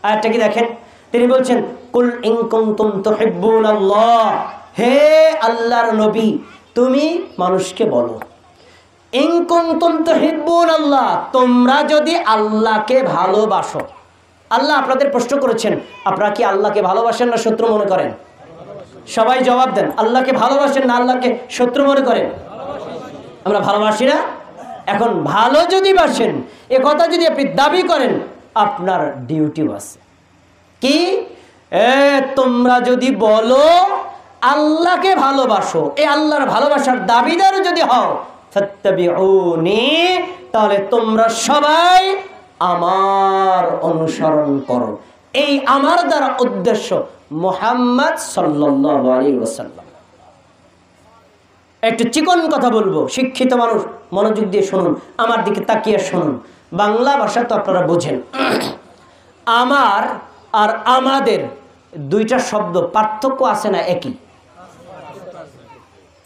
আয়াতটা কি দেখেন, তিনি বলছেন কুল ইন কুনতুম তুহিব্বুনাল্লাহ, হে আল্লাহর নবী তুমি মানুষকে বলো, ইন কুনতুম তুহিব্বুনাল্লাহ, তোমরা যদি আল্লাহকে ভালোবাসো। আল্লাহ আপনাদের প্রশ্ন করেছেন, আপনারা কি আল্লাহকে ভালোবাসেন না শত্রু মনে করেন? সবাই জবাব দেন, আল্লাহকে ভালোবাসেন না আল্লাহকে শত্রু মনে করেন? আমরা ভালোবাসি না? এখন ভালো যদি বাসেন, এ কথা যদি আপনি দাবি করেন, আপনার ডিউটিও আছে কি, তোমরা যদি বলো আল্লাহকে ভালোবাসো, এই আল্লাহর ভালোবাসার দাবিদার যদি হও, ফাত্তাবিউনি, তাহলে তোমরা সবাই আমার অনুসরণ করো। এই আমার দ্বারা উদ্দেশ্য মুহাম্মদ সাল্লাল্লাহু আলাইহি ওয়াসাল্লাম। একটু চিকন কথা বলবো, শিক্ষিত মানুষ মনোযোগ দিয়ে শুনুন, আমার দিকে তাকিয়ে শুনুন। বাংলা ভাষা তো আপনারা বোঝেন। আমার আর আমাদের দুইটা শব্দ পার্থক্য আছে না? একই।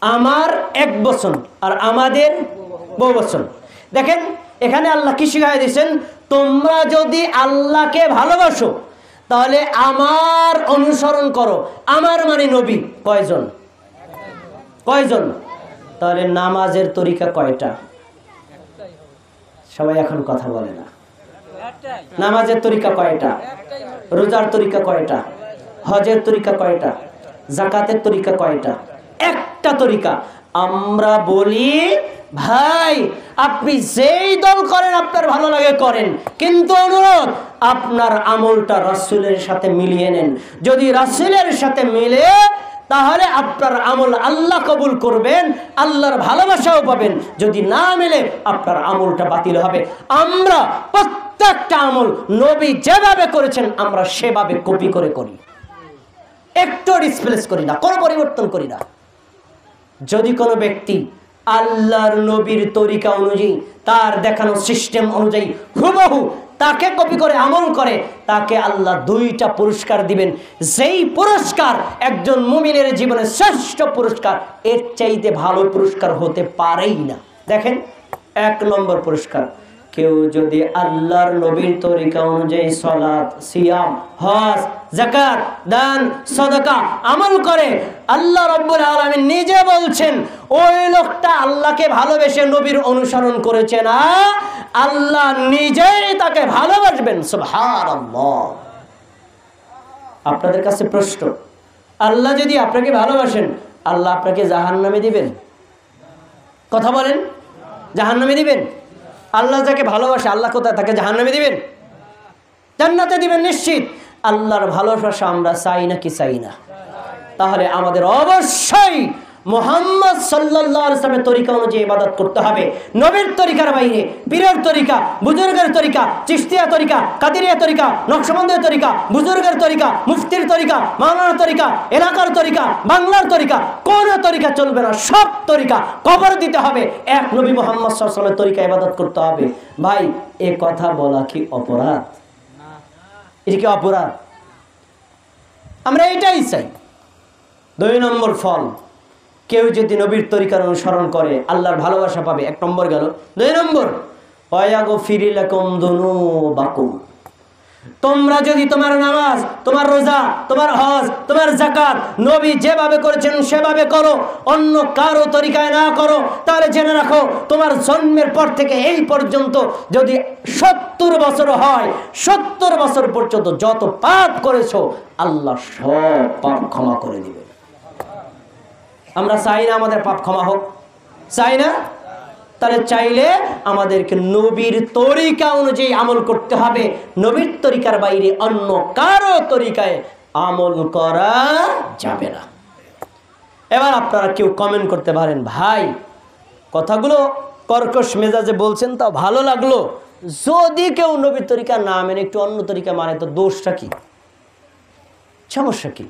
আমার এক বচন আর আমাদের বহু বচন। দেখেন এখানে আল্লাহ কি শিখাই দিয়েছেন, তোমরা যদি আল্লাহকে ভালোবাসো তাহলে আমার অনুসরণ করো। আমার মানে নবী। কয়জন? কয়জন? তাহলে নামাজের তরিকা কয়টা? সবাই এখন কথা বলে না। নামাজের তরিকা কয়টা? রোজার তরিকা কয়টা? হজের তরিকা কয়টা? যাকাতের তরিকা কয়টা? একটা তরিকা। আমরা বলি ভাই আপনি যেই দল করেন আপনার ভালো লাগে করেন, কিন্তু অনুরোধ আপনার আমলটা রাসূলের সাথে মিলিয়ে নেন। যদি রাসূলের সাথে মিলে তাহলে আপনার আমল আল্লাহ কবুল করবেন, আল্লাহর ভালোবাসাও পাবেন। যদি না মিলে আপনার আমলটা বাতিল হবে। আমরা প্রত্যেকটা আমল নবী যেভাবে করেছেন আমরা সেভাবে কপি করে করি, একটু ডিসপ্লেস করি না, কোনো পরিবর্তন করি না। যদি কোনো ব্যক্তি আল্লাহর নবীর তরিকা অনুযায়ী, তার দেখানো সিস্টেম অনুযায়ী হুবহু তাকে কপি করে আমল করে, তাকে আল্লাহ দুইটা পুরস্কার দিবেন। যেই পুরস্কার একজন মুমিনের জীবনে শ্রেষ্ঠ পুরস্কার, এর চাইতে ভালো পুরস্কার হতে পারেই না। দেখেন 1 নম্বর পুরস্কার, কেউ যদি আল্লাহর নবীর তরিকা অনুযায়ী সালাত, সিয়াম, হজ, যাকাত, দান, সাদাকা আমল করে, আল্লাহ রাব্বুল আলামিন নিজে বলছেন ওই লোকটা আল্লাহকে ভালোবেসে নবীর অনুসরণ করেছে না, আল্লাহ নিজেই তাকে ভালোবাসবেন। সুবহানাল্লাহ। আপনাদের কাছে প্রশ্ন, আল্লাহ যদি আপনাকে ভালোবাসেন, আল্লাহ আপনাকে জাহান্নামে দিবেন? কথা বলেন, জাহান্নামে দিবেন? আল্লাহ যাকে ভালোবাসে আল্লাহ কোথায় তাকে জাহান্নামে দিবেন? জান্নাতে দিবেন নিশ্চিত। আল্লাহর ভালোবাসা আমরা চাই না কি চাই না? তাহলে আমাদের অবশ্যই মুহাম্মদ সাল্লাল্লাহু আলাইহি ওয়াসাল্লামের তরিকা অনুযায়ী ইবাদত করতে হবে। নবীর তরিকার বাইরে পীরের তরিকা, বুজুর্গের তরিকা, চিশতিয়া তরিকা, কাদেরিয়া তরিকা, নকশবন্দের তরিকা, বুজুর্গের তরিকা, মুফতির তরিকা, মাওলানার তরিকা, এলাকার তরিকা, বাংলার তরিকা, কোন তরিকা চলবে না। সব তরিকা কবর দিতে হবে, এক নবী মুহাম্মদ সাল্লাল্লাহু আলাইহি ওয়াসাল্লামের তরিকা ইবাদত করতে হবে। ভাই এ কথা বলা কি অপরাধ? এটা কি অপরাধ? আমরা এটাই চাই। 2 নম্বর ফল, কেউ যদি নবীর তরিকার অনুসরণ করে আল্লাহর ভালোবাসা পাবে। 1 নম্বর গেল। 2 নম্বর, ওয়ায়াগফির লাকুম যুনুবাকুম, তোমরা যদি তোমার নামাজ, তোমার রোজা, তোমার হজ, তোমার যাকাত নবী যেভাবে করেছেন সেভাবে করো, অন্য কারো তরিকায় না করো, তাহলে জেনে রাখো তোমার জন্মের পর থেকে এই পর্যন্ত যদি 70 বছর হয়, 70 বছর পর্যন্ত যত পাপ করেছো আল্লাহ সব পাপ ক্ষমা করে দিবে। আমরা চাই না আমাদের পাপ ক্ষমা হোক? চাই না? তাহলে চাইলে আমাদেরকে নবীর তরিকা অনুযায়ী আমল করতে হবে। নবীর তরিকার বাইরে অন্য কারো তরিকায় আমল করা যাবে না। এবার আপনারা কেউ কমেন্ট করতে পারেন, ভাই কথাগুলো কর্কশ মেজাজে বলছেন তাও ভালো লাগলো, যদি কেউ নবীর তরিকা না মেনে একটু অন্য তরিকা মানে তো দোষটা কি, সমস্যা কি?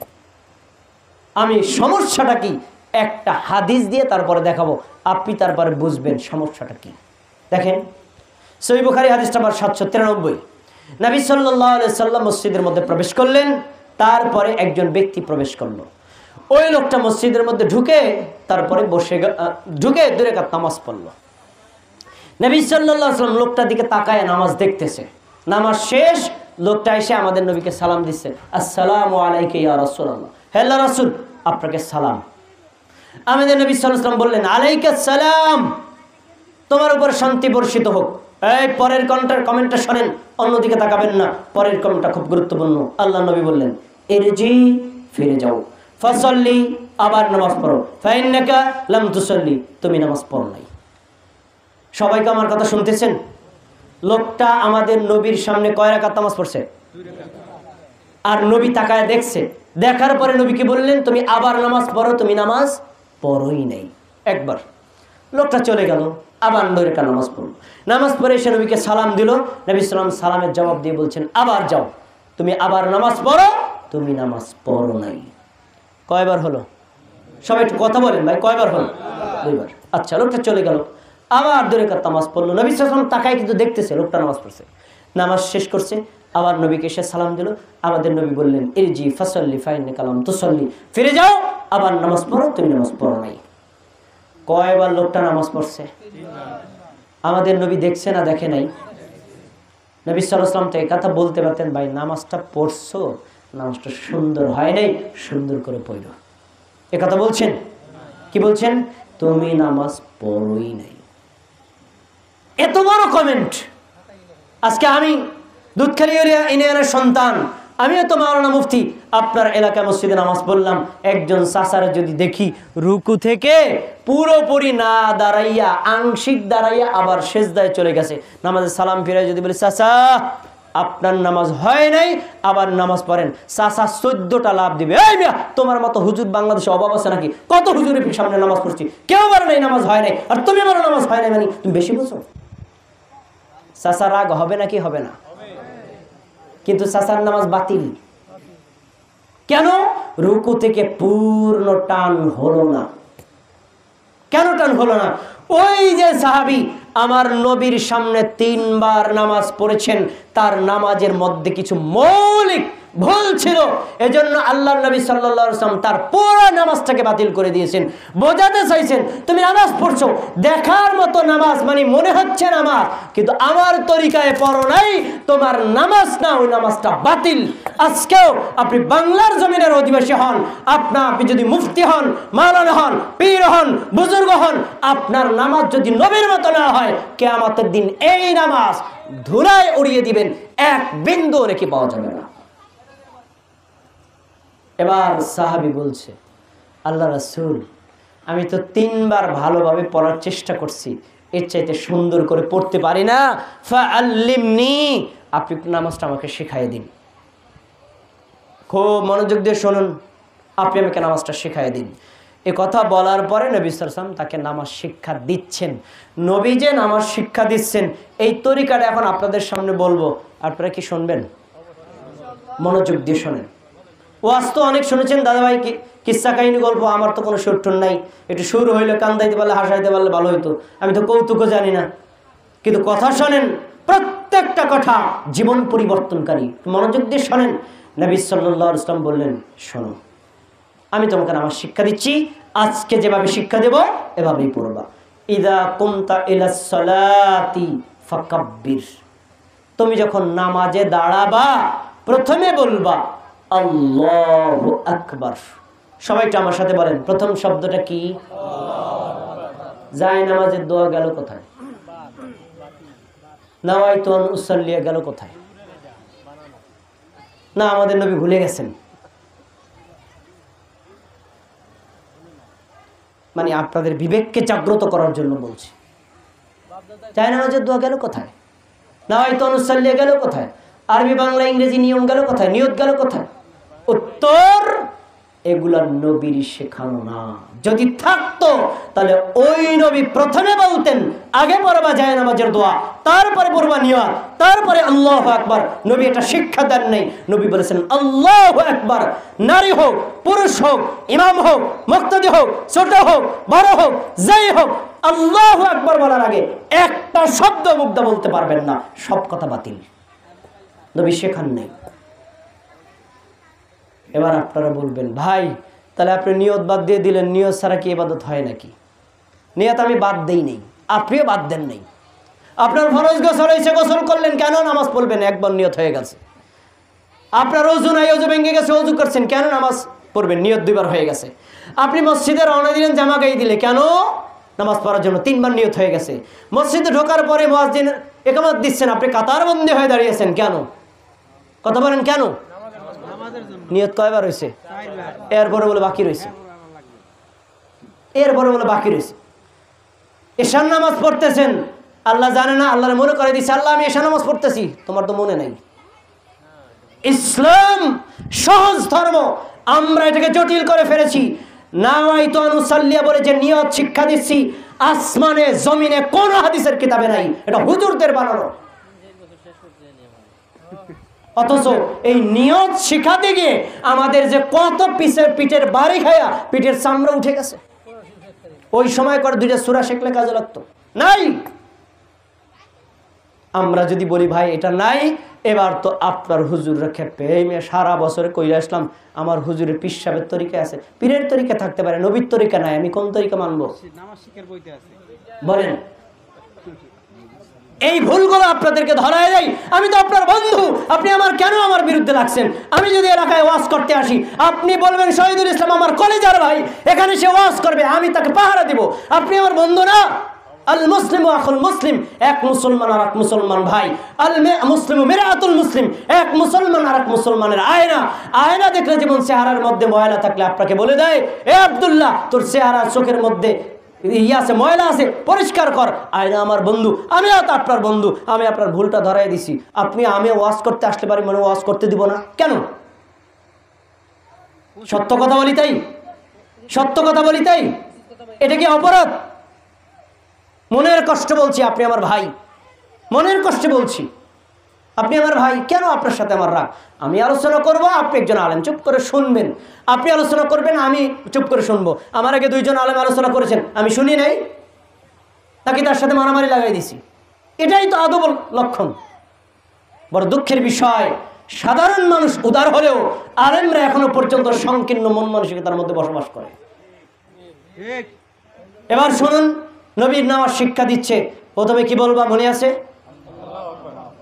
আমি সমস্যাটা কি একটা হাদিস দিয়ে তারপরে দেখাবো, আপনি তারপরে বুঝবেন সমস্যাটা কি। দেখেন সহিহ বুখারী হাদিস নাম্বার 793, নবী সাল্লাল্লাহু আলাইহি সাল্লাম মসজিদের মধ্যে প্রবেশ করলেন, তারপরে একজন ব্যক্তি প্রবেশ করলো। ওই লোকটা মসজিদের মধ্যে ঢুকে তারপরে বসে ঢুকে 2 রাকাত নামাজ পড়লো। নবী সাল্লাল্লাহু আলাইহি ওয়াসাল্লাম লোকটার দিকে তাকায় নামাজ দেখতেছে। নামাজ শেষ, লোকটা এসে আমাদের নবীকে সালাম দিচ্ছে, আসসালামু আলাইকা ইয়া রাসূলুল্লাহ, হে আল্লাহর রাসূল আপনাকে সালাম। আমাদের নবী সাল্লাল্লাহু আলাইহি ওয়াসাল্লাম বললেন, আলাইকাস সালাম, তোমার উপর শান্তি বর্ষিত হোক। এই পরের কমেন্টটা শোনেন, অন্যদিকে তাকাবেন না, পরের কমেন্টটা খুব গুরুত্বপূর্ণ। আল্লাহ নবী বললেন, ইরজি, ফিরে যাও, ফাসাল্লি, আবার নামাজ পড়ো, ফাইন্নাকা লাম তুসাল্লি, তুমি নামাজ পড়ো নাই। সবাইকে আমার কথা শুনতেছেন? লোকটা আমাদের নবীর সামনে কয় রাকাত নামাজ পড়ছে? আর নবী তাকায় দেখছে, দেখার পরে নবীকে বললেন, তুমি আবার নামাজ পড়ো, তুমি নামাজ পড়োই নাই। একবার লোকটা চলে গেল, আবার নবীকে নামাজ পড়লো। নামাজ পড়ে এসে নবীকে সালাম দিল। নবী সাল্লাম সালামের জবাব দিয়ে বলছেন, আবার যাও, তুমি আবার নামাজ পড়ো, তুমি নামাজ পড়ো নাই। কয়বার হলো? সবাই একটু কথা বলেন ভাই, কয়বার হলো? দুইবার। আচ্ছা, লোকটা চলে গেল, আবার 2 রাকাত নামাজ পড়লো। নবী সাল্লাল্লাহু আলাইহি ওয়াসাল্লাম তাকায় কিন্তু দেখতেছে লোকটা নামাজ পড়ছে। নামাজ শেষ করছে, আবার নবীকে এসে সালাম দিল। আমাদের নবী বললেন, ইরজি ফাসাল্লি ফাইন্নাকা লাম তুসাল্লি, ফিরে যাও, আবার নামাজ পড়ো, তুমি নামাজ পড়ো নাই। কয়বার লোকটা নামাজ পড়ছে? আমাদের নবী দেখছে না দেখে নাই? নবী সাল্লাল্লাহু আলাইহি ওয়াসাল্লাম তো এই কথা বলতে পারতেন, ভাই নামাজটা পড়ছো, নামাজটা সুন্দর হয় নাই, সুন্দর করে পড়ো। এ কথা বলছেন? কি বলছেন? তুমি নামাজ পড়োই নাই। এত বড় কমেন্ট। আজকে আমি দুধখালি ইউনিয়নের সন্তান, আমিও তো মাওলানা মুফতি, আপনার এলাকায় মসজিদে নামাজ পড়লাম, একজন চাচারে যদি দেখি রুকু থেকে পুরোপুরি না দাঁড়াইয়া, আংশিক দাঁড়াইয়া আবার সেজদায় চলে গেছে, নামাজে সালাম ফিরাই যদি বলি, চাচা আপনার নামাজ হয় নাই, আবার নামাজ পড়েন, চাচা 14টা লাভ দিবে। এই মিয়া, তোমার মতো হুজুর বাংলাদেশে অভাব আছে নাকি? কত হুজুরের সামনে নামাজ পড়ছি, কেউ বলে নাই নামাজ হয় নাই, আর তুমি বলো নামাজ হয় নাই, মানে তুমি বেশি বলছো। চাচা রাগ হবে নাকি হবে না? কিন্তু চাচার নামাজ বাতিল। কেন? রুকু থেকে পূর্ণ টান হলো না। কেন টান হলো না? ওই যে সাহাবী আমার নবীর সামনে 3 বার নামাজ পড়েছেন, তার নামাজের মধ্যে কিছু মৌলিক ভুল ছিল, এজন্য আল্লাহর নবী সাল্লাল্লাহু আলাইহি ওয়াসাল্লাম তার পুরো নামাজটাকে বাতিল করে দিয়েছেন। বোঝাতে চাইছেন, তুমি নামাজ পড়ছো, দেখার মতো নামাজ, মানে মনে হচ্ছে নামাজ, কিন্তু আমার তরিকায় পড়ো নাই, তোমার নামাজ না, ওই নামাজটা বাতিল। আজকেও আপনি বাংলার জমিনের অধিবাসী হন, আপনি যদি মুফতি হন, মাওলানা হন, পীর হন, বুজুর্গ হন, আপনার নামাজ যদি নবীর মতো না হয়, কিয়ামতের দিন এই নামাজ ধুলায় উড়িয়ে দিবেন, এক বিন্দু রেখে পাওয়া যাবে না। এবার সাহাবী বলছে, আল্লাহ রাসূল আমি তো 3 বার ভালোভাবে পড়ার চেষ্টা করছি, এর চাইতে সুন্দর করে পড়তে পারি না, ফাআল্লিমনি, আপনি নামাজটা আমাকে শিখাই দিন। খুব মনোযোগ দিয়ে শুনুন, আপনি আমাকে নামাজটা শিখাই দিন। এ কথা বলার পরে নবী সাল্লাল্লাহু আলাইহি ওয়াসাল্লাম তাকে নামাজ শিক্ষা দিচ্ছেন। নবী যে নামাজ শিক্ষা দিচ্ছেন, এই তরিকাটা এখন আপনাদের সামনে বলবো, আপনারা কি শুনবেন? মনোযোগ দিয়ে শোনেন। ওয়াজ তো অনেক শুনেছেন দাদাভাই, কিস্সা কাহিনী গল্প, আমার তো কোনো সুর নাই, একটু সুর হইলে কান্দাইতে পারলে হাসাইতে পারলে ভালো হইতো, আমি তো কৌতুকও জানি না, কিন্তু কথা শোনেন, প্রত্যেকটা কথা জীবন পরিবর্তনকারী। মনোযোগ দিয়ে শোনেন। নবী সাল্লাল্লাহু আলাইহি ওয়াসাল্লাম বললেন, শোনো, আমি তোমাকে নামাজ শিক্ষা দিচ্ছি, আজকে যেভাবে শিক্ষা দেব এভাবেই পড়বা। ইযা কুমতা ইলাস সালাতি ফাকাব্বির, তুমি যখন নামাজে দাঁড়াবা প্রথমে বলবা আল্লাহু আকবার। সবাইটা আমার সাথে বলেন, প্রথম শব্দটা কি? যায় নামাজের দোয়া গেল কোথায়? নাওয়াইতু আন উসাল্লিয়া গেল কোথায়? না, আমাদের নবী ভুলে গেছেন। মানে আপনাদের বিবেককে জাগ্রত করার জন্য বলছি। যায় নামাজের দোয়া গেল কোথায়? নাওয়াইতু আন উসাল্লিয়া গেল কোথায়? আরবি বাংলা ইংরেজি নিয়ম গেল কোথায়? নিয়ত গেল কোথায়? উত্তর, এগুলা নবীর শেখানো না। যদি থাকতো তাহলে ওই নবী প্রথমে বলতেন আগে পড়বা যায় নামাজের দোয়া, তারপরে পড়বা নিয়ত, তারপরে আল্লাহু আকবার। নবী এটা শিক্ষা দেন নাই। নবী বলেছেন আল্লাহু আকবার, নারী হোক পুরুষ হোক, ইমাম হোক মুক্তাদি হোক, ছোট হোক বড় হোক, যাই হোক, আল্লাহু আকবার বলার আগে একটা শব্দ মুগ্ধ বলতে পারবেন না, সব কথা বাতিল। নবী শেখান নাই। এবার আপনারা বলবেন, ভাই তাহলে আপনি নিয়ত বাদ দিয়ে দিলেন, নিয়ত ছাড়া কি ইবাদত হয় নাকি? নিয়ত আমি বাদ দেই নেই, আপনিও বাদ দেন নাই, আপনার ফরজ গোসল হয়েছে, গোসল করলেন, কেন নামাজ পড়বেন? একবার নিয়ত হয়ে গেছে। আপনার ওযু নাই, ওযু ভেঙে গেছে, ওযু করছেন, কেন নামাজ পড়বেন? নিয়ত 2 বার হয়ে গেছে। আপনি মসজিদে রওনা দিলেন, জামা গায়ে দিলে, কেন? নামাজ পড়ার জন্য, 3 বার নিয়ত হয়ে গেছে। মসজিদে ঢোকার পরে মুয়াজ্জিন ইকামত দিচ্ছেন, আপনি কাতারবন্দি হয়ে দাঁড়িয়েছেন, কেন? কথা বলেন, কেন? নিয়ত কয়বার হয়েছে? এরপরে বলে বাকি রয়েছে, এরপরে বলে বাকি রয়েছে। এশার নামাজ পড়তেছেন, আল্লাহ জানে না, আল্লাহর মনে করে দিচ্ছে, আল্লাহ আমি এশার নামাজ পড়তেছি, তোমার তো মনে নাই। ইসলাম সহজ ধর্ম, আমরা এটাকে জটিল করে ফেলেছি। নাওয়াইতু আন উসাল্লিয়া বলে যে নিয়ত শিক্ষা দিচ্ছি, আসমানে জমিনে কোন হাদিসের কিতাবে নাই, এটা হুজুরদের বানানো। অথচ এই নিয়ত শিখাতে গিয়ে আমাদের যে কত পিঠের বাড়ি খায়া পিঠের চামড়া উঠে গেছে। ওই সময় করে 2টা সূরা শিখলে কাজে লাগতো, নাই। আমরা যদি বলি ভাই এটা নাই, এবার তো আপনার হুজুররা খেপে, এই মেয়ে সারা বছরে কইরা আসলাম, আমার হুজুরের পীর সাহেবের তরিকা আছে, পীরের তরিকা থাকতে পারে, নবীর তরিকা নাই, আমি কোন তরিকা মানবো? বলেন। এই ভুলগুলো আপনাদেরকে ধরায় দেয়। আমি তো আপনার বন্ধু, আপনি আমার কেন আমার বিরুদ্ধে লাগছেন? আমি যদি এলাকায় ওয়াজ করতে আসি, আপনি বলবেন শহীদুল ইসলাম আমার কলেজার ভাই, এখানে সে ওয়াজ করবে, আমি তাকে পাহারা দিব। আপনি আমার বন্ধু না। আল মুসলিম আখুল মুসলিম, এক মুসলমান আর এক মুসলমান ভাই। আল মুসলিম মিরাতুল মুসলিম, এক মুসলমান আর এক মুসলমানের আয়না। আয়না দেখলে যেমন চেহারার মধ্যে ময়লা থাকলে আপনাকে বলে দেয়, এ আব্দুল্লাহ তোর চেহারা চোখের মধ্যে আছে, ময়লা আছে, পরিষ্কার কর। আয়না আমার বন্ধু, আমি আপনার বন্ধু, আমি আপনার ভুলটা ধরাই দিছি। আপনি আমি ওয়াজ করতে আসতে পারি, মানে ওয়াজ করতে দিব না কেন? সত্য কথা বলি তাই, সত্য কথা বলি তাই, এটা কি অপরাধ? মনের কষ্ট বলছি, আপনি আমার ভাই, মনের কষ্টে বলছি, আপনি আমার ভাই, কেন আপনার সাথে আমার রাগ? আমি আলোচনা করব, আপনি একজন আলেম, চুপ করে শুনবেন। আপনি আলোচনা করবেন, আমি চুপ করে শুনবো। আমার আগে 2 জন আলেম আলোচনা করেছেন, আমি শুনি নাই, নাকি তার সাথে মারামারি লাগাই দিছি? এটাই তো আদব লক্ষণ। বড় দুঃখের বিষয়, সাধারণ মানুষ উদার হলেও আলেমরা এখনো পর্যন্ত সংকীর্ণ মন মানসিকতার মধ্যে বসবাস করে। এবার শুনুন, নবীর নামাজ শিক্ষা দিচ্ছে, প্রথমে কি বলবা মনে আছে?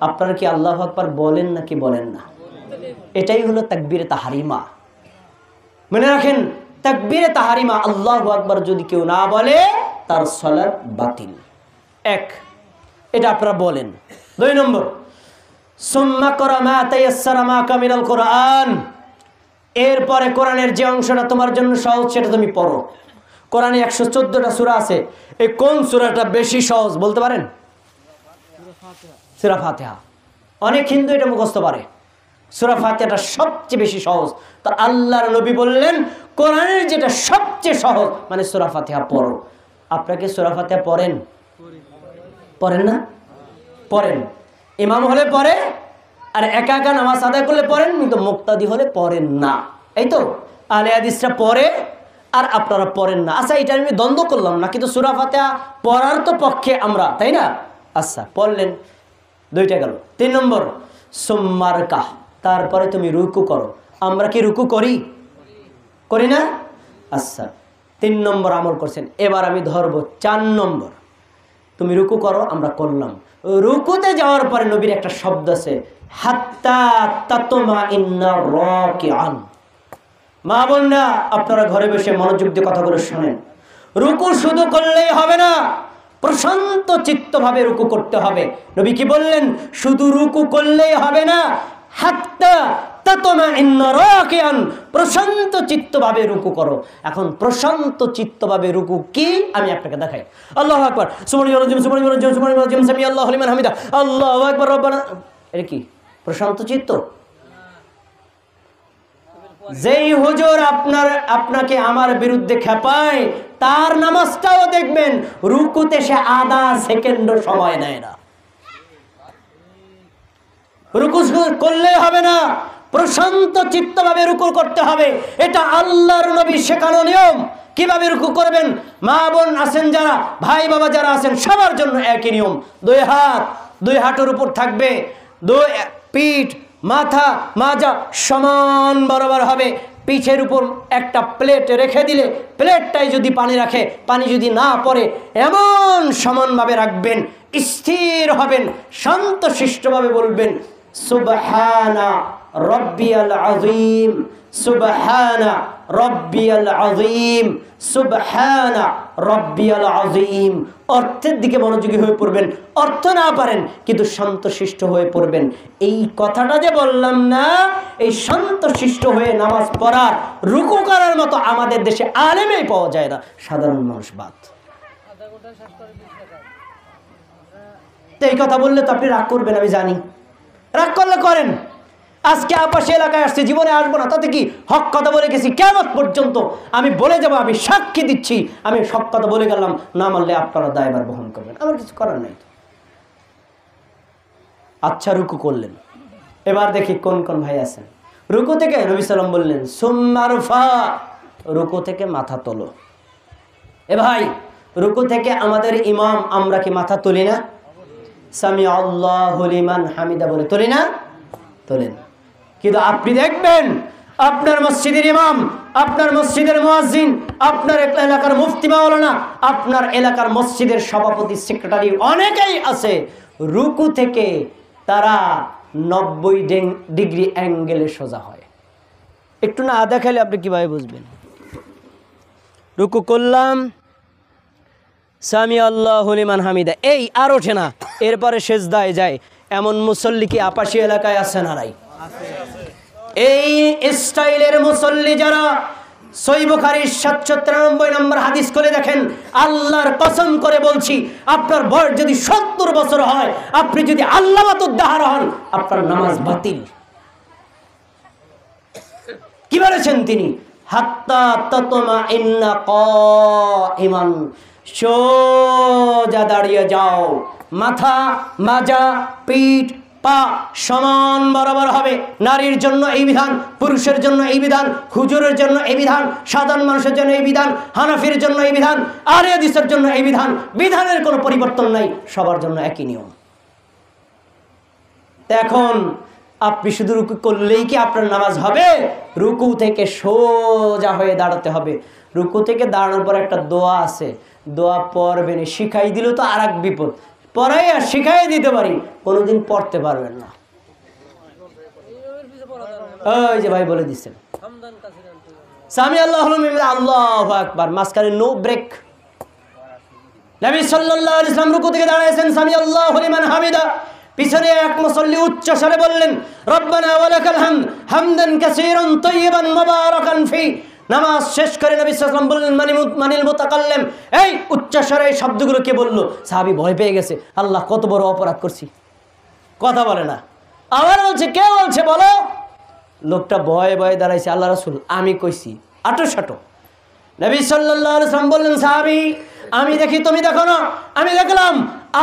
আপনারা কি আল্লাহু আকবার বলেন নাকি বলেন না? এটাই হলো তাকবীরে তাহরিমা। মনে রাখেন, তাকবীরে তাহরিমা, আল্লাহু আকবার যদি কেউ না বলে তার সালাত বাতিল। 1, এটা আপনারা বলেন। 2 নম্বর, সুম্মা করা মা তায়াসসারা মাকা মিনাল কোরআন, এরপরে কোরআনের যে অংশটা তোমার জন্য সহজ সেটা তুমি পড়ো। কোরআনে 114টা সূরা আছে, এই কোন সূরাটা বেশি সহজ বলতে পারেন? সূরা ফাতিহা। অনেক হিন্দু এটা মুখস্থ পারে, সূরা ফাতিহাটা সবচেয়ে বেশি সহজ। তো আল্লাহর নবী বললেন কোরআনের যেটা সবচেয়ে সহজ মানে সূরা ফাতিহা পড়ো। আপনাকে সূরা ফাতিহা পড়েন? পড়েন না? পড়েন। ইমাম হলে পড়ে, আর একা একা নামাজ আদায় করলে পড়েন, কিন্তু মুক্তাদি হলে পড়েন না। এই তো আহলে হাদিসরা পড়ে আর আপনারা পড়েন না। আচ্ছা, এটা আমি দ্বন্দ্ব করলাম না, কিন্তু সূরা ফাতিহা পড়ার তো পক্ষে আমরা, তাই না? আচ্ছা, পড়লেন, 2টা গেল। 3 নম্বর, সুম্মার কাহ, তারপরে তুমি রুকু করো। আমরা কি রুকু করি? করি না? আচ্ছা, 3 নম্বর আমল করছেন। এবার আমি ধরবো 4 নম্বর, তুমি রুকু করো, আমরা করলাম। রুকুতে যাওয়ার পরে নবীর একটা শব্দ আছে, হাত্তা তাতমাইন্না রাকিআন। মা বোনরা, আপনারা ঘরে বসে মনোযোগ দিয়ে কথাগুলো শোনেন। রুকু শুধু করলেই হবে না, প্রশান্ত চিত্তভাবে রুকু করতে হবে। নবী কি বললেন? শুধু রুকু করলেই হবে না, হাত্তা তাতমাইন্না রাকিআন, প্রশান্ত চিত্তভাবে রুকু করো। এখন প্রশান্ত চিত্তভাবে রুকু কি আমি আপনাকে দেখাই। আল্লাহু আকবার, সুবহানাল্লাহি সুবহানাল্লাহি সুবহানাল্লাহি সামি আল্লাহু লিমান হামিদা, আল্লাহু আকবার রব্বানা। এটা কি প্রশান্ত চিত্ত? যেই হুজুর আপনাকে আমার বিরুদ্ধে খেপায়, তার নামাজটাও দেখবেন রুকুতে সে আধা সেকেন্ডও সময় নেয় না। রুকু করলে হবে না, প্রশান্ত চিত্তভাবে রুকু করতে হবে। এটা আল্লাহর নবী শেখানো নিয়ম। কিভাবে রুকু করবেন? মা বোন আছেন যারা, ভাই বাবা যারা আছেন, সবার জন্য একই নিয়ম। 2 হাত 2 হাঁটুর উপর থাকবে, 2 পিঠ, মাথা মাজা সমান বরাবর হবে। পিঠের উপর একটা প্লেট রেখে দিলে প্লেটটাই যদি পানি রাখে, পানি যদি না পড়ে, এমন সমানভাবে রাখবেন, স্থির হবেন, শান্তশিষ্টভাবে বলবেন সুবহানা রব্বিয়াল আযীম, সুবহানা রব্বিয়াল আযীম, সুবহানা রব্বিয়াল আযীম। অর্থের দিকে মনোযোগী হয়ে পড়বেন, অর্থ না পারেন কিন্তু শান্তশিষ্ট হয়ে পড়বেন। এই কথাটা যে বললাম না, এই শান্তশিষ্ট হয়ে নামাজ পড়ার, রুকু করার মতো আমাদের দেশে আলেমেই পাওয়া যায় না, সাধারণ মানুষ বাদ। তো এই কথা বললে তো আপনি রাগ করবেন, আমি জানি, রাগ করলে করেন। আজকে আপাশে এলাকায় আসছে, জীবনে আসবো না, তাতে কি? হক কথা বলে গেছি, কিয়ামত পর্যন্ত আমি বলে যাবো, আমি সাক্ষী দিচ্ছি, আমি সব কথা বলে গেলাম, না মানলে আপনারা দায়ভার বহন করবেন, আমার কিছু করার নাই। আচ্ছা, রুকু করলেন, এবার দেখি কোন কোন ভাই আছেন। রুকু থেকে নবী সাল্লাম বললেন সুম্মা রফা, রুকু থেকে মাথা তোলো। এ ভাই, রুকু থেকে আমাদের ইমাম, আমরা কি মাথা তুলি না? সামি আল্লাহু লিমান হামিদা বলে তুলি না? তোলেন। কিন্তু আপনি দেখবেন আপনার মসজিদের ইমাম, আপনার মসজিদের মুয়াজ্জিন, আপনার এলাকার মুফতি মাওলানা, আপনার এলাকার মসজিদের সভাপতি, সেক্রেটারি অনেকেই আছে, রুকু থেকে তারা 90 ডিগ্রি অ্যাঙ্গেলে সোজা হয়। একটু না দেখালে আপনি কিভাবে বুঝবেন? রুকু করলাম, সামি আল্লাহু লিমান হামিদা, এই আর ওঠে না, এরপরে সেজদায় যায়, এমন মুসল্লি কি আপাশি এলাকায় আছে না নাই? এই স্টাইলের মুসল্লি যারা, সহিহ বুখারীর 793 নম্বর হাদিস করে দেখেন, আল্লাহর কসম করে বলছি, আপনার বয়স যদি 70 বছর হয়, আপনি যদি আল্লাহ মাতুদ্দাহার হন, আপনার নামাজ বাতিল। কি বলেছেন তিনি? হাত্তা তাতমাইন্না কাইমান, সোজা দাঁড়িয়ে যাও, মাথা, মাজা, পিঠ, পা সমান বরাবর হবে। নারীর জন্য এই বিধান, পুরুষের জন্য এই বিধান, হুজুরের জন্য এই বিধান, সাধারণ মানুষের জন্য এই বিধান, হানাফির জন্য এই বিধান, আহলে হাদিসের জন্য এই বিধান। বিধানের কোনো পরিবর্তন নাই, সবার জন্য একই নিয়ম। এখন আপনি শুধু রুকু করলেই কি আপনার নামাজ হবে? রুকু থেকে সোজা হয়ে দাঁড়াতে হবে। রুকু থেকে দাঁড়ানোর পর একটা দোয়া আছে, দোয়া পড়বেন। শিখাই দিল তো আর এক বিপদ, পড়াই আর শিখাই দিতে পারি, কোনোদিন পড়তে পারবেন না। ওই যে ভাই বলে দিচ্ছেন সামি আল্লাহু আল্লাহু আকবার, মাঝখানে নো ব্রেক। নবী সাল্লাল্লাহু আলাইহি ওয়াসাল্লাম রুকু থেকে দাঁড়াইছেন, সামি আল্লাহু লিমান হামিদা। পিছনে এক মুসল্লি উচ্চ স্বরে বললেন রব্বানা ওয়া লাকাল হামদ হামদান কাসীরান তাইয়িবান মুবারাকান ফি। নামাজ শেষ করে নবী সাল্লাল্লাহু আলাইহি ওয়াসাল্লাম বললেন মানিল মুতাকাল্লিম, এই উচ্চ স্বরে এই শব্দগুলো কে বললো? সাহাবী ভয় পেয়ে গেছে, আল্লাহ কত বড় অপরাধ করছি, কথা বলে না। আবার বলছে, কে বলছে বলো? লোকটা ভয়ে ভয়ে দাঁড়াইছে, আল্লাহ রাসূল আমি কইছি, আটো সাটো। নবী সাল্লাল্লাহু আলাইহি ওয়াসাল্লাম বললেন সাহাবী, আমি দেখি তুমি দেখো না, আমি দেখলাম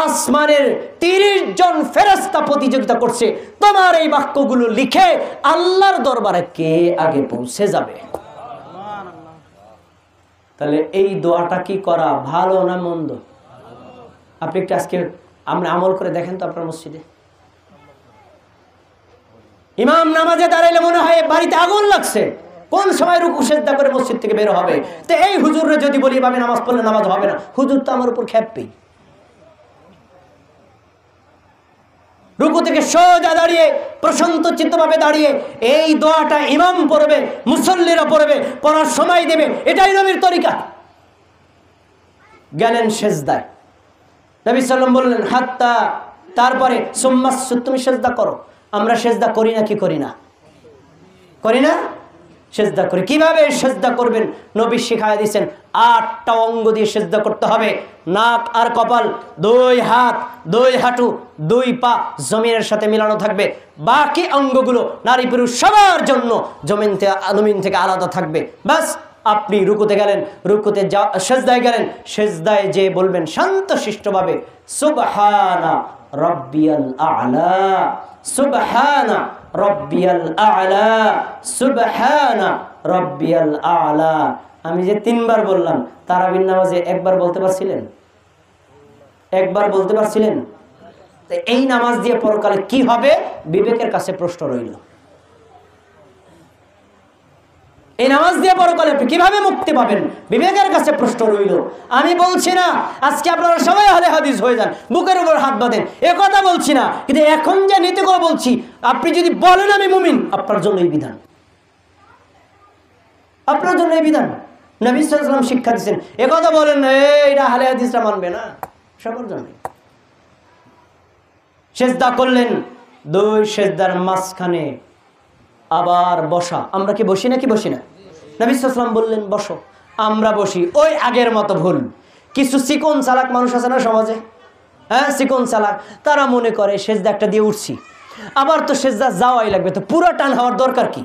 আসমানের 30 জন ফেরেশতা প্রতিযোগিতা করছে তোমার এই বাক্যগুলো লিখে আল্লাহর দরবারে কে আগে পৌঁছে যাবে। তাহলে এই দোয়াটা কি করা ভালো না মন্দ? আপনি একটু আজকে আমরা আমল করে দেখেন তো। আপনার মসজিদে ইমাম নামাজে দাঁড়াইলে মনে হয় বাড়িতে আগুন লাগছে, কোন সময় রুকু সিজদা করে মসজিদ থেকে বের হবে। তো এই হুজুররে যদি বলি আমি নামাজ পড়লে নামাজ হবে না, হুজুর তো আমার উপর খেপবেই। রুকু থেকে সোজা দাঁড়িয়ে প্রশান্ত চিত্তভাবে দাঁড়িয়ে এই দোয়াটা ইমাম পড়বে, মুসল্লিরা পড়বে, পড়ার সময় দেবে, এটাই নবীর তরিকা। গেলেন সেজদায়, নবী সাল্লাল্লাহু আলাইহি ওয়াসাল্লাম বললেন হাত্তা, তারপরে সুম্মাস, তুমি সেজদা করো। আমরা সেজদা করি না কি করি না? করি না? সেজদা করি। কিভাবে সেজদা করবেন নবী শিখায় দিয়েছেন, 8টা অঙ্গ দিয়ে সেজদা করতে হবে। নাক আর কপাল, 2 হাত, 2 হাঁটু, 2 পা জমিনের সাথে মিলানো থাকবে। বাকি অঙ্গগুলো নারী পুরুষ সবার জন্য জমিন থেকে আলাদা থাকবে। বাস, আপনি রুকুতে গেলেন, রুকুতে সেজদায় গেলেন, সেজদায় যে বলবেন শান্তশিষ্টভাবে সুবহানা রাব্বিয়াল আ'লা, সুবহানা রাব্বিয়াল আ'লা, সুবহানা রাব্বিয়াল আ'লা। আমি যে 3 বার বললাম, তারাবির নামাজে একবার বলতে পারছিলেন? একবার বলতে পারছিলেন? তো এই নামাজ দিয়ে পরকালে কি হবে? বিবেকের কাছে প্রশ্ন রইল। এই নামাজ দিয়ে পরকালে আপনি কিভাবে মুক্তি পাবেন? বিবেকের কাছে প্রশ্ন রইল। আমি বলছি না আজকে আপনারা সবাই আহলে হাদিস হয়ে যান, বুকের উপর হাত বাঁধেন, এ কথা বলছি না, কিন্তু এখন যে নীতিগুলো বলছি, আপনি যদি বলেন আমি মুমিন, আপনার জন্য এই বিধান, আপনার জন্য এই বিধান। নবী সাল্লাল্লাহু আলাইহি ওয়াসাল্লাম শিক্ষা দিয়েছেন, এ কথা বলেন এইটা আহলে হাদিসরা মানবে না, সবার জন্য। সেজদা করলেন, দুই সেজদার মাঝখানে আবার বসা। আমরা কি বসি নাকি বসি না? নবী সাল্লাল্লাহু আলাইহি ওয়াসাল্লাম বললেন বসো, আমরা বসি। ওই আগের মতো ভুল। কিছু চিকন চালাক মানুষ আছে না সমাজে, হ্যাঁ চিকন চালাক, তারা মনে করে সেজদা একটা দিয়ে উঠছি, আবার তো সেজদা যাওয়াই লাগবে, তো পুরা টান হওয়ার দরকার কি?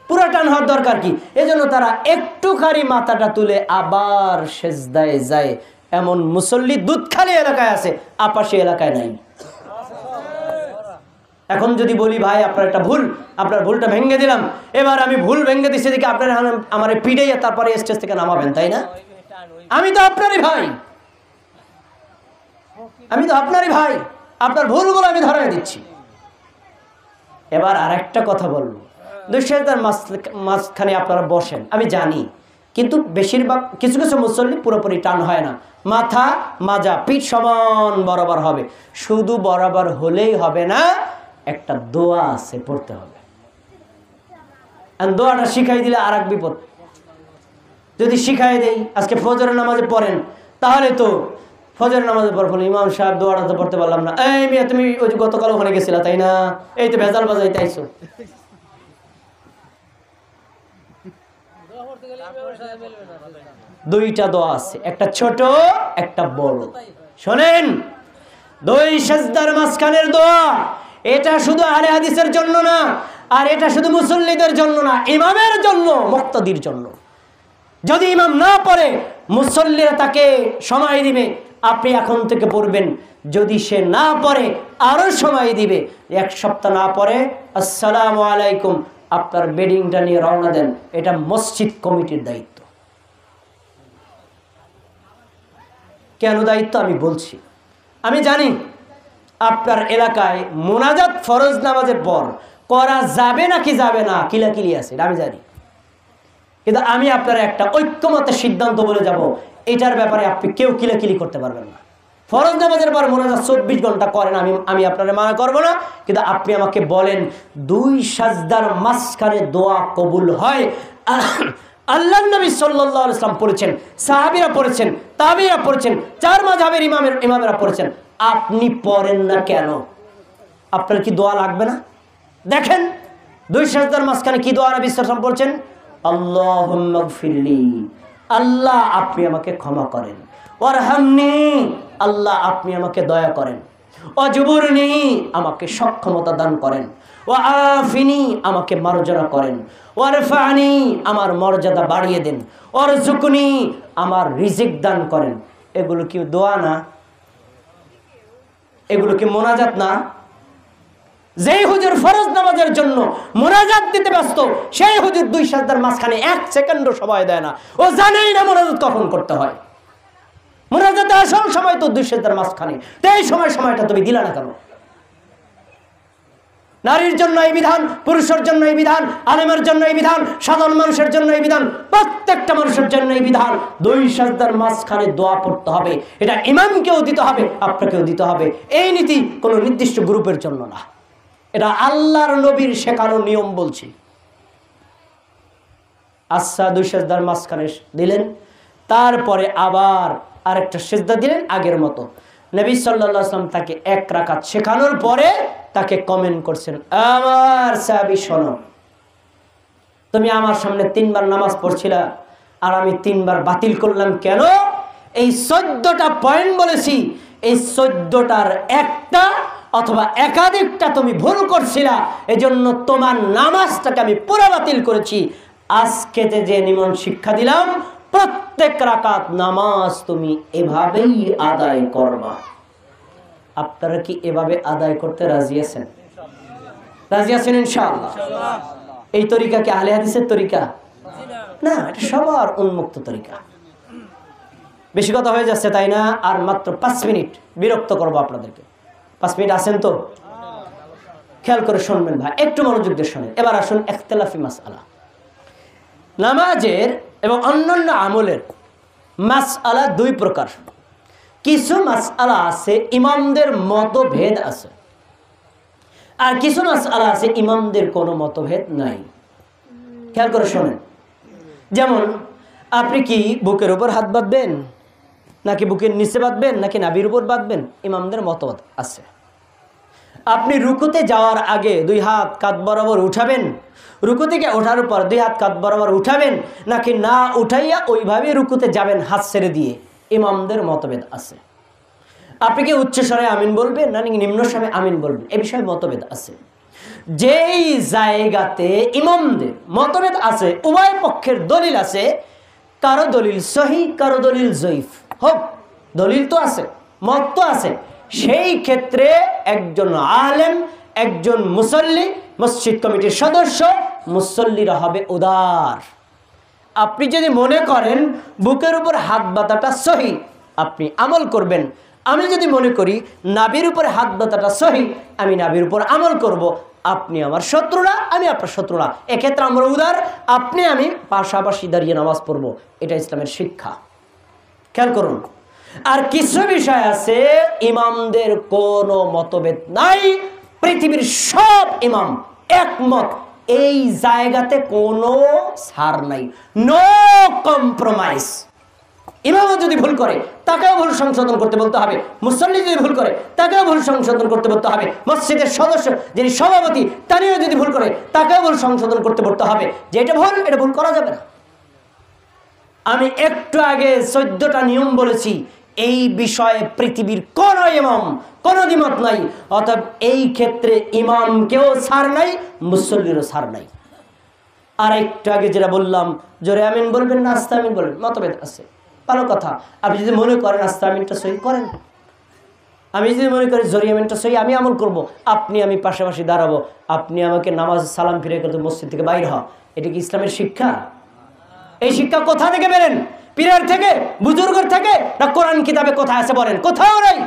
পুরা টান হওয়ার দরকার কি? এজন্য তারা একটুখানি মাথাটা তুলে আবার সেজদায় যায়। এমন মুসল্লি দুধখালি এলাকায় আছে, আপাশে এলাকায় নাই। এখন যদি বলি ভাই আপনার একটা ভুল, আপনার ভুলটা ভেঙে দিলাম, এবার আমি ভুল ভেঙে দিচ্ছি দেখি আপনার আমার পিড়াইয়া তারপরে স্টেজ থেকে নামাবেন, তাই না? আমি তো আপনারই ভাই, আমি তো আপনারই ভাই, আপনার ভুলগুলো আমি ধরাই দিচ্ছি। এবার আর একটা কথা বলবো, দুই সেজদার মাঝখানে আপনারা বসেন, আমি জানি, কিন্তু বেশিরভাগ কিছু কিছু মুসল্লি পুরোপুরি টান হয় না, মাথা মাজা পিঠ সমান বরাবর হবে। শুধু বরাবর হলেই হবে না, একটা দোয়া আছে পড়তে হবে। আর দোয়াটা শিখাই দিলে আর এক বিপদ। যদি শিখাই দেই, আজকে ফজরের নামাজে পড়েন, তাহলে তো ফজরের নামাজে পড়বো ইমাম সাহেব দোয়াটা তো পড়তে পারলাম না, এই মিয়া তুমি ওই যে গতকাল ওখানে গেছিলা তাই না, এই তো ভেজাল বাজাইতে আইছো। দুইটা দোয়া আছে, একটা ছোট একটা বড়। শোনেন, দুই সেজদার মাঝখানের দোয়া, এটা শুধু আহলে হাদিসের জন্য না, আর এটা শুধু মুসল্লিদের জন্য না, ইমামের জন্য, মুক্তাদির জন্য। যদি ইমাম না পড়ে, মুসল্লিরা তাকে সময় দিবে, আপনি এখন থেকে পড়বেন। যদি সে না পড়ে, আরো সময় দিবে। এক সপ্তাহ না পড়ে, আসসালামু আলাইকুম, আপনার বেডিংটা নিয়ে রওনা দেন। এটা মসজিদ কমিটির দায়িত্ব। কেন দায়িত্ব আমি বলছি। আমি জানি আপনার এলাকায় মোনাজাত ফরজ নামাজের পর করা যাবে নাকি যাবে না, কিলাকিলি আছে, আমি জানি, কিন্তু আমি আপনার একটা ঐক্যমতের সিদ্ধান্ত বলে যাব, এটার ব্যাপারে আপনি কেউ কিলাকিলি করতে পারবেন না। ফরজ নামাজের পর মোনাজাত 24 ঘন্টা করেন, আমি আপনারে মানা করব না, কিন্তু আপনি আমাকে বলেন দুই সাজদার মাঝখানে দোয়া কবুল হয়। আল্লাহর নবী সাল্লাল্লাহু আলাইহি ওয়াসাল্লাম পড়েছেন, সাহাবীরা পড়েছেন, তাবেঈরা পড়েছেন, চার মাযহাবের ইমামেরা পড়েছেন, আপনি পড়েন না কেন? আপনার কি দোয়া লাগবে না? দেখেন দুই সাজদার মাঝখানে কি দোয়া নবী সাল্লাল্লাহু আলাইহি ওয়াসাল্লাম পড়ছেন, আল্লাহুম্মা গফিরলি, আল্লাহ আপনি আমাকে ক্ষমা করেন, ওয়ারহামনি, আল্লাহ আপনি আমাকে দয়া করেন, ওয়াজবুরনি, আমাকে সক্ষমতা দান করেন, ওয়াআফিনি, আমাকে মার্জনা করেন, ওয়ারফানি, আমার মর্যাদা বাড়িয়ে দেন, ওয়ারযুকনি, আমার রিজিক দান করেন। এগুলো কি দোয়া না? এগুলো কি মোনাজাত না? যেই হুজুর ফরজ নামাজের জন্য মোনাজাত দিতে ব্যস্ত, সেই হুজুর দুই সাজদার মাঝখানে 1 সেকেন্ডও সময় দেয় না। ও জানেই না মোনাজাত কখন করতে হয়। মোনাজাতে আসল সময় তো দুই সাজদার মাঝখানে, তো এই সময়টা তুমি দিলা না কেন? নারীর জন্য এই বিধান, পুরুষের জন্য এই বিধান, আলেমের জন্য এই বিধান, সাধারণ মানুষের জন্য এই বিধান, প্রত্যেকটা মানুষের জন্য এই বিধান। দুই সাজদার মাঝখানে দোয়া পড়তে হবে। এটা ইমামকেও দিতে হবে, আপনাকেও দিতে হবে। এই নীতি কোনো নির্দিষ্ট গ্রুপের জন্য না, এটা আল্লাহর নবীর শেখানো নিয়ম বলছি। আচ্ছা, দুই সেজদার মাঝখানে দিলেন, তারপরে আবার আরেকটা সেজদা দিলেন আগের মতো। নবী সাল্লাল্লাহু আলাইহি ওয়াসাল্লাম তাকে 1 রাকাত শেখানোর পরে তাকে কমেন্ট করছেন, আমার সাহাবী শোনো, তুমি আমার সামনে 3 বার নামাজ পড়ছিলা, আর আমি 3 বার বাতিল করলাম কেন? এই 14টা পয়েন্ট বলেছি, এই 14টার একটা অথবা একাধিকটা তুমি ভুল করছিলা, এজন্য তোমার নামাজটাকে আমি পুরো বাতিল করেছি। আজকে যে নিমন শিক্ষা দিলাম, প্রত্যেক রাকাত নামাজ তুমি এভাবেই আদায় করবা। আপনারা কি এভাবে আদায় করতে রাজি আছেন? রাজি আছেন ইনশাআল্লাহ? এই তরিকা কি আহলে হাদিসের তরিকা না, এটা সবার উন্মুক্ত তরিকা। বেশি কথা হয়ে যাচ্ছে তাই না? আর মাত্র 5 মিনিট, বিরক্ত করবো আপনাদেরকে। 5 মিনিট আছেন তো? খেয়াল করে শুনবেন ভাই, একটু মনোযোগ দিয়ে শুনেন। এবার আসুন ইখতিলাফি মাসআলা। নামাজের এবং অন্যান্য আমলের মাসআলা দুই প্রকার। কিছু মাসআলা আছে ইমামদের মতভেদ আছে, আর কিছু মাসআলা আছে ইমামদের কোনো মতভেদ নাই। খেয়াল করে শোনেন। যেমন আপনি কি বুকের উপর হাত বাঁধবেন, নাকি বুকের নিচে বাঁধবেন, নাকি নাভির উপর বাঁধবেন, ইমামদের মতভেদ আছে। আপনি রুকুতে যাওয়ার আগে দুই হাত কাঁধ বরাবর উঠাবেন, রুকু থেকে ওঠার পর দুই হাত কাঁধ বরাবর উঠাবেন, নাকি না উঠাইয়া ওইভাবে রুকুতে যাবেন হাত ছেড়ে দিয়ে, ইমামদের মতভেদ আছে। আপনি কি উচ্চস্বরে আমিন বলবেন, নাকি নিম্ন স্বরে আমিন বলবেন, এ বিষয়ে মতভেদ আছে। যেই জায়গাতে ইমামদের মতভেদ আছে, উভয় পক্ষের দলিল আছে, কারো দলিল সহি, কারো দলিল জয়ীফ হোক, দলিল তো আছে, মত তো আছে, সেই ক্ষেত্রে একজন আলেম, একজন মুসল্লি, মসজিদ কমিটির সদস্য, মুসল্লিরা হবে উদার। আপনি যদি মনে করেন বুকের উপর হাত বাঁধাটা সহি, আপনি আমল করবেন। আমি যদি মনে করি নাভির উপরে হাত বাঁধাটা সহি, আমি নাভির উপর আমল করব। আপনি আমার শত্রু না, আমি আপনার শত্রু না, এক্ষেত্রে আমরা উদার, আপনি আমি পাশাপাশি দাঁড়িয়ে নামাজ পড়ব। এটা ইসলামের শিক্ষা। খেয়াল করুন। আর কিছু বিষয় আছে ইমামদের কোনো মতভেদ নাই, পৃথিবীর সব ইমাম একমত, এই জায়গাতে কোনো ছাড় নাই, নো কম্প্রোমাইজ। ইমামও যদি ভুল করে তাকেও ভুল সংশোধন করতে বলতে হবে, মুসল্লি যদি ভুল করে তাকেও ভুল সংশোধন করতে বলতে হবে, মসজিদের সদস্য যিনি সভাপতি তানিও যদি ভুল করে তাকেও ভুল সংশোধন করতে বলতে হবে, যে এটা ভুল করা যাবে না। আমি একটু আগে 14টা নিয়ম বলেছি, এই বিষয়ে পৃথিবীর কোন ইমাম কোনো দ্বিমত নাই। অতএব এই ক্ষেত্রে ইমামকেও ছাড় নাই, মুসল্লিরও ছাড় নাই। আর একটু আগে যেটা বললাম, জোরে আমিন বলবেন না আস্তে আমিন বলবেন, মতভেদ আছে, ভালো কথা। আপনি যদি মনে করেন আস্তে আমিনটা সহি করেন, আমি যদি মনে করি জোরে আমিনটা সহি, আমি আমল করব। আপনি আমি পাশাপাশি দাঁড়াবো, আপনি আমাকে নামাজ সালাম ফিরে করতে মসজিদ থেকে বাইর হওয়া, এটা কি ইসলামের শিক্ষা? এই শিক্ষা কোথা থেকে পেলেন? পীরের থেকে, বুজুর্গের থেকে, না কোরআন কিতাবে কোথায় আছে বলেন? কোথাও নাই।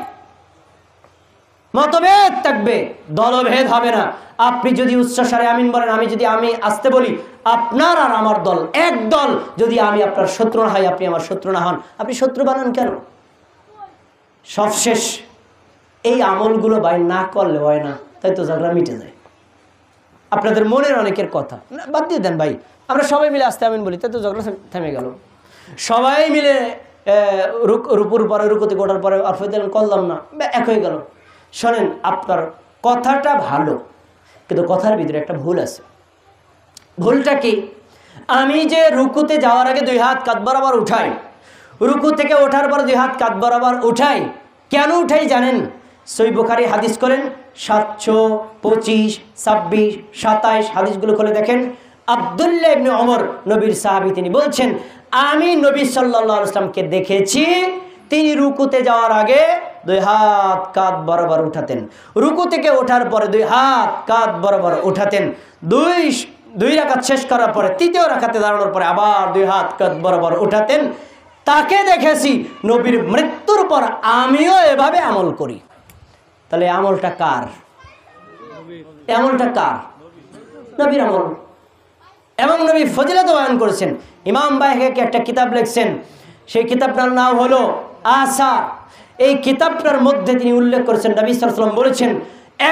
মতভেদ থাকবে, দলভেদ হবে না। আপনি যদি উচ্চস্বরে আমিন বলেন, আমি যদি আমি আসতে বলি, আপনার আর আমার দল এক দল। যদি আমি আপনার শত্রু না হই, আপনি আমার শত্রু না হন, আপনি শত্রু বানান কেন? সবশেষ এই আমলগুলো ভাই না করলে হয় না, তাই তো ঝগড়া মিটে যায়। আপনাদের মনের অনেকের কথা বাদ দিয়ে দেন ভাই, আমরা সবাই মিলে আস্তে আমিন বলি, তাই তো ঝগড়া থেমে গেল। সবাই মিলে রুকুর পরে রুকুতে গোটার পরে আফেদান করলাম না, এক হয়ে গেল। শোনেন, আপনার কথাটা ভালো, কিন্তু কথার ভিতরে একটা ভুল আছে। ভুলটা কি? আমি যে রুকুতে যাওয়ার আগে দুই হাত কাঁধ বরাবর উঠাই, রুকু থেকে ওঠার পর দুই হাত কাঁধ বরাবর উঠাই, কেন উঠাই জানেন? সহিহ বুখারী হাদিস করেন 725, 26, 27 হাদিসগুলো খুলে দেখেন। আব্দুল্লাহ ইবনে ওমর, নবীর সাহাবী, তিনি বলছেন, আমি নবী সাল্লাল্লাহু আলাইহি ওয়াসাল্লামকে দেখেছি, তিনি রুকুতে যাওয়ার আগে দুই হাত কাঁধ বরাবর উঠাতেন, রুকু থেকে ওঠার পরে দুই হাত কাঁধ বরাবর উঠাতেন, দুই রাকাত শেষ করার পরে তৃতীয় রাকাতে দাঁড়ানোর পরে আবার দুই হাত কাঁধ বরাবর উঠাতেন। তাকে দেখেছি, নবীর মৃত্যুর পর আমিও এভাবে আমল করি। তাহলে আমলটা কার? আমলটা কার? নবীর আমল। এবং নবী ফজিলত বয়ান করেছেন। ইমাম বাইহাকি একটা কিতাব লিখছেন, সেই কিতাবটার নাম হলো আসার। এই কিতাবটার মধ্যে তিনি উল্লেখ করেছেন, নবী সাল্লাল্লাহু আলাইহি ওয়াসাল্লাম বলেছেন,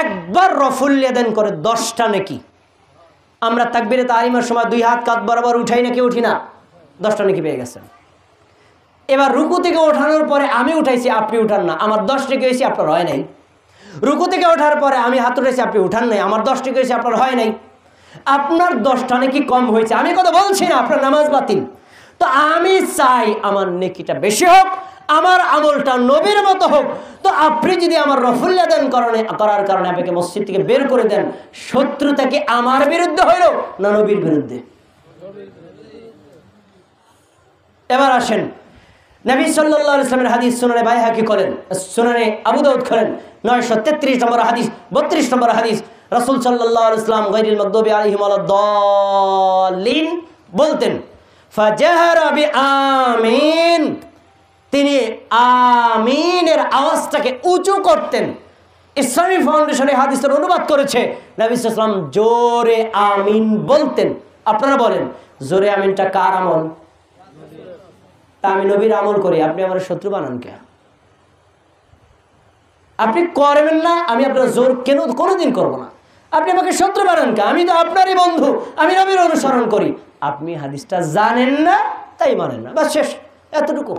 একবার রফুল ইয়াদাইন করে 10টা নেকি। আমরা তাকবীরে তাহরিমার সময় দুই হাত কাঁধ বরাবর উঠাই নাকি উঠি না? 10টা নেকি পেয়ে গেছেন। এবার রুকু থেকে ওঠানোর পরে আমি উঠাইছি, আপনি উঠান না, আমার 10 নেকি হয়েছে, আপনার হয় নাই। রুকু থেকে ওঠার পরে আমি হাত উঠেছি, আপনি উঠান নাই, আমার 10 নেকি হয়েছে, আপনার হয় নাই। আপনার 10টা নেকি কম হয়েছে, আমি কথা বলছি না, আপনার নামাজ বাতিল। তো আমি চাই আমার নেকিটা বেশি হোক, আমার আমলটা নবীর মতো হোক। তো আপনি যদি আমার রফুল ইয়াদাইন করার কারণে আপনাকে মসজিদ থেকে বের করে দেন, শত্রুতা কি আমার বিরুদ্ধে হইল না নবীর বিরুদ্ধে? এবার আসেন, নবী সাল্লাল্লাহু আলাইহি ওয়াসাল্লামের হাদিস সুনানে বাইহাকি করেন, সুনানে আবু দাউদ করেন 933 নম্বর হাদিস, 32 নম্বর হাদিস। রাসূল সাল্লাল্লাহু আলাইহি ওয়াসাল্লাম গায়রিল মাগদুবি আলাইহিম ওয়ালাদ-দাল্লিন বলতেন, ফাজাহারা বিআমিন, তিনি আমিনের আওয়াজটাকে উঁচু করতেন। ইসলামী ফাউন্ডেশনে হাদিসের অনুবাদ করেছে, নবী সাল্লাল্লাহু আলাইহি ওয়াসাল্লাম জোরে আমিন বলতেন। আপনারা বলেন জোরে আমিনটা কার আমল? তা আমি নবীর আমল করি, আপনি আমার শত্রু বানান কে? আপনি করবেন না, আমি আপনার জোর কেন কোনোদিন করব না। আপনি আমাকে শত্রু বানান কে? আমি তো আপনারই বন্ধু, আমি নবীর অনুসরণ করি। আপনি হাদিসটা জানেন না তাই মানেন না, বাস শেষ, এতটুকু।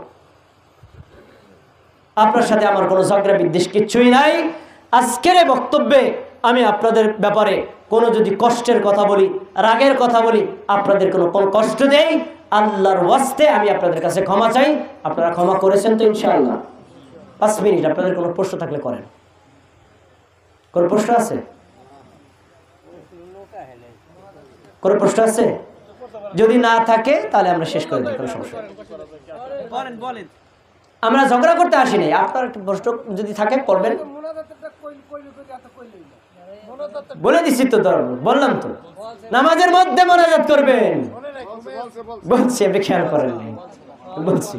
আপনার সাথে আমার কোনো ঝগড়া বিদ্বেষ কিচ্ছুই নাই। আজকের এই বক্তব্যে আমি আপনাদের ব্যাপারে কোনো যদি কষ্টের কথা বলি, রাগের কথা বলি, আপনাদের কোনো কষ্ট দেই, আল্লাহর ওয়াস্তে আমি আপনাদের কাছে ক্ষমা চাই। আপনারা ক্ষমা করেছেন তো ইনশাআল্লাহ? 5 মিনিট আপনাদের কোনো প্রশ্ন থাকলে করেন। কোনো প্রশ্ন আছে? কোনো প্রশ্ন আছে? যদি না থাকে তাহলে আমরা শেষ করে দিই, কোনো সমস্যা নেই। আমরা ঝগড়া করতে আসি নাই। আপনার একটা প্রশ্ন যদি থাকে করবেন। বলে দিচ্ছি তো, বললাম তো নামাজের মধ্যে মোনাজাত করবেন বলছি, আপনি খেয়াল করেন নাই বলছি।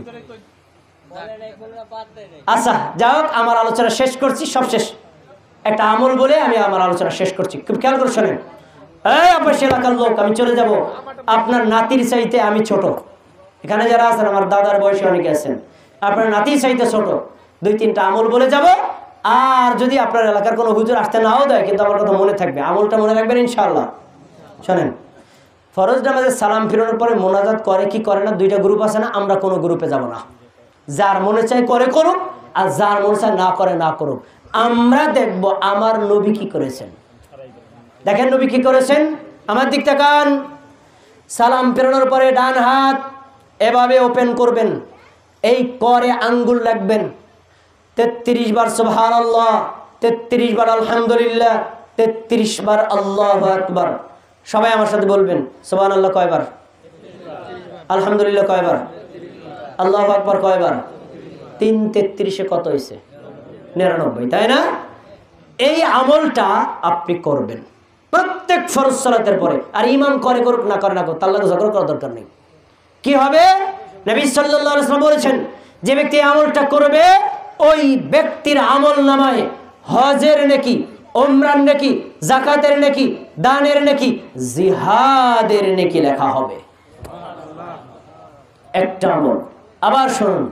আচ্ছা যাই হোক, আমার আলোচনা শেষ করছি, সব শেষ। একটা আমল বলে আমি আমার আলোচনা শেষ করছি, খুব খেয়াল করে শোনেন। এই আপনার এলাকার লোক, আমি চলে যাব, আপনার নাতির চাইতে আমি ছোট। এখানে যারা আছেন আমার দাদার বয়সে অনেকে আছেন, আপনার নাতির চাইতে ছোট। 2-3টা আমল বলে যাব। আর যদি আপনার এলাকার কোনো হুজুর আসতে নাও দেয়, কিন্তু আমার কথা মনে থাকবে, আমলটা মনে রাখবেন ইনশাআল্লাহ। শোনেন, ফরজ নামাজে সালাম ফিরানোর পরে মোনাজাত করে কি করে না, 2টা গ্রুপ আছে না, আমরা কোনো গ্রুপে যাব না। যার মনে চায় করে করুক, আর যার মনে চায় না করে না করুক। আমরা দেখব আমার নবী কি করেছেন। দেখেন নবী কি করেছেন, আমার দিক তাকান। সালাম ফেরানোর পরে ডান হাত এভাবে ওপেন করবেন, এই করে আঙ্গুল রাখবেন, 33 বার সুবহানাল্লাহ, 33 বার আলহামদুলিল্লাহ, 33 বার আল্লাহু আকবার। সবাই আমার সাথে বলবেন সুবহানাল্লাহ কয়বার, আলহামদুলিল্লাহ কয়বার, আল্লাহু আকবার কয়বার? 3 33 কত হয়েছে? 99, তাই না? এই আমলটা আপনি করবেন প্রত্যেক ফরজ সালাতের পরে। আর ইমাম করে করুক না করে না করুক, তার লাগে ঝগড়া করার দরকার নেই। কি হবে? নবী সাল্লাল্লাহু আলাইহি ওয়াসাল্লাম বলেছেন, যে ব্যক্তি আমলটা করবে ওই ব্যক্তির আমল নামায় হজের নেকি, উমরার নেকি, যাকাতের নেকি, দানের নেকি, জিহাদের নেকি লেখা হবে। একটা আমল। আবার শুনুন,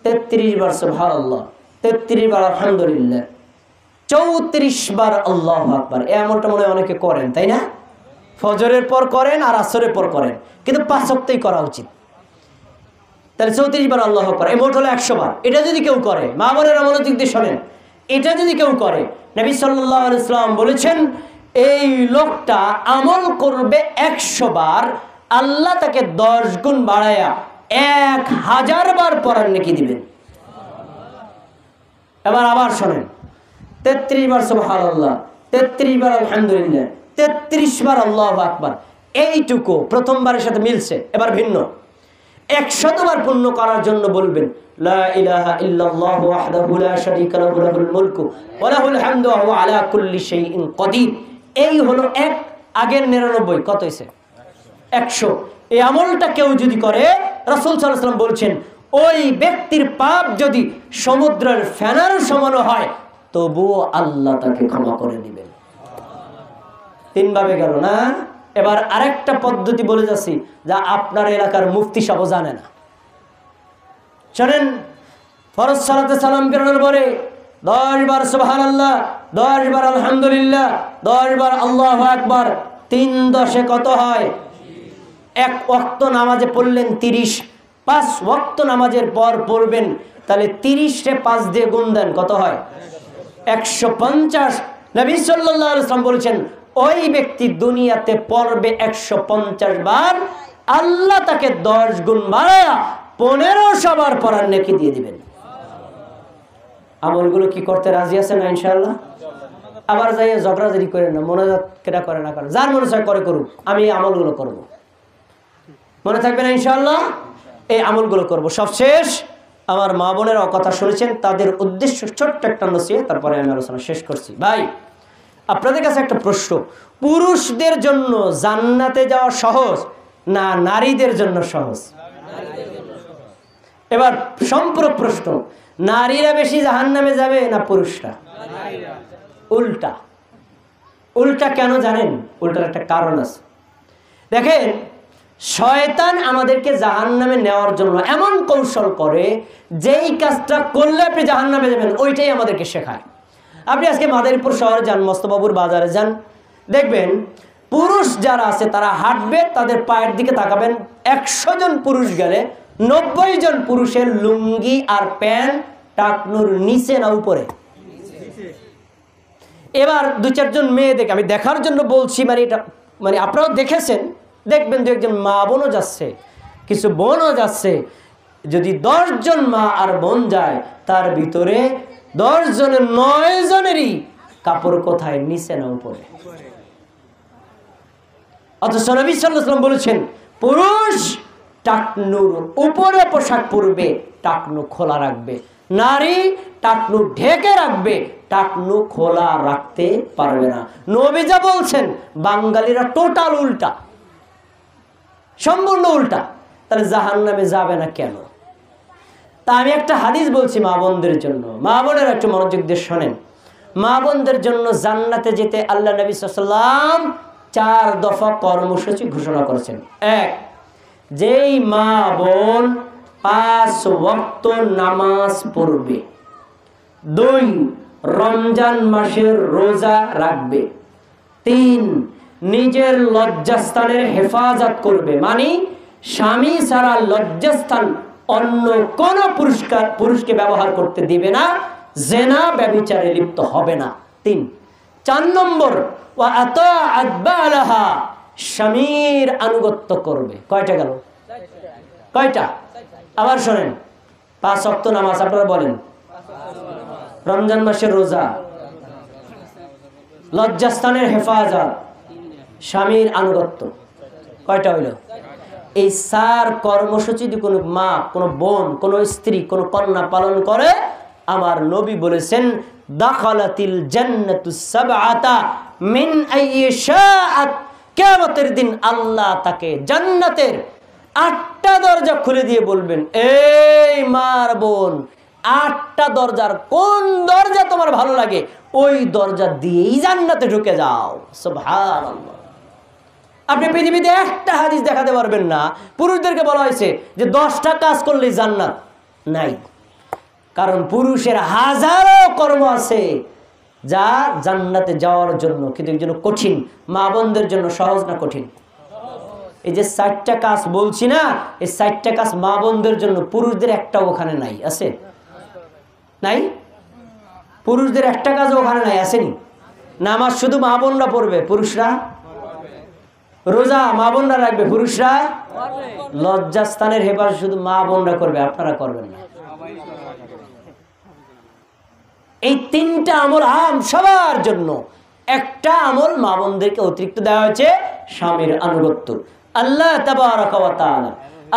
33 বার সুবহানাল্লাহ, 33 বার আলহামদুলিল্লাহ, 34 বার আল্লাহু আকবার। এই আমলটা মনে হয় অনেকে করেন, তাই না? ফজরের পর করেন আর আসরের পর করেন, কিন্তু 5 ওয়াক্তেই করা উচিত। তাহলে 34 বার আল্লাহু আকবার, এই মোট হলো 100 বার। এটা যদি কেউ করে, মা বোনের মনোযোগ দিয়ে শোনেন, এটা যদি কেউ করে, নবী সাল্লাল্লাহু আলাইহি ওয়াসাল্লাম বলেছেন এই লোকটা আমল করবে 100 বার, আল্লাহ তাকে 10 গুণ বাড়ায়া 1000 বার পড়ার নেকি দিবেন। এবার আবার শোনেন, 33 বার সুবহানাল্লাহ, 33 বার আলহামদুলিল্লাহ, 33 বার আল্লাহু আকবার। এইটুকু প্রথমবারের সাথে মিলছে, এবার ভিন্ন। 100 বার পূর্ণ করার জন্য বলবেন লা ইলাহা ইল্লাল্লাহু ওয়াহদাহু লা শারীকা লাহু লাহুল মুলকু ওয়া লাহুল হামদু ওয়া হুয়া আলা কুল্লি শাইইন কাদির। এই হলো এক, আগের 99 কত হইছে? 100। এই আমলটা কেউ যদি করে, রাসূল সাল্লাল্লাহু আলাইহি ওয়াসাল্লাম বলছেন ওই ব্যক্তির পাপ যদি সমুদ্রের ফেনার সমান হয়, তবুও আল্লাহ তাকে ক্ষমা করে দিবেন। 3 ভাবে গেল না? এবার আরেকটা পদ্ধতি বলে যাচ্ছি, যা আপনার এলাকার মুফতি সাহেব জানে না। শোনেন, ফরজ সালাতে সালাম ফেরানোর পরে 10 বার সুবহানাল্লাহ, 10 বার আলহামদুলিল্লাহ, 10 বার আল্লাহু আকবার। 3 10 কত হয়? 1 ওয়াক্ত নামাজে পড়লেন 30, 5 ওয়াক্ত নামাজের পর পড়বেন, তাহলে 30 রে 5 দিয়ে গুণ দেন, কত হয়? 150। নবী সাল্লাল্লাহু আলাইহি ওয়াসাল্লাম বলেছেন ওই ব্যক্তি দুনিয়াতে পড়বে 150 বার, আল্লাহ তাকে 10 গুণ বাড়ায়া 1500 বার পড়ার নেকি দিয়ে দিবেন। আমলগুলো কি করতে রাজি আছেন না ইনশাআল্লাহ? আবার যাইয়া ঝগড়াঝাড়ি করেন না, মোনাজাত কেটা করে না করে, যার মনে চায় করে করুক, আমি এই আমলগুলো করব। মনে থাকবে না ইনশাআল্লাহ? এই আমলগুলো করব। সবশেষ আমার মা বোনেরাও কথা শুনেছেন, তাদের উদ্দেশ্য ছোট্ট একটা নসিহত, তারপরে আমি আলোচনা শেষ করছি। ভাই, আপনাদের কাছে একটা প্রশ্ন, পুরুষদের জন্য জান্নাতে যাওয়া সহজ না নারীদের জন্য সহজ? এবার সম্পূরক প্রশ্ন, নারীরা বেশি জাহান্নামে যাবে না পুরুষরা? উল্টা। উল্টা কেন জানেন? উল্টার একটা কারণ আছে। দেখেন, শয়তান আমাদেরকে জাহান্নামে নেওয়ার জন্য এমন কৌশল করে, যেই কাজটা করলে আপনি জাহান্নামে যাবেন ওইটাই আমাদেরকে শেখায়। আপনি আজকে মাদারীপুর শহরে যান, মস্তবাবুর বাজারে যান, দেখবেন পুরুষ যারা আছে তারা হাঁটবে, তাদের পায়ের দিকে তাকাবেন, 100 জন পুরুষ গেলে 90 জন পুরুষের লুঙ্গি আর প্যান্ট টাকনুর নিচে না উপরে। এবার 2-4 জন মেয়ে দেখে, আমি দেখার জন্য বলছি, এটা আপনারাও দেখেছেন, দেখবেন 2-1 জন মা বোনও যাচ্ছে, কিছু বোনও যাচ্ছে। যদি 10 জন মা আর বোন যায়, তার ভিতরে 10 জনের 9 জনেরই কাপড় কোথায়? নিচে না উপরে। অথচ নবী সাল্লাল্লাহু আলাইহি ওয়াসাল্লাম বলেছেন, পুরুষ টাকনুর উপরে পোশাক পরবে, টাকনু খোলা রাখবে। নারী টাকনু ঢেকে রাখবে, টাকনু খোলা রাখতে পারবে না। নবী যা বলছেন, বাঙালিরা টোটাল উল্টা, সম্পূর্ণ উল্টা। তাহলে জাহান্নামে যাবে না কেন? তা আমি একটা হাদিস বলছি মা বোনদের জন্য। মা বোনেরা একটু মনোযোগ দিয়ে শোনেন। মা বোনদের জন্য জান্নাতে যেতে আল্লাহ নবী সাল্লাল্লাহু আলাইহি ওয়াসাল্লাম 4 দফা কর্মসূচি ঘোষণা করেছেন। 1, যেই মা বোন 5 ওয়াক্ত নামাজ পড়বে। 2, রমজান মাসের রোজা রাখবে। 3, নিজের লজ্জাস্থানের হেফাজত করবে, মানে স্বামী ছাড়া লজ্জাস্থান অন্য কোন পুরুষকে ব্যবহার করতে দিবে না, জেনা ব্যভিচারে লিপ্ত হবে না। 3, 4 নম্বর, ওয়া আতাআত বালাহা, স্বামীর আনুগত্য করবে। কয়টা গেল? কয়টা? আবার শোনেন, 5 ওয়াক্ত নামাজ, আপনারা বলেন, রমজান মাসের রোজা, লজ্জাস্থানের হেফাজত, স্বামীর আনুগত্য। কয়টা হইল? এই 4 কর্মসূচি যদি কোনো মা, কোনো বোন, কোনো স্ত্রী, কোনো কন্যা পালন করে, আমার নবী বলেছেন, দাখালাতিল জান্নাতুস সাবআতা মিন আইয়ি শাআত, কিয়ামতের দিন আল্লাহ তাকে জান্নাতের 8টা দরজা খুলে দিয়ে বলবেন, এই মার বোন, 8টা দরজার কোন দরজা তোমার ভালো লাগে, ওই দরজা দিয়েই জান্নাতে ঢুকে যাও। সুবহানাল্লাহ। আপনি পৃথিবীতে একটা হাদিস দেখাতে পারবেন না পুরুষদেরকে বলা হয়েছে যে 10টা কাজ করলেই জান্নাত। নাই। কারণ পুরুষের হাজারো কর্ম আছে যা জান্নাতে যাওয়ার জন্য কিন্তু এর জন্য কঠিন। মা বোনদের জন্য সহজ না কঠিন? এই যে 4টা কাজ বলছি না, এই 4টা কাজ মা বোনদের জন্য, পুরুষদের একটাও ওখানে নাই। আছে? নাই? পুরুষদের একটা কাজও ওখানে নাই। আসেনি? নামাজ শুধু মা বোনরা পড়বে, পুরুষরা রোজা মা বোনরা রাখবে, পুরুষরা লজ্জাস্থানের হেফাজত শুধু মা বোনরা করবে, আপনারা করবেন না। এই 3টা আমল আম সবার জন্য, একটা আমল মা বোনদেরকে অতিরিক্ত দেওয়া হয়েছে, স্বামীর আনুগত্য। আল্লাহ তাবারাকা ওয়া তাআলা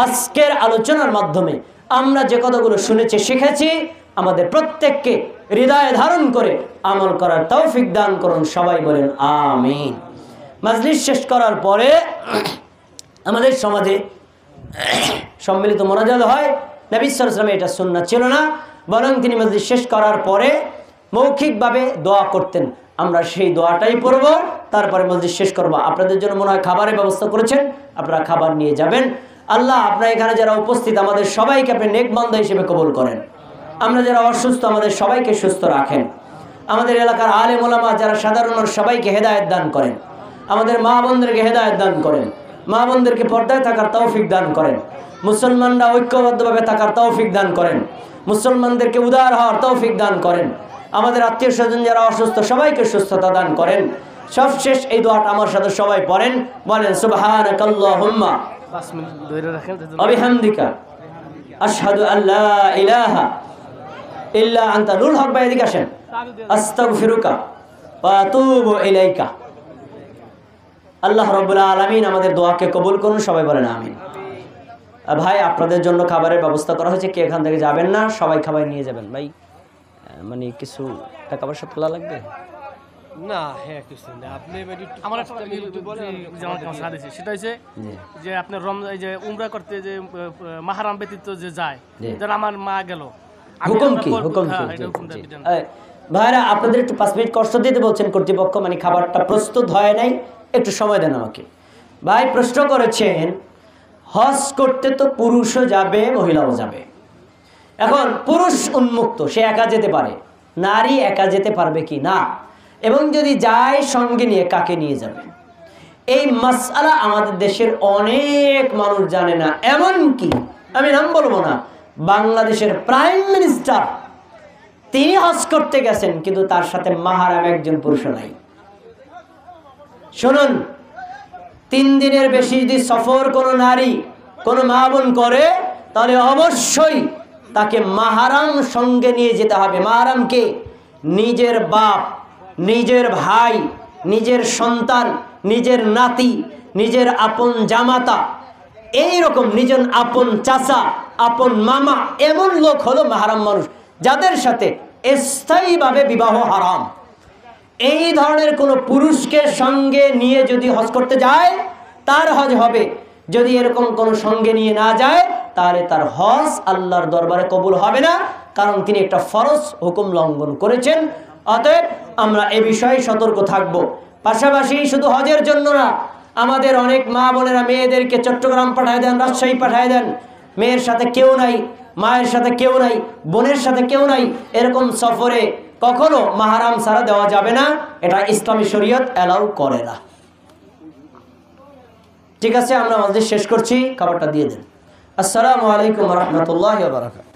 আজকের আলোচনার মাধ্যমে আমরা যে কথাগুলো শুনেছি, শিখেছি, আমাদের প্রত্যেককে হৃদয়ে ধারণ করে আমল করার তৌফিক দান করুন। সবাই বলেন আমিন। মাজলিস শেষ করার পরে আমাদের সমাজে সম্মিলিত মোনাজাত হয়। নবী সাল্লাল্লাহু আলাইহি ওয়াসাল্লাম এটা সুন্নাত ছিল না, বরং তিনি মাজলিস শেষ করার পরে মৌখিকভাবে দোয়া করতেন। আমরা সেই দোয়াটাই পড়ব, তারপরে মজলিস শেষ করব। আপনাদের জন্য মনে হয় খাবারের ব্যবস্থা করেছেন, আপনারা খাবার নিয়ে যাবেন। আল্লাহ, আপনার এখানে যারা উপস্থিত আমাদের সবাইকে আপনি নেক বান্দা হিসেবে কবুল করেন। আমরা যারা অসুস্থ আমাদের সবাইকে সুস্থ রাখেন। আমাদের এলাকার আলেম ওলামা যারা সাধারণ সবাইকে হেদায়েত দান করেন। আমাদের মা বোনদেরকে হেদায়েত দান করেন। মা বোনদেরকে পর্দায় থাকার তৌফিক দান করেন। মুসলমানরা ঐক্যবদ্ধভাবে থাকার তৌফিক দান করেন। মুসলমানদেরকে উদার হওয়ার তৌফিক দান করেন। আমাদের আত্মীয় স্বজন যারা অসুস্থ সবাইকে সুস্থতা দান করেন। সবশেষ এই দোয়াটা আমার সাথে সবাই পড়েন, বলেন সুবহানাকাল্লাহুম্মা ওয়া বিহামদিকা আশহাদু আল্লা ইলাহা ইল্লা আনতা। নুরুল হক ভাই এদিকে আসেন। আস্তাগফিরুকা ওয়া আতুবু ইলাইকা। আল্লাহ রাব্বুল আলামিন আমাদের দোয়াকে কবুল করুন। সবাই বলেন আমিন। ভাই, আপনাদের জন্য খাবারের ব্যবস্থা করা হয়েছে, কে এখান থেকে যাবেন না, সবাই খাবার নিয়ে যাবেন। ভাই, মানে কিছু টাকা পয়সা তোলা লাগবে না? হ্যাঁ, কিছু না। আপনি আমার সেটা হচ্ছে যে আপনার রমজান যে উমরা করতে যে মাহরাম ব্যতীত যে যায়, যেন আমার মা গেল, হুকুম কি? হুকুম কি? ভাইরা আপনাদের একটু 5 মিনিট কষ্ট দিতে বলছেন কর্তৃপক্ষ, মানে খাবারটা প্রস্তুত হয় নাই, একটু সময় দেন আমাকে। ভাই প্রশ্ন করেছেন হজ করতে তো পুরুষও যাবে মহিলাও যাবে, এখন পুরুষ উন্মুক্ত, সে একা যেতে পারে, নারী একা যেতে পারবে কি না, এবং যদি যায় সঙ্গে নিয়ে কাকে নিয়ে যাবে? এই মাসআলা আমাদের দেশের অনেক মানুষ জানে না। এমনকি আমি নাম বলবো না, বাংলাদেশের প্রাইম মিনিস্টার তিনি হজ করতে গেছেন কিন্তু তার সাথে মাহরাম একজন পুরুষ নাই। শুনুন, 3 দিনের বেশি যদি সফর কোনো নারী কোনো মা বোন করে তাহলে অবশ্যই তাকে মাহরাম সঙ্গে নিয়ে যেতে হবে। মাহরাম কে? নিজের বাপ, নিজের ভাই, নিজের সন্তান, নিজের নাতি, নিজের আপন জামাতা, এই রকম নিজের আপন চাচা, আপন মামা, এমন লোক হলো মাহরাম মানুষ যাদের সাথে স্থায়ীভাবে বিবাহ হারাম। এই ধরনের কোনো পুরুষকে সঙ্গে নিয়ে যদি হজ করতে যায় তার হজ হবে। যদি এরকম কোনো সঙ্গে নিয়ে না যায় তাহলে তার হজ আল্লাহর দরবারে কবুল হবে না, কারণ তিনি একটা ফরজ হুকুম লঙ্ঘন করেছেন। অতএব আমরা এ বিষয়ে সতর্ক থাকব। পাশাপাশি শুধু হজের জন্য না, আমাদের অনেক মা বোনেরা মেয়েদেরকে চট্টগ্রাম পাঠায় দেন, রাজশাহী পাঠায় দেন, মেয়ের সাথে কেউ নাই, মায়ের সাথে কেউ নাই, বোনের সাথে কেউ নাই, এরকম সফরে কখনো মাহরাম ছাড়া দেওয়া যাবে না, এটা ইসলামী শরীয়ত অ্যালাউ করে না। ঠিক আছে, আমরা আমাদের শেষ করছি, খাবারটা দিয়ে দেন। আসসালামু আলাইকুম ওয়া রাহমাতুল্লাহি ওয়া বারাকাতুহু।